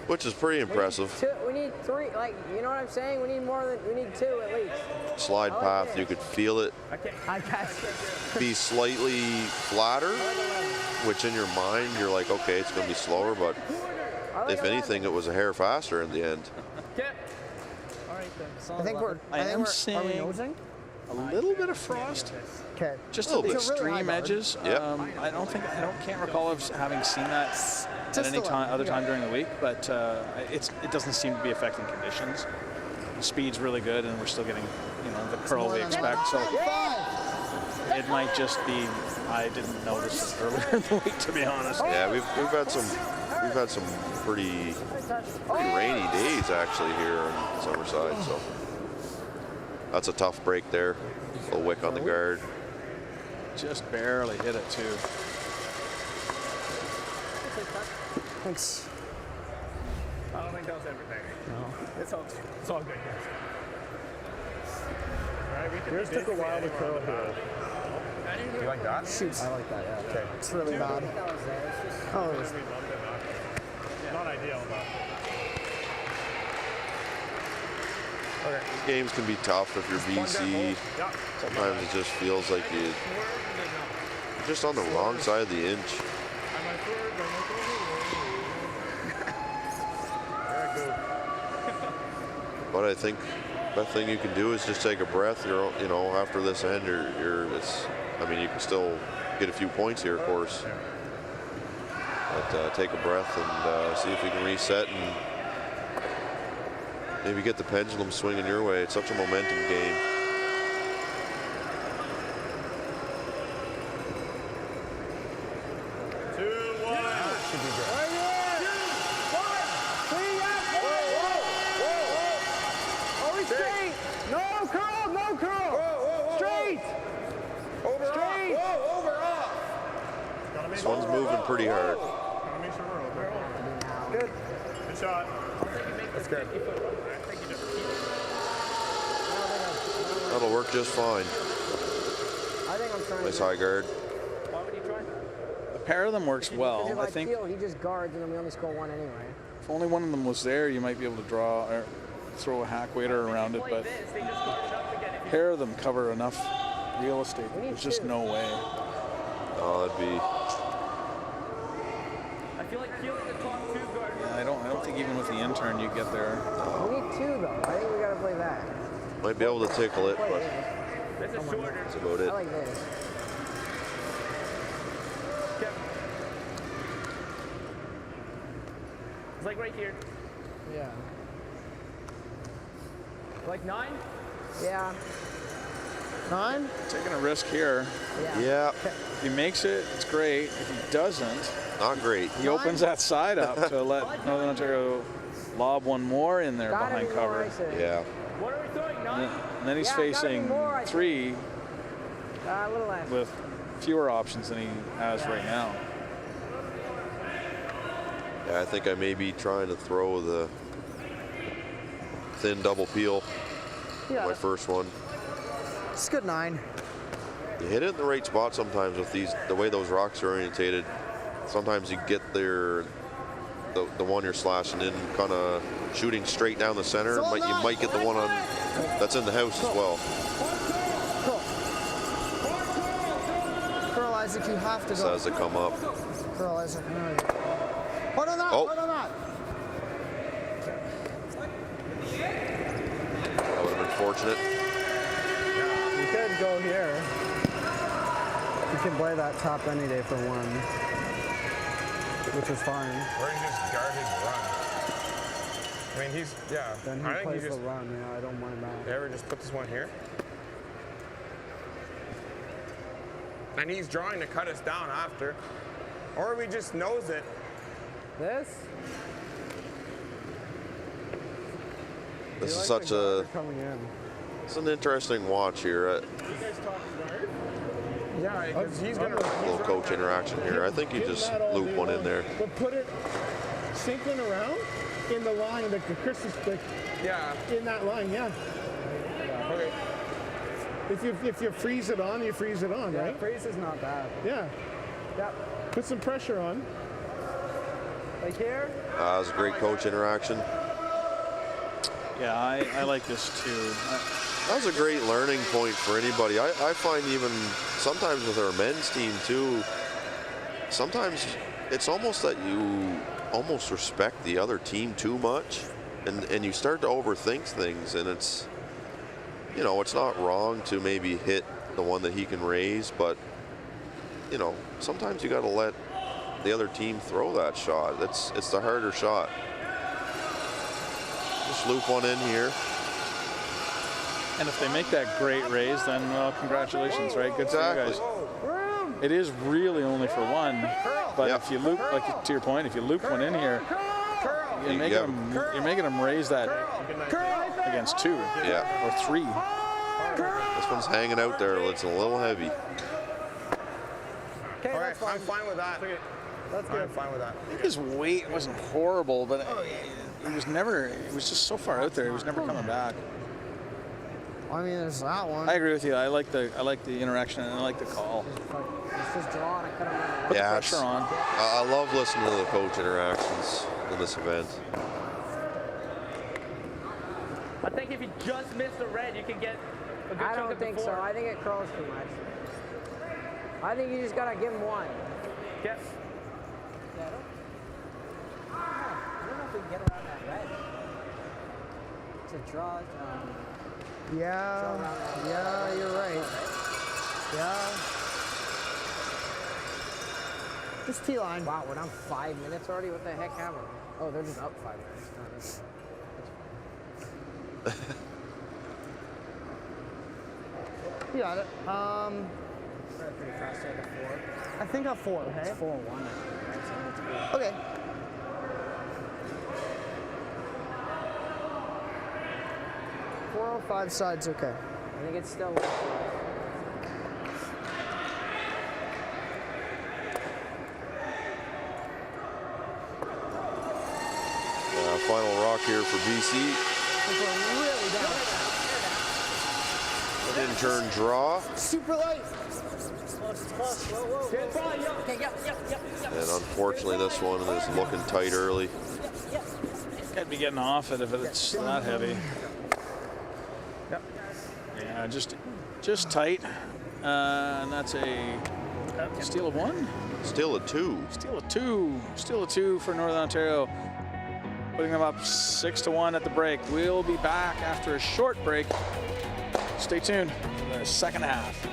[SPEAKER 2] which is pretty impressive.
[SPEAKER 7] We need 3, like, you know what I'm saying? We need we need 2 at least.
[SPEAKER 2] Slide path, you could feel it be slightly flatter, which in your mind, you're like, okay, it's going to be slower, but if anything, it was a hair faster in the end.
[SPEAKER 1] I am seeing a little bit of frost.
[SPEAKER 7] Okay.
[SPEAKER 1] Just at the extreme edges. I can't recall of having seen that at any other time during the week, but it doesn't seem to be affecting conditions. The speed's really good, and we're still getting, the curl we expect. So it might just be I didn't notice it earlier in the week, to be honest.
[SPEAKER 2] Yeah, we've had some pretty rainy days actually here on Summerside, so that's a tough break there. A little wick on the guard.
[SPEAKER 1] Just barely hit it too.
[SPEAKER 7] Thanks.
[SPEAKER 3] I don't think that was everything. No. It's all good, guys. All right, yours took a while to curl here. You like that?
[SPEAKER 7] Shoots.
[SPEAKER 3] I like that, yeah. Okay.
[SPEAKER 7] It's really bad.
[SPEAKER 3] Oh, it was not ideal, but.
[SPEAKER 2] Okay. These games can be tough if you're BC. Sometimes it just feels like you're just on the wrong side of the inch. But I think the best thing you can do is just take a breath. After this end, you can still get a few points here, of course. But take a breath and see if you can reset and maybe get the pendulum swinging your way. It's such a momentum game. This one's moving pretty hard.
[SPEAKER 3] Good. Good shot. That's good.
[SPEAKER 2] That'll work just fine.
[SPEAKER 7] I think I'm trying.
[SPEAKER 2] Nice high guard.
[SPEAKER 7] Why would you try?
[SPEAKER 1] A pair of them works well. I think
[SPEAKER 7] he just guards and then we only score 1 anyway.
[SPEAKER 1] if only one of them was there, you might be able to draw or throw a hack waiter around it, but a pair of them cover enough real estate. There's just no way.
[SPEAKER 2] Oh, that'd be.
[SPEAKER 3] I feel like the top 2 guard.
[SPEAKER 1] Yeah, I don't think even with the intern you get there.
[SPEAKER 7] We need 2 though. I think we gotta play that.
[SPEAKER 2] Might be able to tickle it, but
[SPEAKER 3] that's
[SPEAKER 2] about it.
[SPEAKER 7] I like this.
[SPEAKER 3] It's like right here.
[SPEAKER 7] Yeah.
[SPEAKER 3] Like 9?
[SPEAKER 7] Yeah. 9?
[SPEAKER 1] Taking a risk here.
[SPEAKER 2] Yeah.
[SPEAKER 1] If he makes it, it's great. If he doesn't,
[SPEAKER 2] not great.
[SPEAKER 1] He opens that side up to let Northern Ontario lob one more in there
[SPEAKER 7] Gotta
[SPEAKER 1] behind
[SPEAKER 7] be more,
[SPEAKER 1] cover.
[SPEAKER 7] I say.
[SPEAKER 2] Yeah.
[SPEAKER 3] What are we throwing? None?
[SPEAKER 1] And then he's
[SPEAKER 7] Yeah, gotta be
[SPEAKER 1] facing
[SPEAKER 7] more, I think.
[SPEAKER 1] 3
[SPEAKER 7] A little less.
[SPEAKER 1] with fewer options than he has right now.
[SPEAKER 2] Yeah, I think I may be trying to throw the thin double peel.
[SPEAKER 7] Yeah.
[SPEAKER 2] My first one.
[SPEAKER 7] It's a good 9.
[SPEAKER 2] You hit it in the right spot sometimes with the way those rocks are orientated. Sometimes you get the one you're slashing in kind of shooting straight down the center. You might get the one on that's in the house as well.
[SPEAKER 7] Cool. Curl, Isaac, you have to
[SPEAKER 2] Just
[SPEAKER 7] go.
[SPEAKER 2] as they come up.
[SPEAKER 7] Curl, Isaac. Hold on that.
[SPEAKER 2] Oh.
[SPEAKER 7] Hold on that.
[SPEAKER 2] That would have been fortunate.
[SPEAKER 6] You could go here. You can play that top any day for 1, which is fine.
[SPEAKER 3] Or he just guard his run. I mean, he's, yeah.
[SPEAKER 6] Then he
[SPEAKER 3] I think
[SPEAKER 6] plays
[SPEAKER 3] he just,
[SPEAKER 6] the run. Yeah, I don't mind that.
[SPEAKER 3] you ever just put this one here? And he's drawing to cut us down after. Or we just nose it.
[SPEAKER 6] This?
[SPEAKER 2] This
[SPEAKER 6] You
[SPEAKER 2] is
[SPEAKER 6] like
[SPEAKER 2] such
[SPEAKER 6] the
[SPEAKER 2] a.
[SPEAKER 6] guard coming in.
[SPEAKER 2] It's an interesting watch here.
[SPEAKER 3] You guys talking guard? Yeah, because he's going to.
[SPEAKER 2] Little coach interaction here. I think you just loop one in there.
[SPEAKER 4] But put it sinking around in the line, like the Christmas, like
[SPEAKER 3] Yeah.
[SPEAKER 4] in that line, yeah.
[SPEAKER 3] Okay.
[SPEAKER 4] If you freeze it on, you freeze it on,
[SPEAKER 6] Yeah,
[SPEAKER 4] right?
[SPEAKER 6] freeze is not bad.
[SPEAKER 4] Yeah.
[SPEAKER 6] Yep.
[SPEAKER 4] Put some pressure on.
[SPEAKER 6] Like here?
[SPEAKER 2] That was a great coach interaction.
[SPEAKER 1] Yeah, I like this too.
[SPEAKER 2] That was a great learning point for anybody. I find even sometimes with our men's team too, sometimes it's almost that you almost respect the other team too much and you start to overthink things, and it's, you know, it's not wrong to maybe hit the one that he can raise, but you know, sometimes you got to let the other team throw that shot. It's the harder shot. Just loop one in here.
[SPEAKER 1] And if they make that great raise, then well, congratulations, right? Good for you guys. It is really only for 1, but if you loop, like to your point, if you loop one in here, you're making them raise that against 2, or 3.
[SPEAKER 2] This one's hanging out there. It's a little heavy.
[SPEAKER 3] Okay, all right, I'm fine with that.
[SPEAKER 6] That's good.
[SPEAKER 3] I'm fine with that.
[SPEAKER 1] I think his weight wasn't horrible, but it was just so far out there. He was never coming back.
[SPEAKER 7] I mean, there's that one.
[SPEAKER 1] I agree with you. I like the interaction and I like the call.
[SPEAKER 7] Let's just draw and cut him out.
[SPEAKER 1] Put the pressure on.
[SPEAKER 2] I love listening to the coach interactions in this event.
[SPEAKER 17] I think if you just miss the red, you can get a good
[SPEAKER 7] I
[SPEAKER 17] chunk
[SPEAKER 7] don't
[SPEAKER 17] of the
[SPEAKER 7] think so.
[SPEAKER 17] four.
[SPEAKER 7] I think it curls too much. I think you just gotta give him 1.
[SPEAKER 17] Yep.
[SPEAKER 7] Yeah, I don't know if we can get around that red. To draw. Yeah, you're right. Yeah. Just T-line. Wow, we're down 5 minutes already? What the heck happened? Oh, they're just up 5 minutes. No, that's You got it. Pretty fast at a 4. I think a 4, okay? It's 4-1. Okay. .405 side's okay. I think it's still
[SPEAKER 2] Final rock here for BC.
[SPEAKER 7] Really down.
[SPEAKER 2] In turn draw.
[SPEAKER 7] Super light.
[SPEAKER 2] And unfortunately this one is looking tight early.
[SPEAKER 1] Gotta be getting off it if it's that heavy.
[SPEAKER 17] Yep.
[SPEAKER 1] Yeah, just tight. And that's a steal of 1?
[SPEAKER 2] Steal of 2.
[SPEAKER 1] Steal of 2. Steal of 2 for Northern Ontario. Putting them up 6-1 at the break. We'll be back after a short break. Stay tuned for the second half.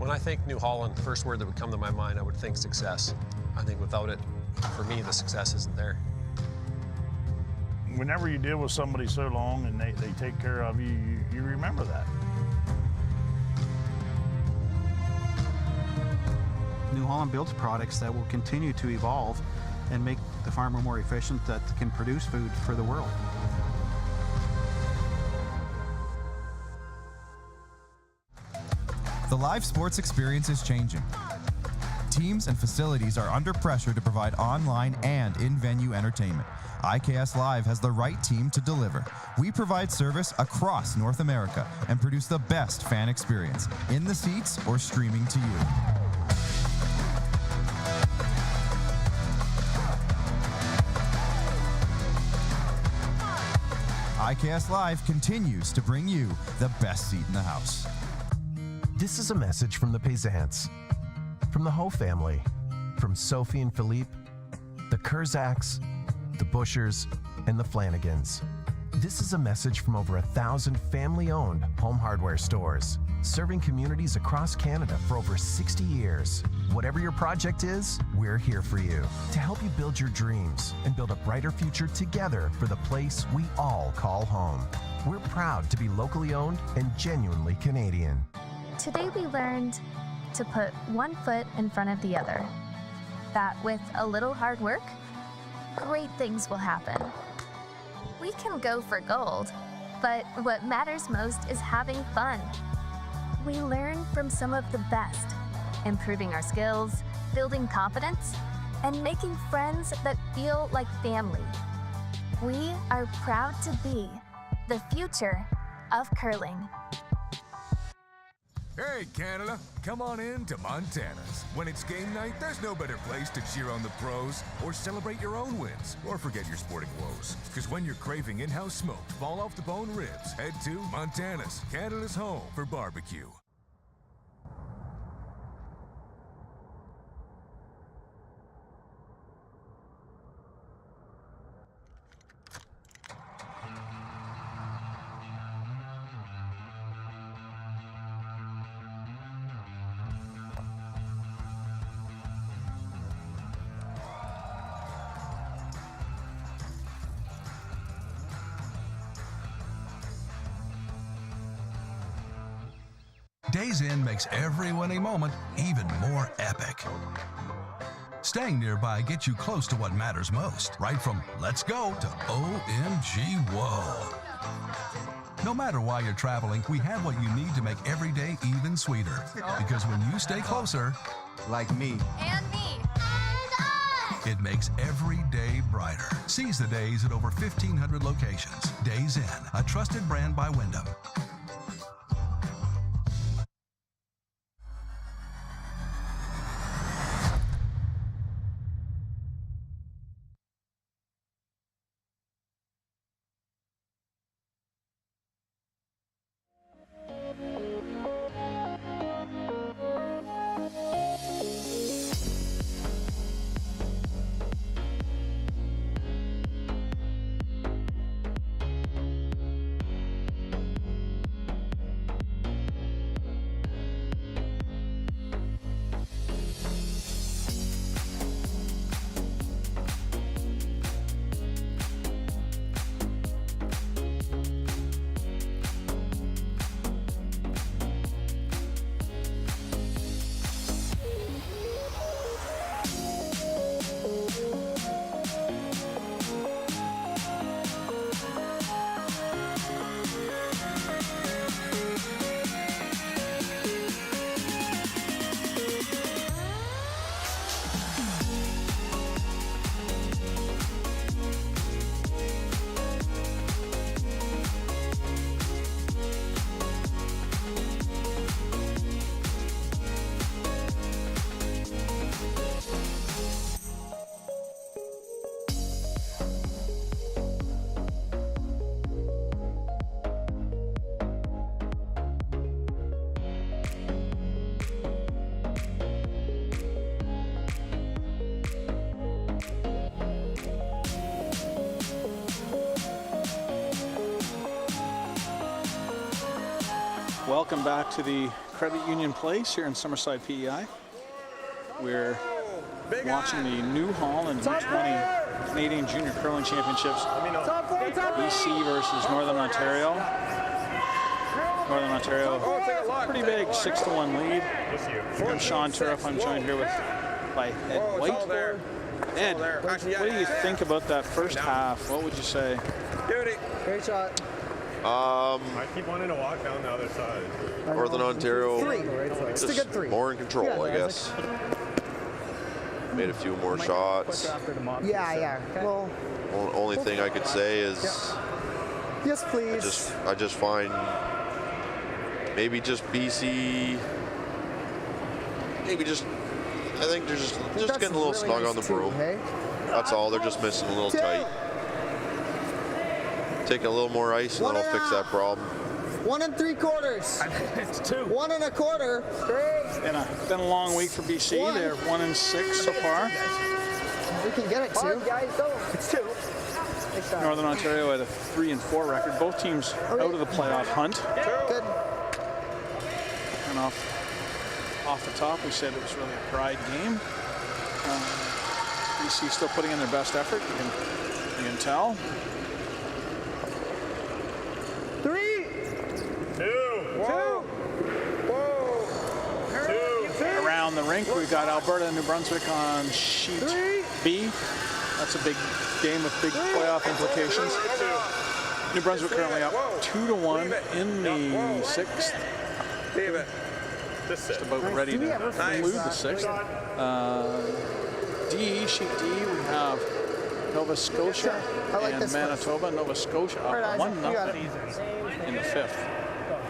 [SPEAKER 8] When I think New Holland, the first word that would come to my mind, I would think success. I think without it, for me, the success isn't there.
[SPEAKER 11] Whenever you deal with somebody so long and they take care of you, you remember that.
[SPEAKER 9] New Holland builds products that will continue to evolve and make the farmer more efficient, that can produce food for the world.
[SPEAKER 18] The live sports experience is changing. Teams and facilities are under pressure to provide online and in-venue entertainment. IKS Live has the right team to deliver. We provide service across North America and produce the best fan experience, in the seats or streaming to you. IKS Live continues to bring you the best seat in the house.
[SPEAKER 15] This is a message from the Payzants, from the Ho family, from Sophie and Philippe, the Kurzaks, the Bushers, and the Flanagans. This is a message from over 1,000 family-owned home hardware stores, serving communities across Canada for over 60 years. Whatever your project is, we're here for you to help you build your dreams and build a brighter future together for the place we all call home. We're proud to be locally owned and genuinely Canadian.
[SPEAKER 12] Today we learned to put one foot in front of the other. That with a little hard work, great things will happen. We can go for gold, but what matters most is having fun. We learn from some of the best, improving our skills, building confidence, and making friends that feel like family. We are proud to be the future of curling.
[SPEAKER 13] Hey, Canada, come on in to Montana's. When it's game night, there's no better place to cheer on the pros or celebrate your own wins or forget your sporting woes. Because when you're craving in-house smoked, fall off the bone ribs, head to Montana's, Canada's home for barbecue.
[SPEAKER 16] Days Inn makes every winning moment even more epic. Staying nearby gets you close to what matters most, right from let's go to OMG whoa. No matter why you're traveling, we have what you need to make every day even sweeter. Because when you stay closer, like me,
[SPEAKER 12] And me.
[SPEAKER 16] it makes every day brighter. Seize the days at over 1,500 locations. Days Inn, a trusted brand by Wyndham.
[SPEAKER 1] Welcome back to the Credit Union Place here in Summerside, PEI. We're watching the New Holland U-20 Canadian Junior Curling Championships. BC versus Northern Ontario. Northern Ontario, pretty big, 6-1 lead. I'm Sean Turf. I'm joined here by Ed White. Ed, what do you think about that first half? What would you say?
[SPEAKER 7] Great shot.
[SPEAKER 3] I keep wanting to walk down the other side.
[SPEAKER 2] Northern Ontario,
[SPEAKER 7] It's a good 3.
[SPEAKER 2] more in control, I guess. Made a few more shots.
[SPEAKER 7] Yeah. Well,
[SPEAKER 2] Only thing I could say is,
[SPEAKER 7] yes, please.
[SPEAKER 2] I just find maybe just BC. Maybe just, I think they're just getting a little snug on the broom. That's all. They're just missing a little tight. Take a little more ice and that'll fix that problem.
[SPEAKER 7] 1 3/4.
[SPEAKER 5] It's 2.
[SPEAKER 7] 1 1/4.
[SPEAKER 1] Been a long week for BC. They're 1-6 so far.
[SPEAKER 7] We can get it, 2. Guys, it's 2.
[SPEAKER 1] Northern Ontario had a 3-4 record. Both teams out of the playoff hunt.
[SPEAKER 7] Good.
[SPEAKER 1] And off the top, we said it was really a pride game. BC still putting in their best effort. You can tell.
[SPEAKER 7] 3.
[SPEAKER 3] 2. Whoa. Whoa. 2.
[SPEAKER 1] Around the rink, we've got Alberta and New Brunswick on sheet B. That's a big game with big playoff implications. New Brunswick currently up 2-1 in the 6th. Just about ready to conclude the 6th. Sheet D, we have Nova Scotia and Manitoba. Nova Scotia up 1-0 in the 5th.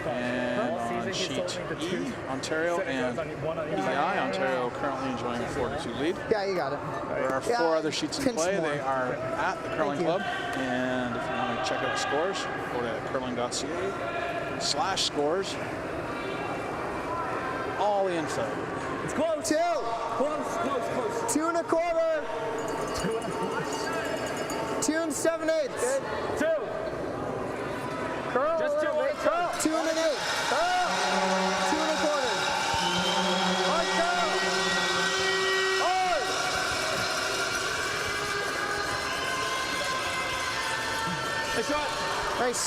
[SPEAKER 1] And on sheet E, Ontario and PEI. Ontario currently enjoying a 4-2 lead.
[SPEAKER 7] Yeah, you got it.
[SPEAKER 1] There are 4 other sheets in play. They are at the Curling Club. And if you want to check out the scores, go to curling.ca/scores. All the info.
[SPEAKER 7] It's close. 2. Close. 2 1/4. 2 7/8. 2. Curl. Just 2. Wait, curl. 2 1/8. Curl. 2 1/4. Hard curl. Hard. Nice shot. Nice.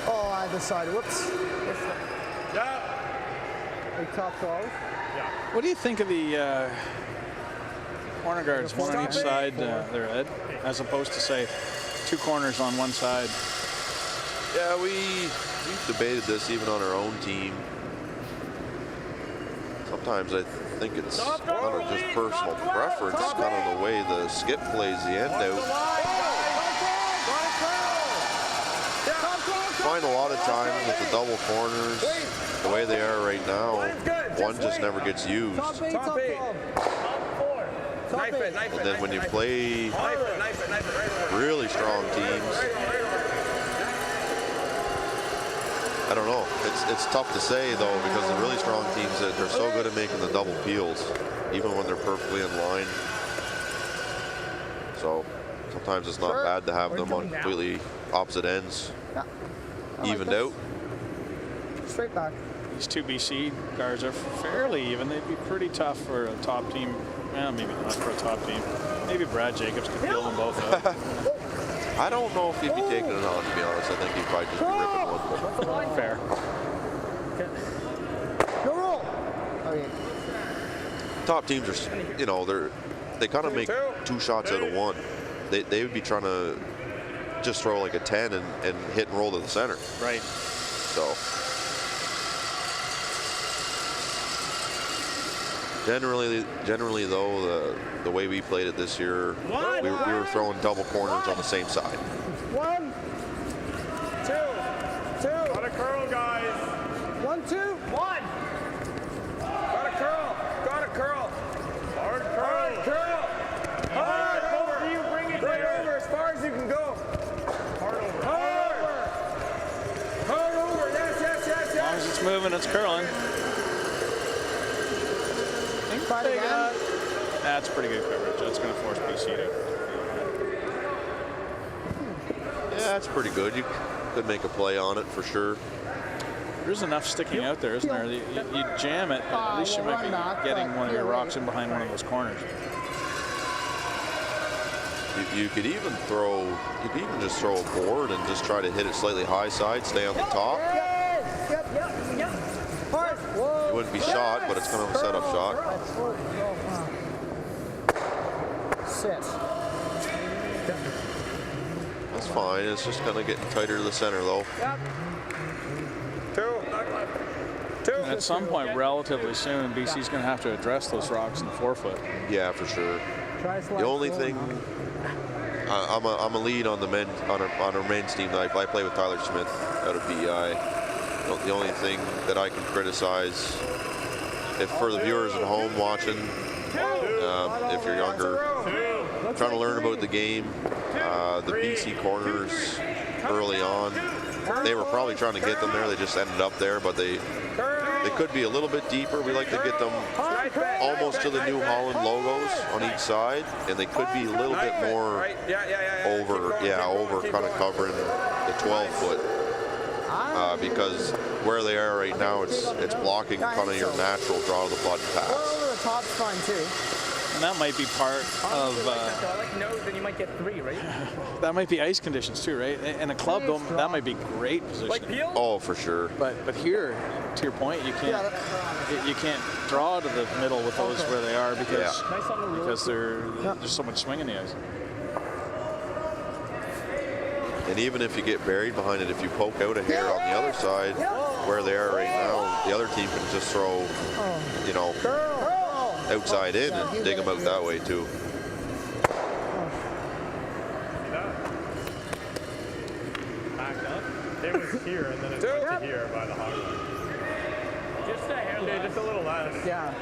[SPEAKER 7] Oh, I decided. Whoops.
[SPEAKER 3] Yeah.
[SPEAKER 7] Top 12.
[SPEAKER 3] Yeah.
[SPEAKER 1] What do you think of the corner guards, one on each side there, Ed, as opposed to, say, 2 corners on one side?
[SPEAKER 2] Yeah, we've debated this even on our own team. Sometimes I think it's kind of just personal preference, kind of the way the skip plays the end out. I find a lot of times with the double corners, the way they are right now, one just never gets used.
[SPEAKER 3] Top 8. Top 4. Knife it.
[SPEAKER 2] And then when you play really strong teams, I don't know. It's tough to say though, because the really strong teams, they're so good at making the double peels, even when they're perfectly in line. So sometimes it's not bad to have them on completely opposite ends, evened out.
[SPEAKER 7] Straight back.
[SPEAKER 1] These 2 BC guards are fairly even. They'd be pretty tough for a top team. Well, maybe not for a top team. Maybe Brad Jacobs could peel them both out.
[SPEAKER 2] I don't know if he'd be taking it on, to be honest. I think he'd probably just be ripping one.
[SPEAKER 1] Fair.
[SPEAKER 7] No roll. Okay.
[SPEAKER 2] Top teams are, they kind of make 2 shots out of 1. They would be trying to just throw like a 10 and hit and roll to the center.
[SPEAKER 1] Right.
[SPEAKER 2] So generally though, the way we played it this year, we were throwing double corners on the same side.
[SPEAKER 7] 1, 2, 2.
[SPEAKER 3] Got a curl, guys.
[SPEAKER 7] 1, 2, 1.
[SPEAKER 3] Got a curl. Hard curl. Hard over. You bring it over as far as you can go. Hard over. Hard over. Yes.
[SPEAKER 1] As long as it's moving, it's curling. That's pretty good coverage. That's going to force BC to.
[SPEAKER 2] Yeah, that's pretty good. You could make a play on it for sure.
[SPEAKER 1] There's enough sticking out there, isn't there? You jam it, but at least you might be getting one of your rocks in behind one of those corners.
[SPEAKER 2] You could even just throw a board and just try to hit it slightly high side, stay on the top. You wouldn't be shot, but it's kind of a setup shot.
[SPEAKER 7] Sit.
[SPEAKER 2] That's fine. It's just kind of getting tighter to the center, though.
[SPEAKER 1] And at some point, relatively soon, BC's going to have to address those rocks in the forefoot.
[SPEAKER 2] Yeah, for sure. The only thing, I'm a lead on the men on our men's team. I play with Tyler Smith out of BI. The only thing that I can criticize, if for the viewers at home watching, if you're younger, trying to learn about the game, the BC corners early on, they were probably trying to get them there. They just ended up there, but they could be a little bit deeper. We like to get them almost to the New Holland logos on each side, and they could be a little bit more over kind of covering the 12-foot. Because where they are right now, it's blocking kind of your natural draw to the button pass.
[SPEAKER 7] Over the top's fine too.
[SPEAKER 1] And that might be part of.
[SPEAKER 17] Then you might get 3, right?
[SPEAKER 1] That might be ice conditions too, right? And a club, that might be great position.
[SPEAKER 2] Oh, for sure.
[SPEAKER 1] But here, to your point, you can't draw to the middle with those where they are because there's so much swing in the ice.
[SPEAKER 2] And even if you get buried behind it, if you poke out a hair on the other side, where they are right now, the other team can just throw, outside in and dig them out that way too.
[SPEAKER 5] Back up. It was here, and then it went to here by the hog line. Just a hair, just a little less.
[SPEAKER 7] Yeah.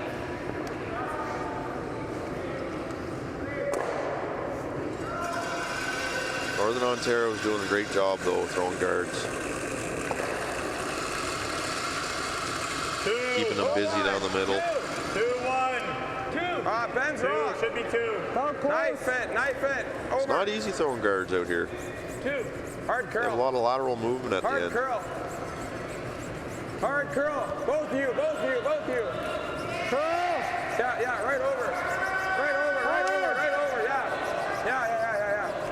[SPEAKER 2] Northern Ontario is doing a great job though, throwing guards. Keeping them busy down the middle.
[SPEAKER 3] 2-1. Ben's rock. Should be 2. Knife it. Over.
[SPEAKER 2] It's not easy throwing guards out here.
[SPEAKER 3] 2. Hard curl.
[SPEAKER 2] They have a lot of lateral movement at the end.
[SPEAKER 3] Hard curl. Both of you. Curl. Yeah, right over.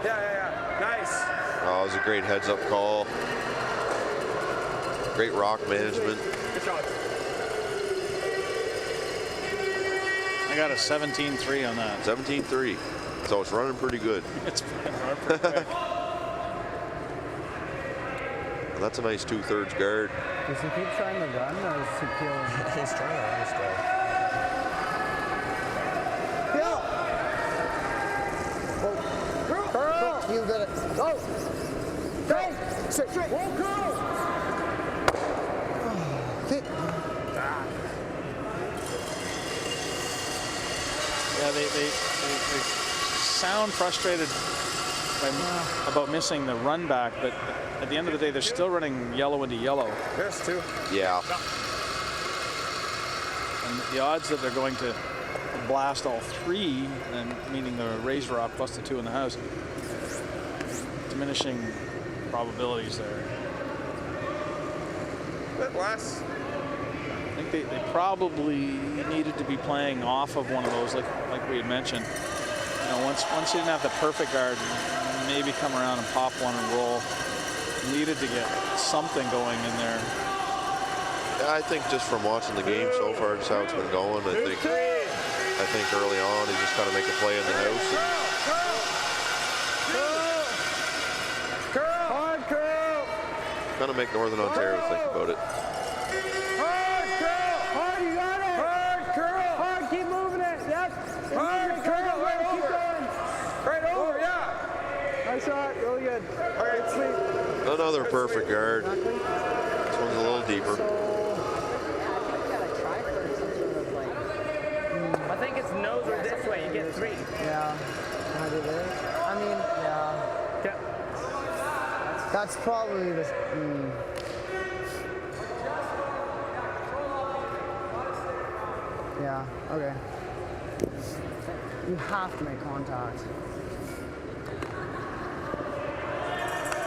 [SPEAKER 3] Yeah. Nice.
[SPEAKER 2] Oh, it was a great heads-up call. Great rock management.
[SPEAKER 3] Good shot.
[SPEAKER 1] I got a 17-3 on that.
[SPEAKER 2] 17-3. So it's running pretty good.
[SPEAKER 1] It's running pretty good.
[SPEAKER 2] That's a nice 2/3 guard.
[SPEAKER 6] Does he keep trying to run or is he peeling?
[SPEAKER 8] He's trying to run still.
[SPEAKER 7] Curl. You did it. Go. Straight.
[SPEAKER 3] Whoa, curl.
[SPEAKER 7] Kick.
[SPEAKER 1] Yeah, they sound frustrated about missing the run back, but at the end of the day, they're still running yellow into yellow.
[SPEAKER 3] There's 2.
[SPEAKER 2] Yeah.
[SPEAKER 1] And the odds that they're going to blast all 3, and meaning the raised rock plus the 2 in the house, diminishing probabilities there.
[SPEAKER 3] Bit less.
[SPEAKER 1] I think they probably needed to be playing off of one of those, like we had mentioned. Once you didn't have the perfect guard, maybe come around and pop one and roll. Needed to get something going in there.
[SPEAKER 2] Yeah, I think just from watching the game so far, just how it's been going, I think early on he just kind of make a play in the house.
[SPEAKER 3] Hard curl.
[SPEAKER 2] Kind of make Northern Ontario think about it.
[SPEAKER 3] Hard curl. Hard, you got it. Hard curl.
[SPEAKER 7] Hard, keep moving it. Yep.
[SPEAKER 3] Hard curl. Right over.
[SPEAKER 7] Keep going.
[SPEAKER 3] Right over, yeah.
[SPEAKER 7] Nice shot. Really good.
[SPEAKER 3] Okay, sweet.
[SPEAKER 2] Another perfect guard. This one's a little deeper.
[SPEAKER 17] I think it's nose or this way. You get 3.
[SPEAKER 6] Yeah. Can I do this? I mean, yeah. That's probably the. Yeah, okay. You have to make contact.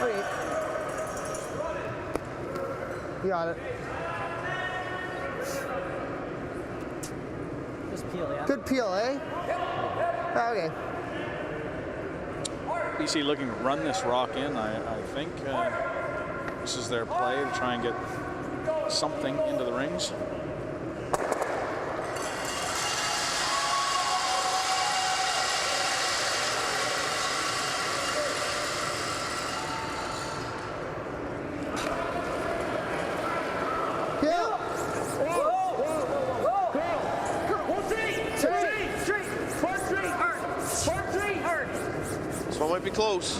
[SPEAKER 6] Okay.
[SPEAKER 7] You got it.
[SPEAKER 6] Just peel, yeah.
[SPEAKER 7] Good peel, eh? Okay.
[SPEAKER 1] BC looking to run this rock in. I think this is their play to try and get something into the rings.
[SPEAKER 2] This one might be close.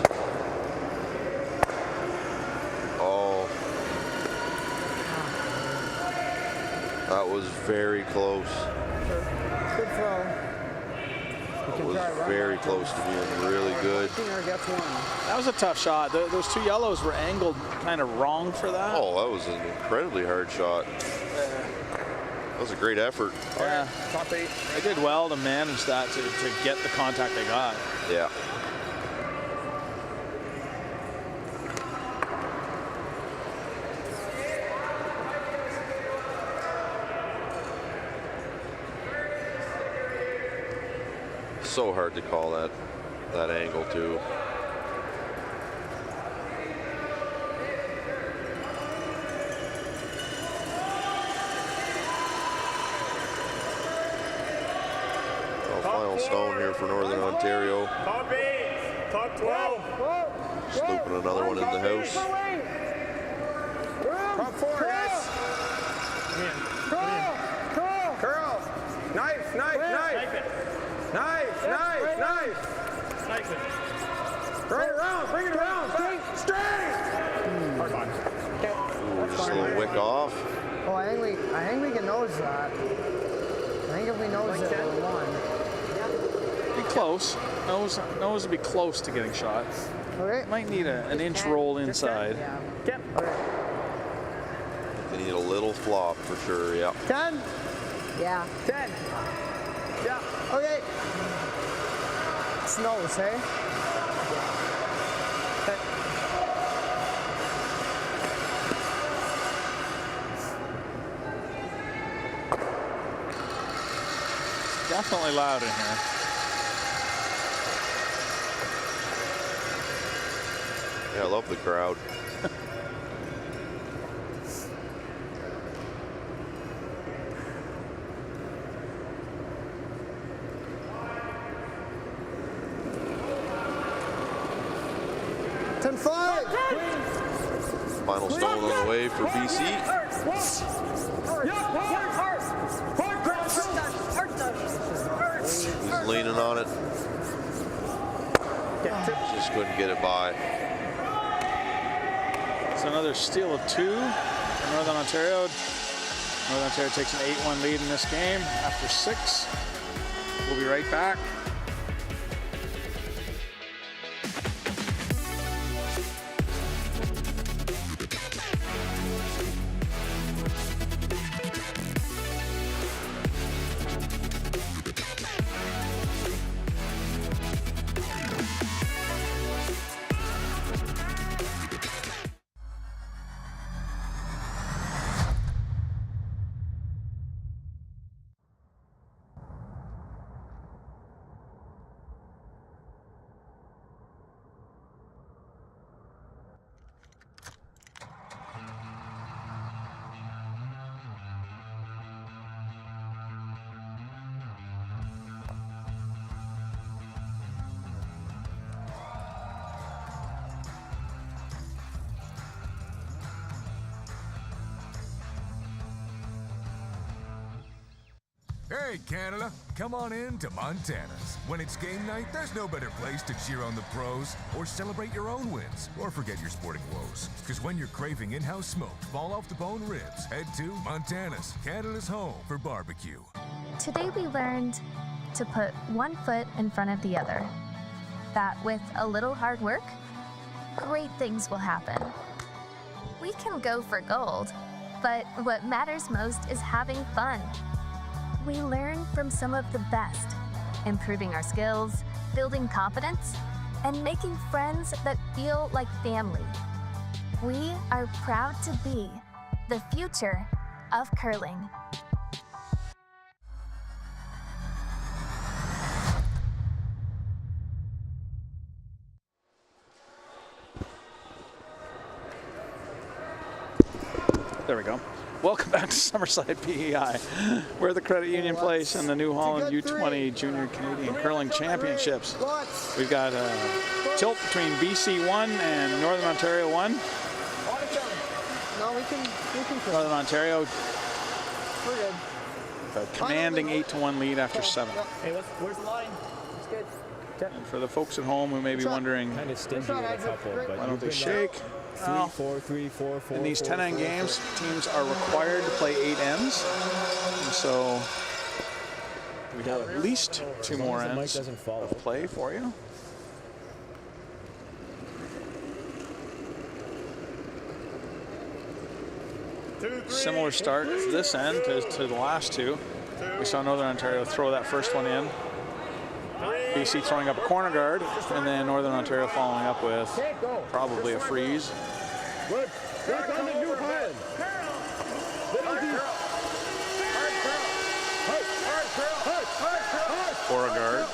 [SPEAKER 2] Oh. That was very close.
[SPEAKER 7] Good throw.
[SPEAKER 2] That was very close to being really good.
[SPEAKER 1] That was a tough shot. Those two yellows were angled kind of wrong for that.
[SPEAKER 2] Oh, that was an incredibly hard shot. That was a great effort.
[SPEAKER 1] Yeah.
[SPEAKER 3] Top 8.
[SPEAKER 1] They did well to manage that, to get the contact they got.
[SPEAKER 2] Yeah. So hard to call that angle too. Final stone here for Northern Ontario.
[SPEAKER 5] Top 8, top 12.
[SPEAKER 2] Just looping another one in the house.
[SPEAKER 3] Top 4, guys. Curl. Knife. Right around. Bring it around. Straight. Hard on.
[SPEAKER 2] Ooh, just a little wick off.
[SPEAKER 7] Oh, I think we can nose that. I think if we nose it, we're one.
[SPEAKER 1] Be close. Nose would be close to getting shot.
[SPEAKER 7] Okay.
[SPEAKER 1] Might need an inch roll inside.
[SPEAKER 7] Yeah.
[SPEAKER 3] Yep.
[SPEAKER 2] They need a little flop for sure, yeah.
[SPEAKER 7] 10? Yeah.
[SPEAKER 3] 10. Yeah.
[SPEAKER 7] Okay. It's nose, hey?
[SPEAKER 1] Definitely loud in here.
[SPEAKER 2] Yeah, I love the crowd. Final stone on the way for BC. He's leaning on it. Just couldn't get it by.
[SPEAKER 1] It's another steal of 2 for Northern Ontario. Northern Ontario takes an 8-1 lead in this game after 6. We'll be right back.
[SPEAKER 13] Hey, Canada, come on in to Montana's. When it's game night, there's no better place to cheer on the pros or celebrate your own wins or forget your sporting woes. Because when you're craving in-house smoked, fall-off-the-bone ribs, head to Montana's, Canada's home for barbecue.
[SPEAKER 12] Today we learned to put one foot in front of the other. That with a little hard work, great things will happen. We can go for gold, but what matters most is having fun. We learn from some of the best, improving our skills, building confidence, and making friends that feel like family. We are proud to be the future of curling.
[SPEAKER 1] There we go. Welcome back to Summerside PEI, where the credit union plays in the New Holland U-20 Junior Canadian Curling Championships. We've got a tilt between BC 1 and Northern Ontario 1.
[SPEAKER 7] No, we can
[SPEAKER 1] Northern Ontario,
[SPEAKER 7] we're good.
[SPEAKER 1] a commanding 8-1 lead after 7.
[SPEAKER 17] Hey, where's the line?
[SPEAKER 7] It's good.
[SPEAKER 1] And for the folks at home who may be wondering,
[SPEAKER 5] Kind of stingy with a couple, but
[SPEAKER 1] why don't they
[SPEAKER 5] you've been
[SPEAKER 1] shake? Well,
[SPEAKER 5] 3-4.
[SPEAKER 1] in these 10-end games, teams are required to play 8 ends. And so we have at least 2 more ends of play for you. Similar start to this end to the last two. We saw Northern Ontario throw that first one in. BC throwing up a corner guard, and then Northern Ontario following up with probably a freeze.
[SPEAKER 3] Good. Back on the New Holland.
[SPEAKER 1] For a guard.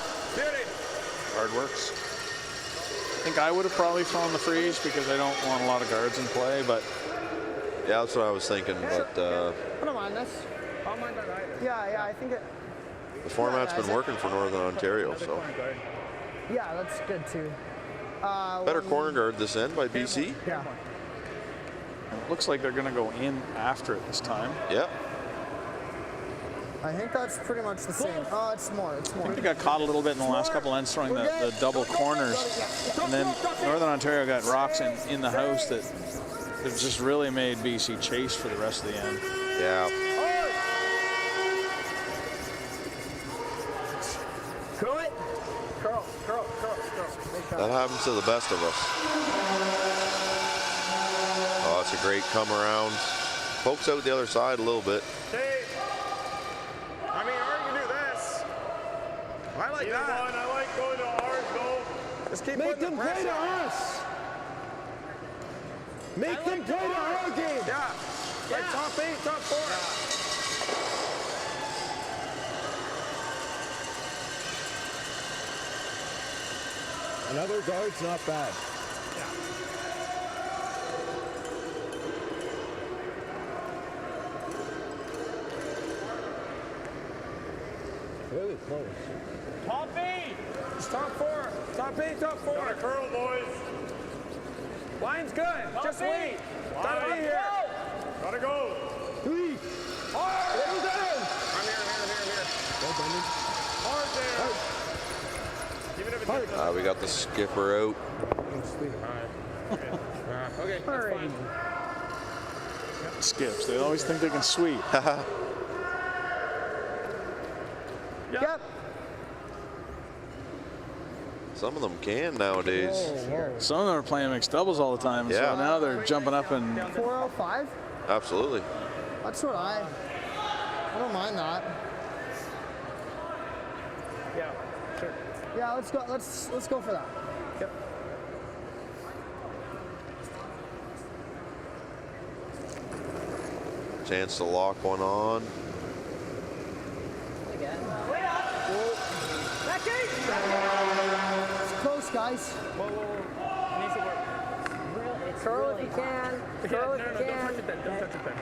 [SPEAKER 1] Guard works. I think I would have probably thrown the freeze because I don't want a lot of guards in play, but
[SPEAKER 2] Yeah, that's what I was thinking, but
[SPEAKER 7] I don't mind this. I don't mind that either. Yeah, I think it.
[SPEAKER 2] the format's been working for Northern Ontario, so.
[SPEAKER 7] Yeah, that's good too.
[SPEAKER 2] Better corner guard this end by BC.
[SPEAKER 7] Yeah.
[SPEAKER 1] it looks like they're going to go in after it this time.
[SPEAKER 2] Yep.
[SPEAKER 7] I think that's pretty much the same. Oh, it's more.
[SPEAKER 1] I think they got caught a little bit in the last couple ends throwing the double corners. And then Northern Ontario got rocks in the house that just really made BC chase for the rest of the end.
[SPEAKER 2] Yeah.
[SPEAKER 7] Curl it. Curl.
[SPEAKER 2] That happens to the best of us. Oh, that's a great come around. Pokes out the other side a little bit.
[SPEAKER 3] I mean, or you can do this. I like that. I like going to ours, goal. Just keep
[SPEAKER 4] Make them
[SPEAKER 3] the
[SPEAKER 4] play to us. Make them play to our game.
[SPEAKER 3] Yeah. Like top 8, top 4.
[SPEAKER 4] Another guard's not bad. Really close.
[SPEAKER 3] Top 8. It's top 4. Top 8, top 4. Gotta curl, boys. Line's good. Just wait. Gotta be here. Gotta go.
[SPEAKER 4] 3.
[SPEAKER 3] Hard. Little down. I'm here.
[SPEAKER 4] Well, Brendan.
[SPEAKER 3] Hard there. Even if it's
[SPEAKER 2] We got the skipper out.
[SPEAKER 3] okay. That's fine.
[SPEAKER 1] Skips. They always think they can sweep.
[SPEAKER 7] Yep.
[SPEAKER 2] Some of them can nowadays.
[SPEAKER 1] Some of them are playing mixed doubles all the time.
[SPEAKER 2] Yeah.
[SPEAKER 1] So now they're jumping up and
[SPEAKER 7] 405.
[SPEAKER 2] Absolutely.
[SPEAKER 7] That's what I don't mind that.
[SPEAKER 3] Yeah. Sure.
[SPEAKER 7] Yeah, let's go. Let's go for that.
[SPEAKER 3] Yep.
[SPEAKER 2] Chance to lock one on.
[SPEAKER 7] It's close, guys.
[SPEAKER 3] Whoa. Needs to work.
[SPEAKER 7] Curl if you can. Curl if you
[SPEAKER 3] Don't
[SPEAKER 7] can.
[SPEAKER 3] touch it then. Don't touch it then.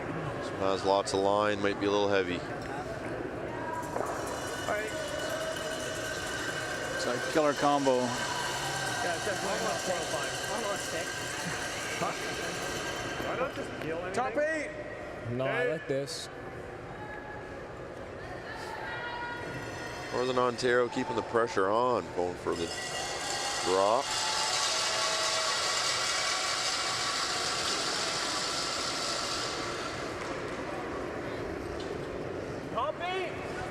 [SPEAKER 2] Has lots of line, might be a little heavy.
[SPEAKER 1] it's like killer combo.
[SPEAKER 3] Yeah, it's definitely not 405.
[SPEAKER 7] Almost stick.
[SPEAKER 3] Why not just peel anything? Top 8.
[SPEAKER 5] No, I like this.
[SPEAKER 2] Northern Ontario keeping the pressure on, going for the drop.
[SPEAKER 3] Top 8.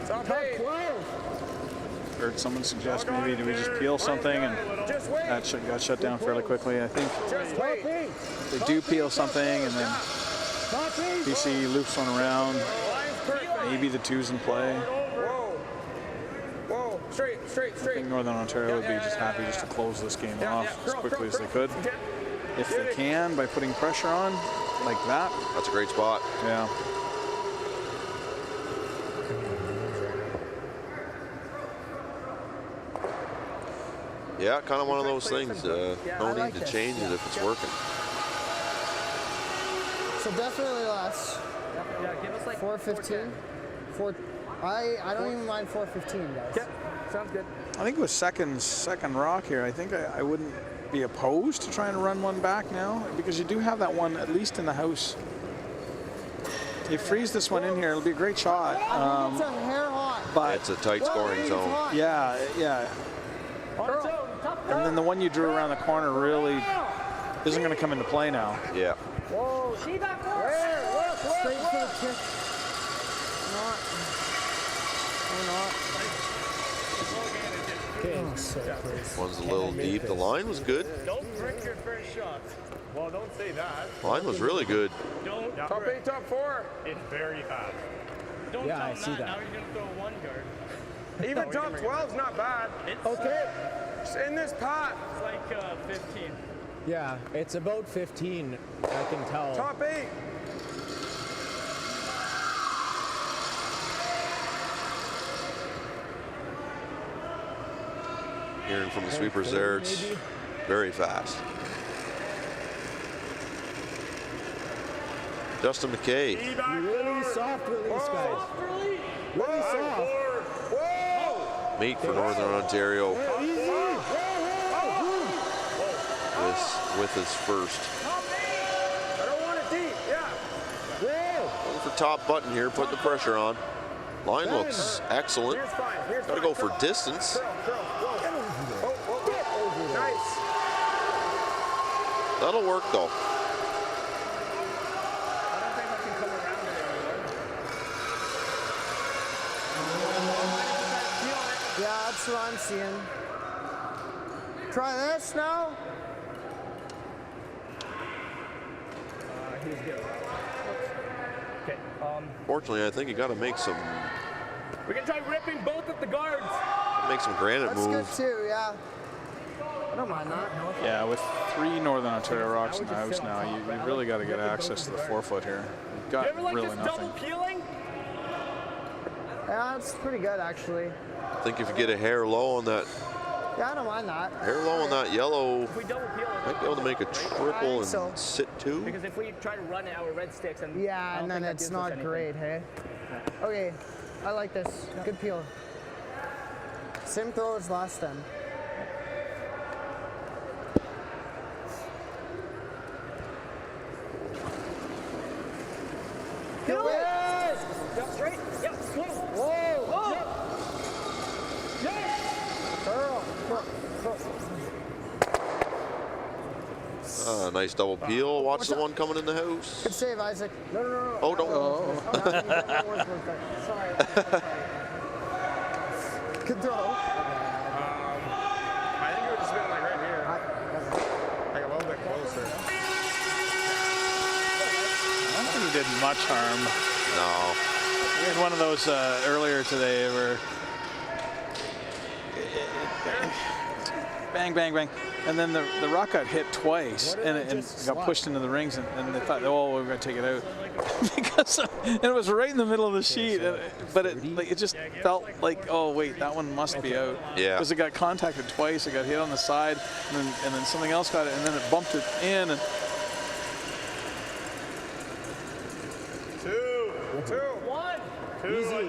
[SPEAKER 3] Top 8.
[SPEAKER 7] 12.
[SPEAKER 1] Heard someone suggest maybe do we just peel something, and
[SPEAKER 3] Just wait.
[SPEAKER 1] that got shut down fairly quickly. I think
[SPEAKER 3] Just wait.
[SPEAKER 1] they do peel something, and then BC loops one around.
[SPEAKER 3] Line's perfect.
[SPEAKER 1] Maybe the two's in play.
[SPEAKER 3] Whoa. Straight.
[SPEAKER 1] I think Northern Ontario would be just happy just to close this game off as quickly as they could. If they can, by putting pressure on, like that.
[SPEAKER 2] That's a great spot.
[SPEAKER 1] Yeah.
[SPEAKER 2] Yeah, kind of one of those things. No need to change it if it's working.
[SPEAKER 7] So definitely less.
[SPEAKER 17] Yeah, give us like
[SPEAKER 7] 415. I don't even mind 415, guys.
[SPEAKER 17] Yep, sounds good.
[SPEAKER 1] I think it was second rock here. I think I wouldn't be opposed to trying to run one back now, because you do have that one at least in the house. You freeze this one in here, it'll be a great shot.
[SPEAKER 7] It's a hair hot.
[SPEAKER 1] But
[SPEAKER 2] it's a tight scoring zone.
[SPEAKER 1] Yeah, yeah. And then the one you drew around the corner really isn't going to come into play now.
[SPEAKER 2] Yeah.
[SPEAKER 7] Whoa, see that corner? Straight for the kick.
[SPEAKER 2] One's a little deep. The line was good.
[SPEAKER 5] Don't break your first shot. Well, don't say that.
[SPEAKER 2] Line was really good.
[SPEAKER 5] Don't.
[SPEAKER 3] Top 8, top 4.
[SPEAKER 5] It's very fast.
[SPEAKER 17] Don't
[SPEAKER 5] Yeah,
[SPEAKER 17] tell
[SPEAKER 5] I
[SPEAKER 17] him
[SPEAKER 5] see that.
[SPEAKER 17] Now you're going to throw one guard.
[SPEAKER 3] Even top 12's not bad. Okay. It's in this pot.
[SPEAKER 17] It's like 15.
[SPEAKER 5] Yeah, it's about 15. I can tell.
[SPEAKER 3] Top 8.
[SPEAKER 2] Hearing from the sweepers there, it's very fast. Justin McKay.
[SPEAKER 5] Really soft release, guys. Really soft.
[SPEAKER 2] Mate for Northern Ontario. With his first.
[SPEAKER 3] I don't want it deep. Yeah.
[SPEAKER 2] Looking for top button here, putting the pressure on. Line looks excellent. Got to go for distance.
[SPEAKER 3] Nice.
[SPEAKER 2] That'll work though.
[SPEAKER 7] Yeah, that's what I'm seeing. Try this now.
[SPEAKER 17] He's good. Okay.
[SPEAKER 2] Fortunately, I think you got to make some
[SPEAKER 17] We can try ripping both of the guards.
[SPEAKER 2] granite
[SPEAKER 7] That's
[SPEAKER 2] moves.
[SPEAKER 7] good too, yeah. I don't mind that.
[SPEAKER 1] Yeah, with 3 Northern Ontario rocks in the house now, you really got to get access to the 4-foot here. You've got
[SPEAKER 17] You ever like
[SPEAKER 1] really
[SPEAKER 17] this
[SPEAKER 1] nothing.
[SPEAKER 17] double peeling?
[SPEAKER 7] Yeah, it's pretty good actually.
[SPEAKER 2] I think if you get a hair low on that,
[SPEAKER 7] Yeah, I don't mind that.
[SPEAKER 2] hair low on that yellow,
[SPEAKER 17] If we double peel it.
[SPEAKER 2] might be able to make a triple and
[SPEAKER 7] so.
[SPEAKER 2] sit 2.
[SPEAKER 17] Because if we try to run our red sticks and
[SPEAKER 7] Yeah, and then it's not great, hey? Okay, I like this. Good peel. Same throw as last time.
[SPEAKER 17] Kill it!
[SPEAKER 7] Yes!
[SPEAKER 17] Yep, straight. Yep, swing.
[SPEAKER 7] Whoa!
[SPEAKER 17] Whoa!
[SPEAKER 2] Nice double peel. Watch the one coming in the house.
[SPEAKER 7] Good save, Isaac. No.
[SPEAKER 2] Oh, don't.
[SPEAKER 7] Sorry. Good throw.
[SPEAKER 3] I think it would just been like right here. Like a little bit closer.
[SPEAKER 1] I don't think he did much harm.
[SPEAKER 2] No.
[SPEAKER 1] We had one of those earlier today where bang, bang, bang. And then the rock got hit twice and got pushed into the rings, and they thought, oh, we're going to take it out. Because and it was right in the middle of the sheet, but it just felt like, oh, wait, that one must be out.
[SPEAKER 2] Yeah.
[SPEAKER 1] Because it got contacted twice, it got hit on the side, and then something else got it, and then it bumped it in. And
[SPEAKER 3] 2, 1. 2.
[SPEAKER 5] Easy.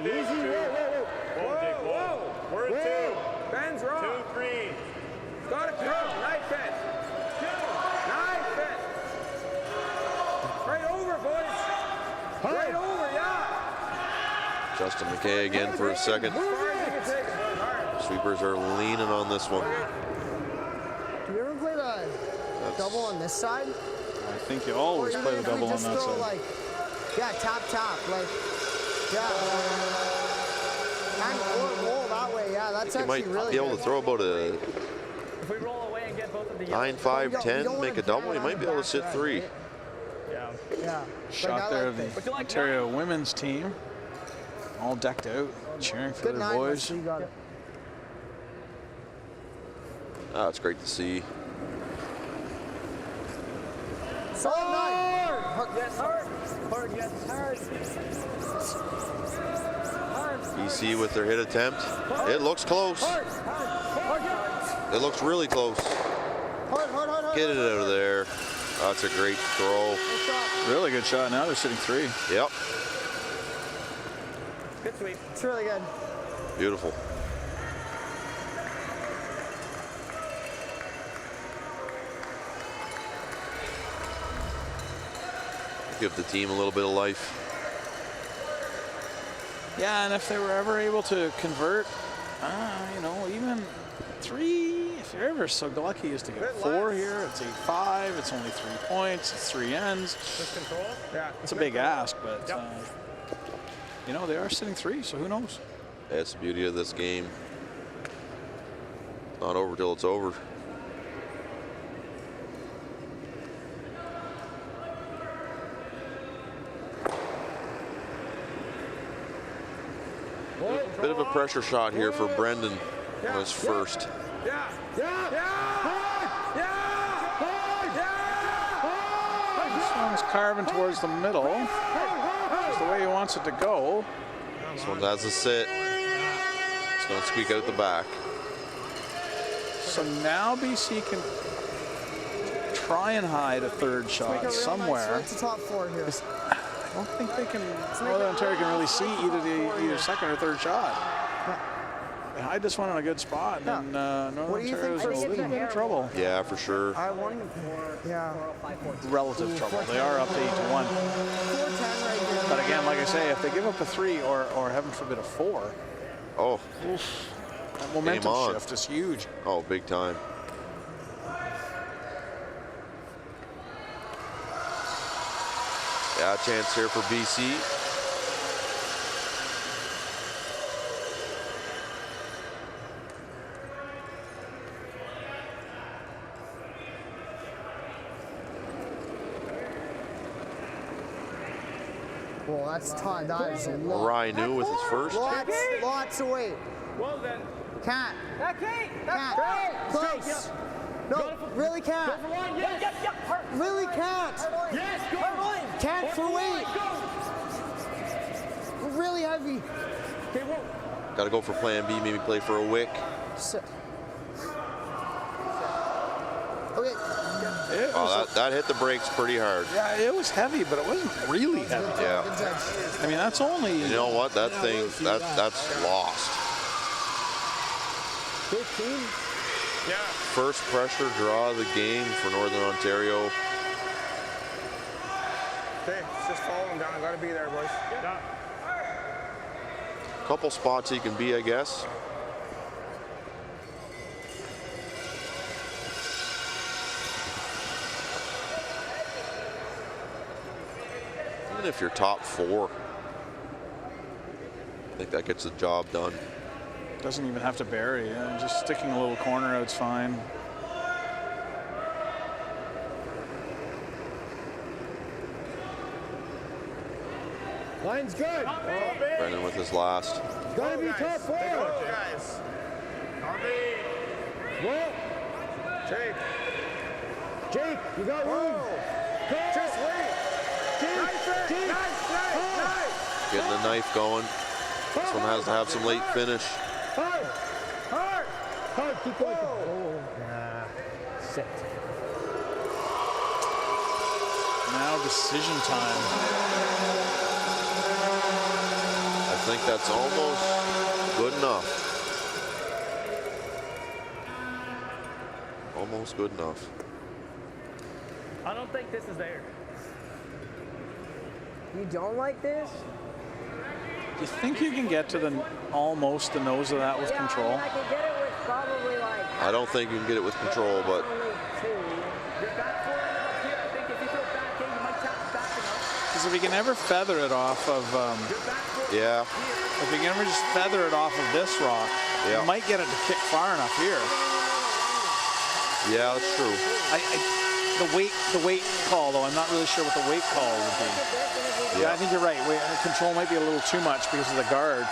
[SPEAKER 3] Whoa. We're at 2. Ben's wrong. 2, 3. Got it, throw. Knife it. Knife it. Right over, boys. Right over, yeah.
[SPEAKER 2] Justin McKay again for a second. Sweepers are leaning on this one.
[SPEAKER 7] Do you ever play the double on this side?
[SPEAKER 1] I think you always play the double on that side.
[SPEAKER 7] Like, yeah, tap, like, yeah. And roll that way, yeah, that's
[SPEAKER 2] You
[SPEAKER 7] actually
[SPEAKER 2] might
[SPEAKER 7] really
[SPEAKER 2] be able
[SPEAKER 7] good.
[SPEAKER 2] to throw about a
[SPEAKER 17] If we roll away and get both of the
[SPEAKER 2] 9, 5, 10, make a double. You might be able to sit 3.
[SPEAKER 7] Yeah.
[SPEAKER 1] Shot there of the Ontario women's team, all decked out, cheering for
[SPEAKER 7] Good
[SPEAKER 1] their
[SPEAKER 7] 9,
[SPEAKER 1] boys.
[SPEAKER 7] you got it.
[SPEAKER 2] Oh, it's great to see.
[SPEAKER 7] Solid 9. Hook.
[SPEAKER 17] Yes, hard. Hard, yes. Hard.
[SPEAKER 2] BC with their hit attempt. It looks close. It looks really close. Get it out of there. That's a great throw.
[SPEAKER 1] Really good shot. Now they're sitting 3.
[SPEAKER 2] Yep.
[SPEAKER 17] Good sweep.
[SPEAKER 7] It's really good.
[SPEAKER 2] Beautiful. Give the team a little bit of life.
[SPEAKER 1] Yeah, and if they were ever able to convert, you know, even 3, if you're ever so lucky as to get 4 here, it's 8-5, it's only 3 points, it's 3 ends.
[SPEAKER 5] Just control? Yeah.
[SPEAKER 1] It's a big ask, but, you know, they are sitting 3, so who knows?
[SPEAKER 2] That's the beauty of this game. It's not over till it's over. Bit of a pressure shot here for Brendan on his first.
[SPEAKER 1] This one's carving towards the middle. That's the way he wants it to go.
[SPEAKER 2] This one has a sit. It's going to squeak out the back.
[SPEAKER 1] So now BC can try and hide a third shot somewhere.
[SPEAKER 7] It's the top 4 here.
[SPEAKER 1] I don't think they can. Northern Ontario can really see either second or third shot. They hide this one in a good spot, and Northern Ontario's in a little bit of trouble.
[SPEAKER 2] Yeah, for sure.
[SPEAKER 7] I won. Yeah.
[SPEAKER 1] Relative trouble. They are up to 8-1. But again, like I say, if they give up a 3 or heaven forbid a 4, that momentum shift is huge.
[SPEAKER 2] Oh, big time. Yeah, chance here for BC.
[SPEAKER 7] Well, that's tight. That is a lot.
[SPEAKER 2] Rye New with his first.
[SPEAKER 7] Lots of weight.
[SPEAKER 17] Well then.
[SPEAKER 7] Can't. Can't. Close. No, really can't.
[SPEAKER 17] Go for one, yes. Yep.
[SPEAKER 7] Really can't.
[SPEAKER 17] Yes, go.
[SPEAKER 7] Can't for weight. Really heavy.
[SPEAKER 17] Okay, whoa.
[SPEAKER 2] Got to go for plan B, maybe play for a wick.
[SPEAKER 7] Okay.
[SPEAKER 2] Oh, that hit the brakes pretty hard.
[SPEAKER 1] Yeah, it was heavy, but it wasn't really heavy.
[SPEAKER 2] Yeah.
[SPEAKER 1] I mean, that's only.
[SPEAKER 2] You know what? That thing, that's lost.
[SPEAKER 7] 15.
[SPEAKER 5] Yeah.
[SPEAKER 2] First pressure draw of the game for Northern Ontario.
[SPEAKER 5] Okay, just follow him down. Got to be there, boys. Yeah.
[SPEAKER 2] Couple spots he can be, I guess. Even if you're top 4, I think that gets the job done.
[SPEAKER 1] Doesn't even have to bury. Just sticking a little corner out's fine.
[SPEAKER 3] Line's good.
[SPEAKER 2] Brendan with his last.
[SPEAKER 3] Gotta be top 4.
[SPEAKER 5] Guys.
[SPEAKER 3] Well, Jake, you got room.
[SPEAKER 5] Just wait.
[SPEAKER 3] Jake.
[SPEAKER 2] Getting the knife going. This one has to have some late finish.
[SPEAKER 3] Hard, keep going. Sit.
[SPEAKER 1] Now decision time.
[SPEAKER 2] I think that's almost good enough. Almost good enough.
[SPEAKER 17] I don't think this is there.
[SPEAKER 7] You don't like this?
[SPEAKER 1] Do you think you can get to almost the nose of that with control?
[SPEAKER 7] I mean, I could get it with probably like.
[SPEAKER 2] I don't think you can get it with control, but
[SPEAKER 1] because if you can ever feather it off of,
[SPEAKER 2] yeah,
[SPEAKER 1] if you can ever just feather it off of this rock, you might get it to kick far enough here.
[SPEAKER 2] Yeah, that's true.
[SPEAKER 1] The weight call though, I'm not really sure what the weight call would be. Yeah, I think you're right. Control might be a little too much because of the guard.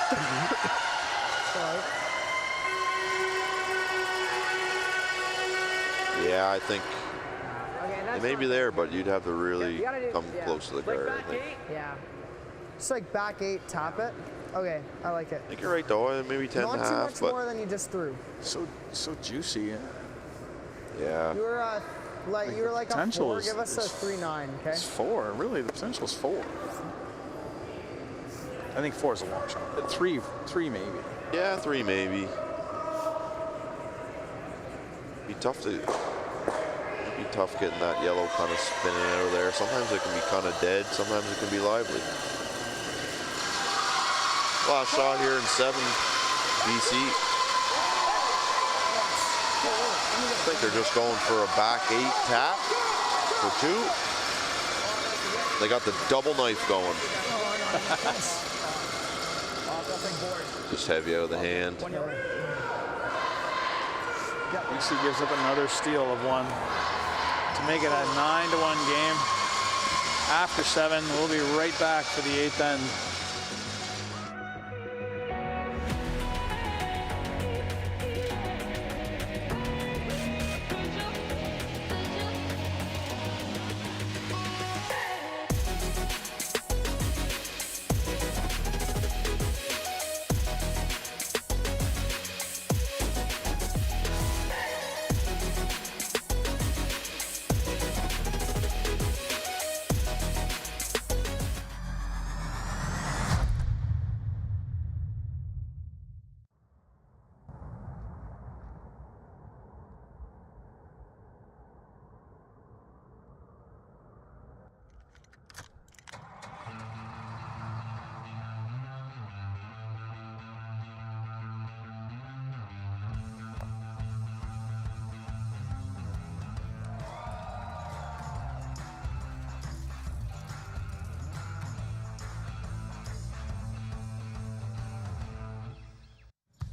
[SPEAKER 2] Yeah, I think.
[SPEAKER 7] Okay,
[SPEAKER 2] They may be there, but you'd have to really come close to the card, I think.
[SPEAKER 7] Yeah.
[SPEAKER 6] Just like back 8, tap it. Okay, I like it.
[SPEAKER 2] I think you're right, though. Maybe 10
[SPEAKER 6] Not
[SPEAKER 2] and a
[SPEAKER 6] too
[SPEAKER 2] half,
[SPEAKER 6] much
[SPEAKER 2] but
[SPEAKER 6] more than you just threw.
[SPEAKER 1] So juicy.
[SPEAKER 2] yeah.
[SPEAKER 6] You were you were like a
[SPEAKER 1] potential
[SPEAKER 6] 4.
[SPEAKER 1] is-
[SPEAKER 6] Give us a 3-9, okay?
[SPEAKER 1] It's 4. Really, the potential is 4. I think 4 is a long shot. 3 maybe.
[SPEAKER 2] Yeah, 3 maybe. Be tough to. It'd be tough getting that yellow kind of spinning out of there. Sometimes it can be kind of dead. Sometimes it can be lively. Last shot here in 7, BC. I think they're just going for a back 8 tap for 2. They got the double knife going. Just heavy out of the hand.
[SPEAKER 1] BC gives up another steal of 1 to make it a 9-1 game. After 7, we'll be right back for the 8th end.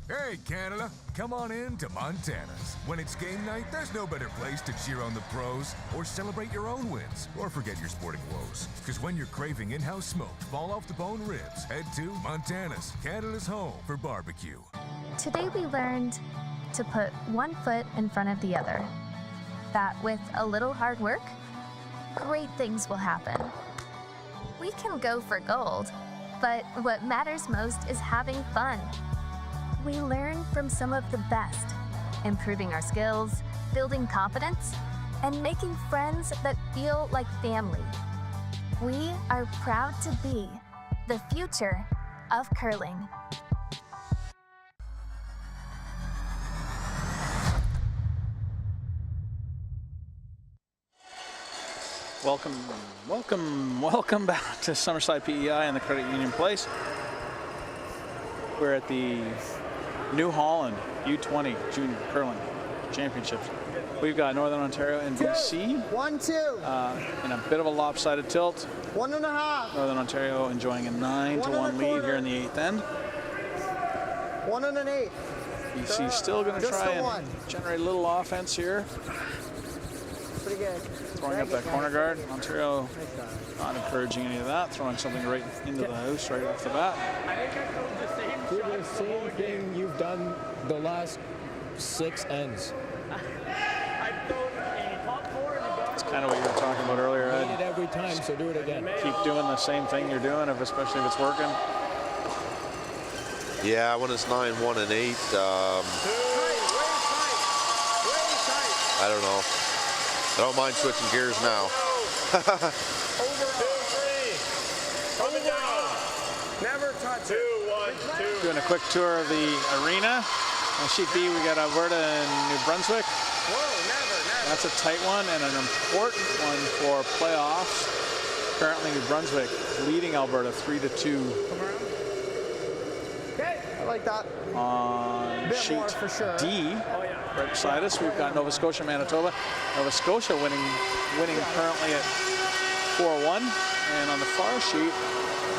[SPEAKER 13] Hey, Canada, come on in to Montana's. When it's game night, there's no better place to cheer on the pros or celebrate your own wins or forget your sporting woes. Because when you're craving in-house smoked, fall-off-the-bone ribs, head to Montana's, Canada's home for barbecue.
[SPEAKER 12] Today we learned to put one foot in front of the other. That with a little hard work, great things will happen. We can go for gold, but what matters most is having fun. We learn from some of the best, improving our skills, building confidence, and making friends that feel like family. We are proud to be the future of curling.
[SPEAKER 1] Welcome back to Summerside PEI and the Credit Union Place. We're at the New Holland U-20 Junior Curling Championships. We've got Northern Ontario and BC
[SPEAKER 6] 1-2
[SPEAKER 1] in a bit of a lopsided tilt.
[SPEAKER 6] 1.5.
[SPEAKER 1] Northern Ontario enjoying a 9-1 lead here in the 8th end.
[SPEAKER 6] 1 1/8.
[SPEAKER 1] BC still going to try and generate a little offense here.
[SPEAKER 7] Pretty good.
[SPEAKER 1] Throwing up that corner guard. Ontario not encouraging any of that. Throwing something right into the house right off the bat.
[SPEAKER 5] Do the same thing you've done the last 6 ends.
[SPEAKER 1] That's kind of what you were talking about earlier, Ed.
[SPEAKER 5] Need it every time, so do it again.
[SPEAKER 1] Keep doing the same thing you're doing, especially if it's working.
[SPEAKER 2] Yeah, when it's 9-1 and 8, I don't know. I don't mind switching gears now.
[SPEAKER 3] Never touch it. 2-1-2.
[SPEAKER 1] Doing a quick tour of the arena. On sheet B, we got Alberta and New Brunswick.
[SPEAKER 3] Whoa, never.
[SPEAKER 1] That's a tight one and an important one for playoffs. Currently, New Brunswick leading Alberta 3-2.
[SPEAKER 6] Okay, I like that.
[SPEAKER 1] On
[SPEAKER 6] Bit
[SPEAKER 1] sheet
[SPEAKER 6] more for sure.
[SPEAKER 1] D, right beside us, we've got Nova Scotia, Manitoba. Nova Scotia winning currently at 4-1. And on the far sheet,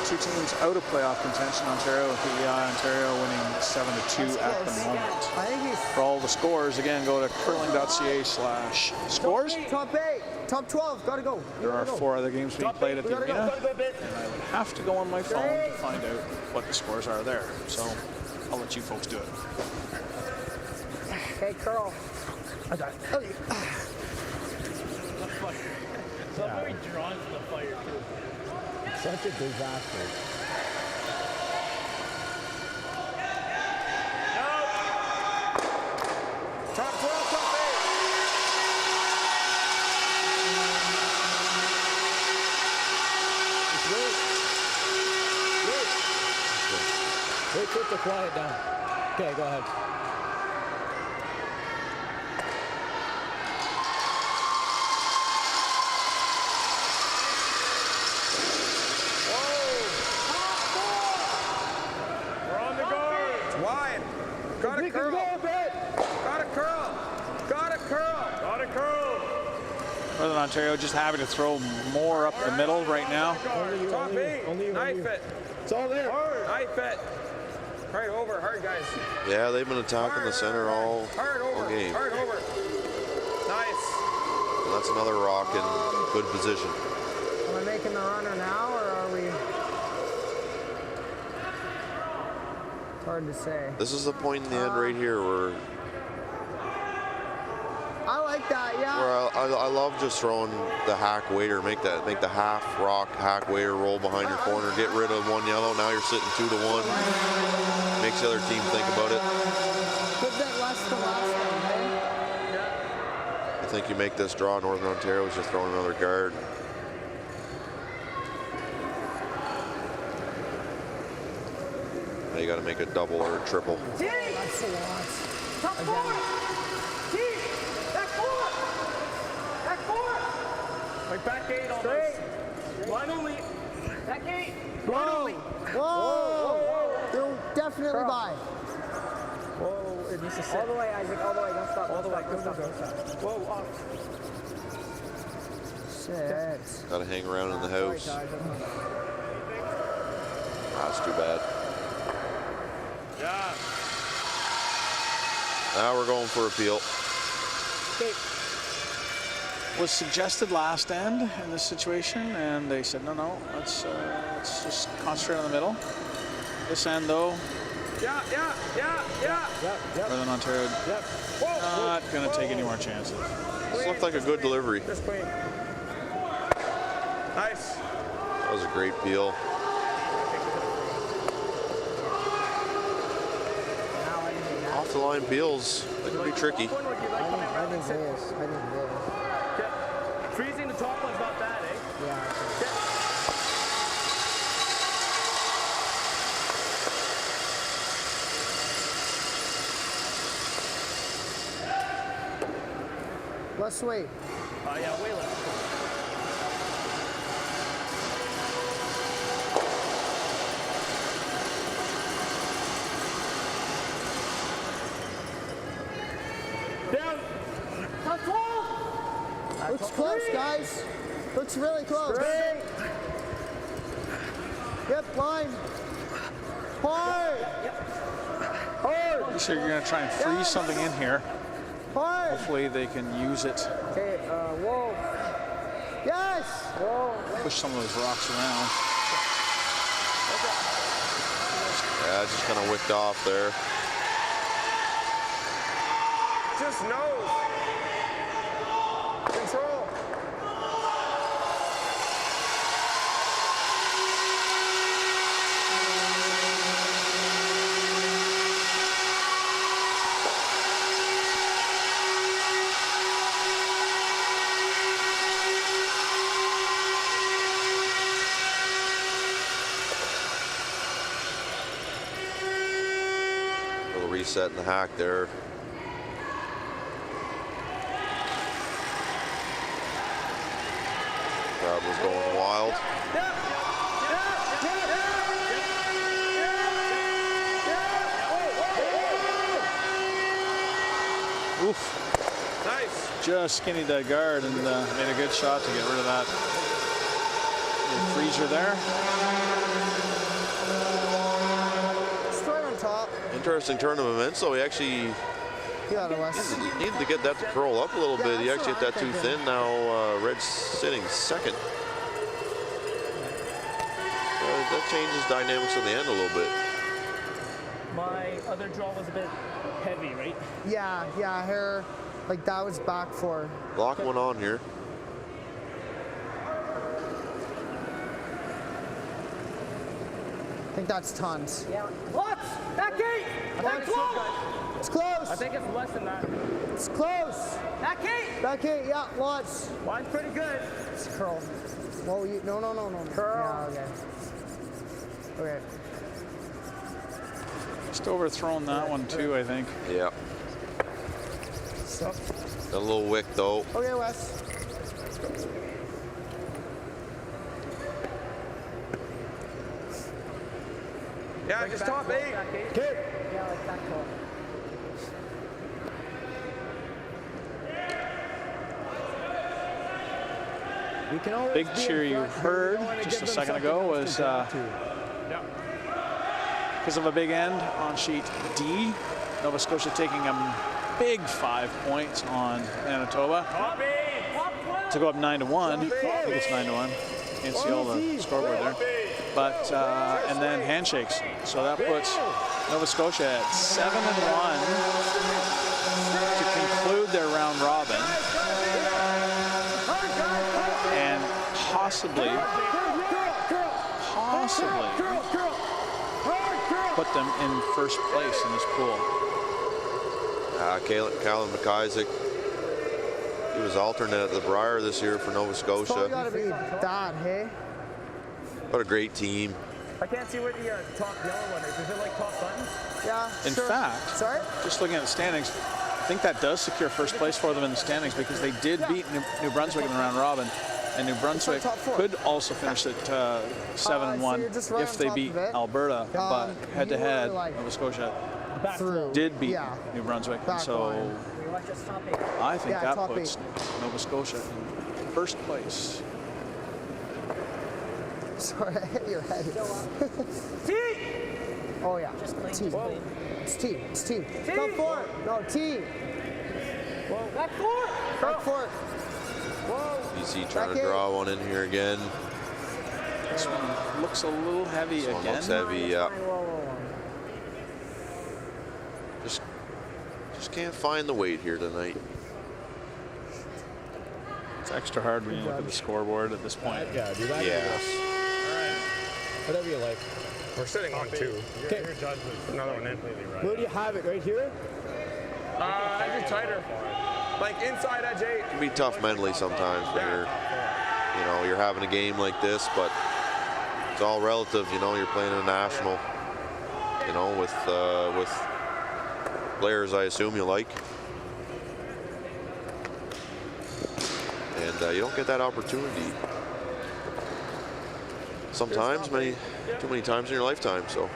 [SPEAKER 1] two teams out of playoff contention, Ontario and PEI. Ontario winning 7-2 at the moment. For all the scores, again, go to curling.ca/scores.
[SPEAKER 6] Top 8, top 12, gotta go.
[SPEAKER 1] There are 4 other games being played at the arena. And I would have to go on my phone to find out what the scores are there. So I'll let you folks do it.
[SPEAKER 7] Okay, curl.
[SPEAKER 6] I got it. Okay.
[SPEAKER 5] fire. Somebody draws to the fire too.
[SPEAKER 4] It's such a disaster.
[SPEAKER 3] Top 12, top 8.
[SPEAKER 4] Just wait. Wait for it to quiet down. Okay, go ahead.
[SPEAKER 3] We're on the guard. It's wide. Got a curl. Got a curl. Got a curl. Got a curl.
[SPEAKER 1] Northern Ontario just having to throw more up the middle right now.
[SPEAKER 3] Top 8. Knife it.
[SPEAKER 4] It's all there.
[SPEAKER 3] Knife it. Hard over. Hard, guys.
[SPEAKER 2] Yeah, they've been attacking the center all game.
[SPEAKER 3] Hard over. Nice.
[SPEAKER 2] And that's another rock in good position.
[SPEAKER 7] Am I making the runner now, or are we? It's hard to say.
[SPEAKER 2] This is the point in the end right here where
[SPEAKER 7] I like that, yeah.
[SPEAKER 2] where I love just throwing the hack waiter, make the half rock hack waiter roll behind your corner, get rid of one yellow. Now you're sitting 2-1. Makes the other team think about it.
[SPEAKER 7] Good bit less than last time, hey?
[SPEAKER 2] I think you make this draw. Northern Ontario is just throwing another guard. Now you got to make a double or a triple.
[SPEAKER 7] That's a lot.
[SPEAKER 3] Top 4. Team. Back 4. Back 4.
[SPEAKER 5] Like back 8 almost.
[SPEAKER 3] Straight.
[SPEAKER 5] Line only.
[SPEAKER 3] Back 8.
[SPEAKER 7] Line only. Whoa. You're definitely by.
[SPEAKER 5] Whoa, it needs to sit.
[SPEAKER 7] All the way, Isaac. All the way. Don't stop.
[SPEAKER 5] All the way.
[SPEAKER 7] Don't stop.
[SPEAKER 5] Whoa, off.
[SPEAKER 7] Sit.
[SPEAKER 2] Got to hang around in the house. That's too bad.
[SPEAKER 5] Yeah.
[SPEAKER 2] Now we're going for appeal.
[SPEAKER 1] Was suggested last end in this situation, and they said, no, let's just concentrate on the middle. This end, though,
[SPEAKER 3] Yeah.
[SPEAKER 1] Northern Ontario not going to take any more chances.
[SPEAKER 2] This looked like a good delivery.
[SPEAKER 3] Just clean. Nice.
[SPEAKER 2] That was a great peel. Off the line peels, they can be tricky.
[SPEAKER 7] I think this.
[SPEAKER 5] Freezing the top one's not bad, eh?
[SPEAKER 7] Yeah. Let's wait.
[SPEAKER 5] Yeah, way less.
[SPEAKER 3] Down. Top 12.
[SPEAKER 7] Looks close, guys. Looks really close.
[SPEAKER 3] Straight.
[SPEAKER 7] Yep, line. Hard. Hard.
[SPEAKER 1] So you're going to try and freeze something in here.
[SPEAKER 7] Hard.
[SPEAKER 1] Hopefully they can use it.
[SPEAKER 7] Okay, whoa. Yes. Whoa.
[SPEAKER 1] Push some of those rocks around.
[SPEAKER 2] Yeah, just kind of wicked off there.
[SPEAKER 3] Just nose. Control.
[SPEAKER 2] Little reset in the hack there. Crowd was going wild.
[SPEAKER 1] Oof.
[SPEAKER 3] Nice.
[SPEAKER 1] Just skinnied that guard and made a good shot to get rid of that freezer there.
[SPEAKER 7] Straight on top.
[SPEAKER 2] Interesting turn of events, so he actually needed to get that to curl up a little bit. He actually hit that too thin. Now Red's sitting second. That changes dynamics of the end a little bit.
[SPEAKER 5] My other draw was a bit heavy, right?
[SPEAKER 7] Yeah, her, like that was back 4.
[SPEAKER 2] Lock one on here.
[SPEAKER 7] think that's tons.
[SPEAKER 17] Yeah. Lots! Back 8! Back close!
[SPEAKER 7] It's close.
[SPEAKER 17] I think it's less than that.
[SPEAKER 7] It's close.
[SPEAKER 17] Back 8!
[SPEAKER 7] Back 8, yeah, lots.
[SPEAKER 17] Line's pretty good.
[SPEAKER 7] It's curl. Whoa, no.
[SPEAKER 17] Curl.
[SPEAKER 7] Yeah, okay.
[SPEAKER 1] Just overthrown that one too, I think.
[SPEAKER 2] Yeah. A little wick though.
[SPEAKER 7] Okay, Wes.
[SPEAKER 3] Yeah, just top 8. Okay.
[SPEAKER 7] Yeah, like that close. You can always
[SPEAKER 1] Big cheer you heard just a second ago was because of a big end on sheet D. Nova Scotia taking a big 5 points on Manitoba to go up 9-1. I think it's 9-1. Can't see all the scoreboard there. But and then handshakes. So that puts Nova Scotia at 7-1 to conclude their round robin. And possibly put them in first place in this pool.
[SPEAKER 2] Callan McIsaac, he was alternate at the Briar this year for Nova Scotia.
[SPEAKER 7] It's gotta be that, hey?
[SPEAKER 2] What a great team.
[SPEAKER 17] I can't see where the top yellow one is. Is it like top buttons?
[SPEAKER 7] Yeah.
[SPEAKER 1] In fact, just looking at the standings, I think that does secure first place for them in the standings because they did beat New Brunswick in the round robin. And New Brunswick could also finish at 7-1 if they beat Alberta, but head-to-head, Nova Scotia did beat New Brunswick, and so I think that puts Nova Scotia in first place.
[SPEAKER 7] Sorry, I hit your head. T! Oh yeah, T. It's T. It's T. Come forward. No, T. Whoa. Back forward. Back forward. Whoa.
[SPEAKER 2] BC trying to draw one in here again.
[SPEAKER 1] This one looks a little heavy
[SPEAKER 2] this
[SPEAKER 1] again.
[SPEAKER 2] One looks heavy, yeah. Just can't find the weight here tonight.
[SPEAKER 1] It's extra hard when you look at the scoreboard at this point.
[SPEAKER 5] Yeah, do that.
[SPEAKER 2] Yes.
[SPEAKER 5] All right. Whatever you like. We're sitting on 2.
[SPEAKER 4] Okay.
[SPEAKER 5] Your judge was another one in.
[SPEAKER 4] Where do you have it? Right here?
[SPEAKER 3] Edge is tighter. Like inside edge 8.
[SPEAKER 2] It can be tough mentally sometimes when you're having a game like this, but it's all relative. You're playing in a national, with players I assume you like, and you don't get that opportunity sometimes, too many times in your lifetime. So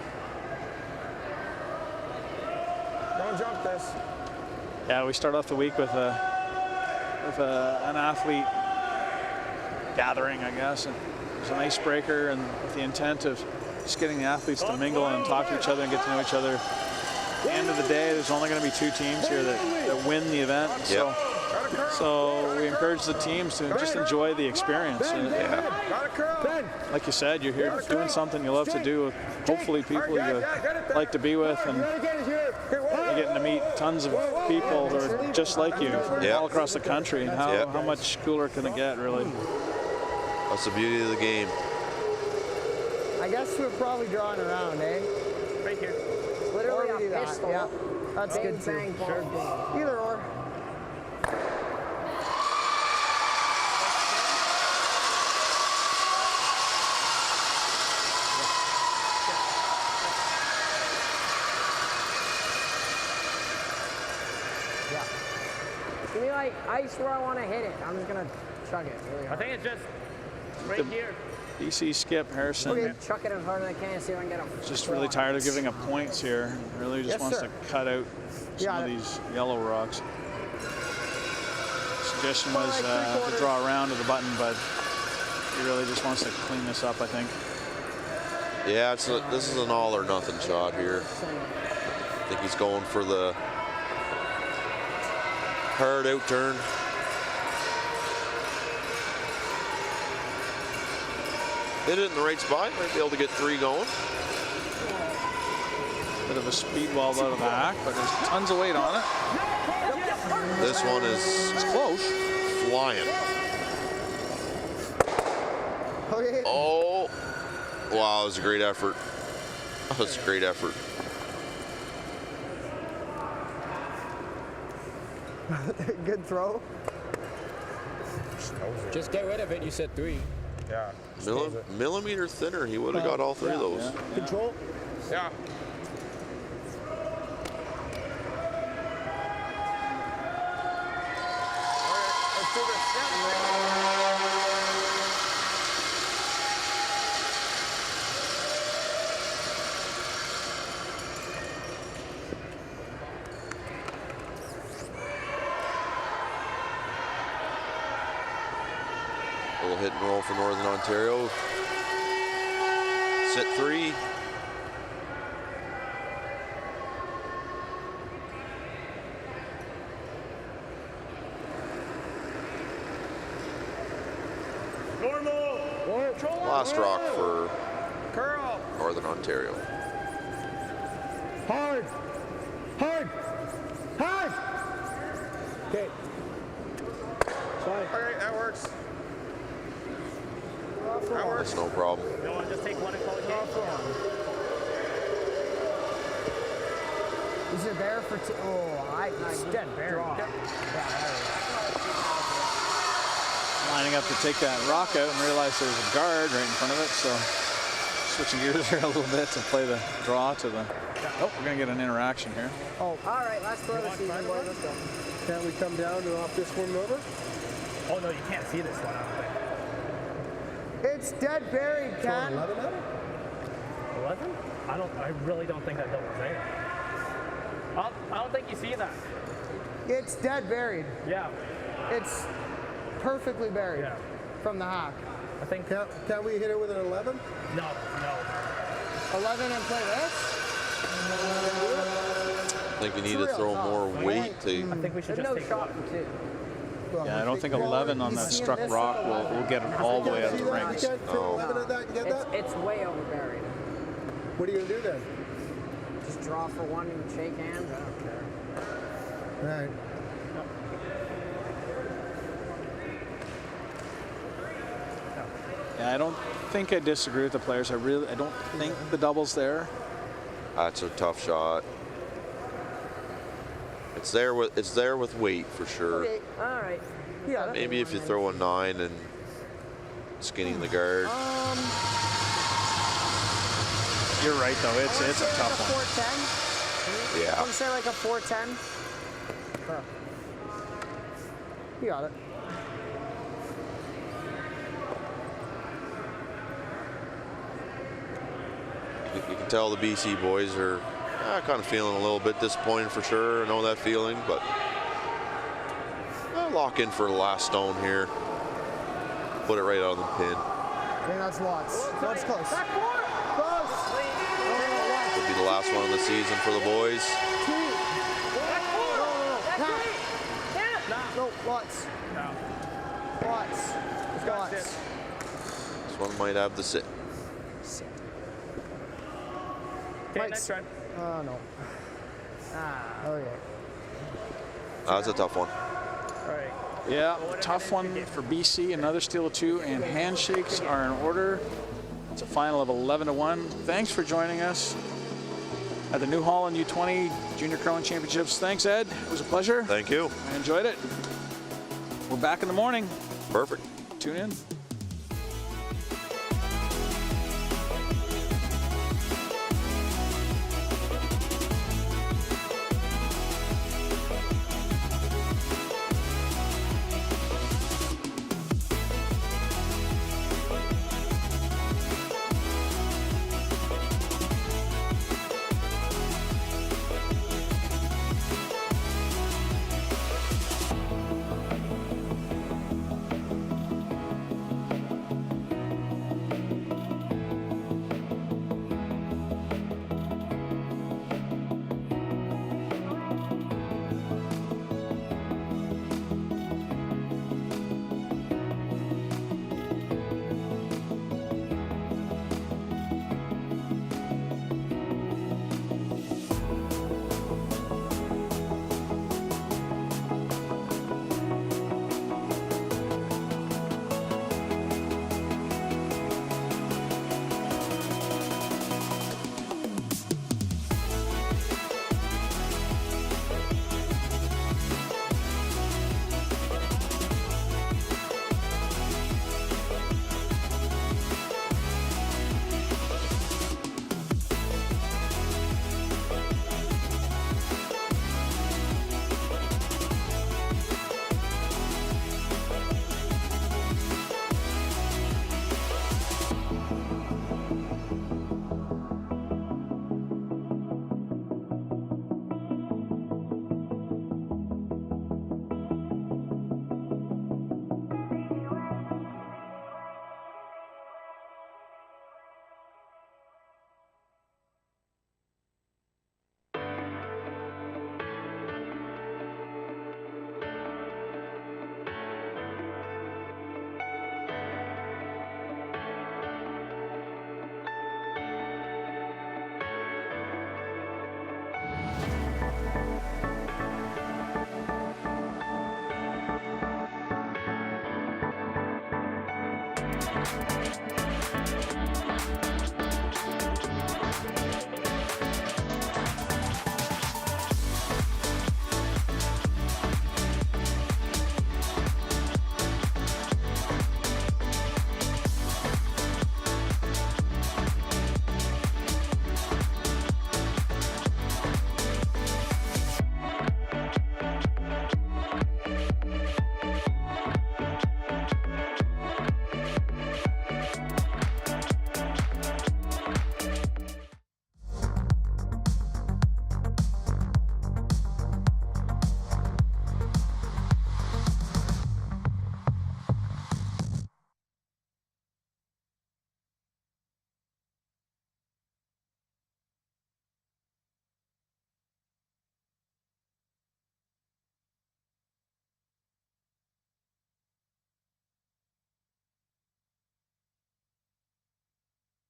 [SPEAKER 3] Don't jump this.
[SPEAKER 1] Yeah, we start off the week with an athlete gathering, I guess, and it was an icebreaker, and with the intent of just getting the athletes to mingle and talk to each other and get to know each other. At the end of the day, there's only going to be 2 teams here that win the event. So we encourage the teams to just enjoy the experience. And, like you said, you're here doing something you love to do with hopefully people you like to be with, and you're getting to meet tons of people who are just like you from all across the country. And how much cooler can it get, really?
[SPEAKER 2] That's the beauty of the game.
[SPEAKER 7] I guess we're probably drawing around, eh?
[SPEAKER 17] Right here.
[SPEAKER 7] Literally
[SPEAKER 17] Or
[SPEAKER 7] do that.
[SPEAKER 17] pistol.
[SPEAKER 7] Yeah, that's
[SPEAKER 17] Bang,
[SPEAKER 7] good too.
[SPEAKER 17] bang, ball.
[SPEAKER 7] Either or. Yeah. Give me like ice where I want to hit it. I'm just gonna chug it really hard.
[SPEAKER 17] I think it's just right here.
[SPEAKER 1] BC Skip Harrison.
[SPEAKER 7] Okay, chuck it as hard as I can, see if I can get him.
[SPEAKER 1] Just really tired of giving up points here. Really just wants to cut out some of these yellow rocks. Suggestion was to draw around to the button, but he really just wants to clean this up, I think.
[SPEAKER 2] Yeah, this is an all or nothing shot here. I think he's going for the hard out turn. Hit it in the right spot, might be able to get 3 going.
[SPEAKER 1] Bit of a speed wall out of the back, but there's tons of weight on it.
[SPEAKER 2] This one is
[SPEAKER 1] close.
[SPEAKER 2] Flying. Oh, wow, it was a great effort. That was a great effort.
[SPEAKER 7] Good throw.
[SPEAKER 5] Just get rid of it. You said 3. Yeah.
[SPEAKER 2] Millimeter thinner, he would have got all 3 of those.
[SPEAKER 4] Yeah. Control.
[SPEAKER 5] Yeah. Let's do this.
[SPEAKER 2] A little hit and roll for Northern Ontario. Set 3. Last rock for Northern Ontario.
[SPEAKER 3] Hard. Hard. Hard.
[SPEAKER 4] Okay. Fine.
[SPEAKER 5] All right, that works. That works.
[SPEAKER 2] That's no problem.
[SPEAKER 17] You want to just take one and call it game?
[SPEAKER 7] Is it there for two? Oh,
[SPEAKER 17] It's dead bear.
[SPEAKER 1] Lining up to take that rock out and realize there's a guard right in front of it, so switching gears here a little bit to play the draw to the... Oh, we're going to get an interaction here.
[SPEAKER 7] Oh, all right, last throw of the season, boys. Let's go.
[SPEAKER 4] Can't we come down and off this one over?
[SPEAKER 17] Oh, no, you can't see this one, I don't think.
[SPEAKER 7] It's dead buried, Ken.
[SPEAKER 4] 11 out?
[SPEAKER 17] 11? I really don't think that double's there. I don't think you see that.
[SPEAKER 7] It's dead buried.
[SPEAKER 17] Yeah.
[SPEAKER 7] It's perfectly buried from the hack.
[SPEAKER 17] I think.
[SPEAKER 4] Can we hit it with an 11?
[SPEAKER 17] No.
[SPEAKER 7] 11 and play this?
[SPEAKER 2] I think you need to throw more weight to...
[SPEAKER 17] I think we should just take
[SPEAKER 7] shot for 2.
[SPEAKER 1] Yeah, I don't think 11 on that struck rock will get it all the way out of the rings.
[SPEAKER 7] It's way over buried.
[SPEAKER 4] What are you going to do then?
[SPEAKER 7] Just draw for 1 and shake hands. I don't care.
[SPEAKER 4] Right.
[SPEAKER 1] Yeah, I don't think I disagree with the players. I don't think the double's there.
[SPEAKER 2] That's a tough shot. It's there with weight for sure.
[SPEAKER 7] Okay, all right. Yeah.
[SPEAKER 2] Maybe if you throw a 9 and skinning the guard.
[SPEAKER 1] You're right though. It's a tough
[SPEAKER 7] one. 410.
[SPEAKER 2] Yeah.
[SPEAKER 7] Want to say like a 410? You got it.
[SPEAKER 2] You can tell the BC boys are kind of feeling a little bit disappointed for sure. I know that feeling, but lock in for the last stone here. Put it right on the pin.
[SPEAKER 7] I think that's lots. That's close. Close.
[SPEAKER 2] Could be the last one of the season for the boys.
[SPEAKER 7] No, lots. Lots. Lots.
[SPEAKER 2] This one might have the sit.
[SPEAKER 17] Okay, next try.
[SPEAKER 7] Oh, no. Okay.
[SPEAKER 2] That's a tough one.
[SPEAKER 17] All right.
[SPEAKER 1] Yeah, tough one for BC. Another steal of 2, and handshakes are in order. It's a final of 11-1. Thanks for joining us at the New Holland U-20 Junior Curling Championships. Thanks, Ed. It was a pleasure.
[SPEAKER 2] Thank you.
[SPEAKER 1] I enjoyed it. We're back in the morning.
[SPEAKER 2] Perfect.
[SPEAKER 1] Tune in.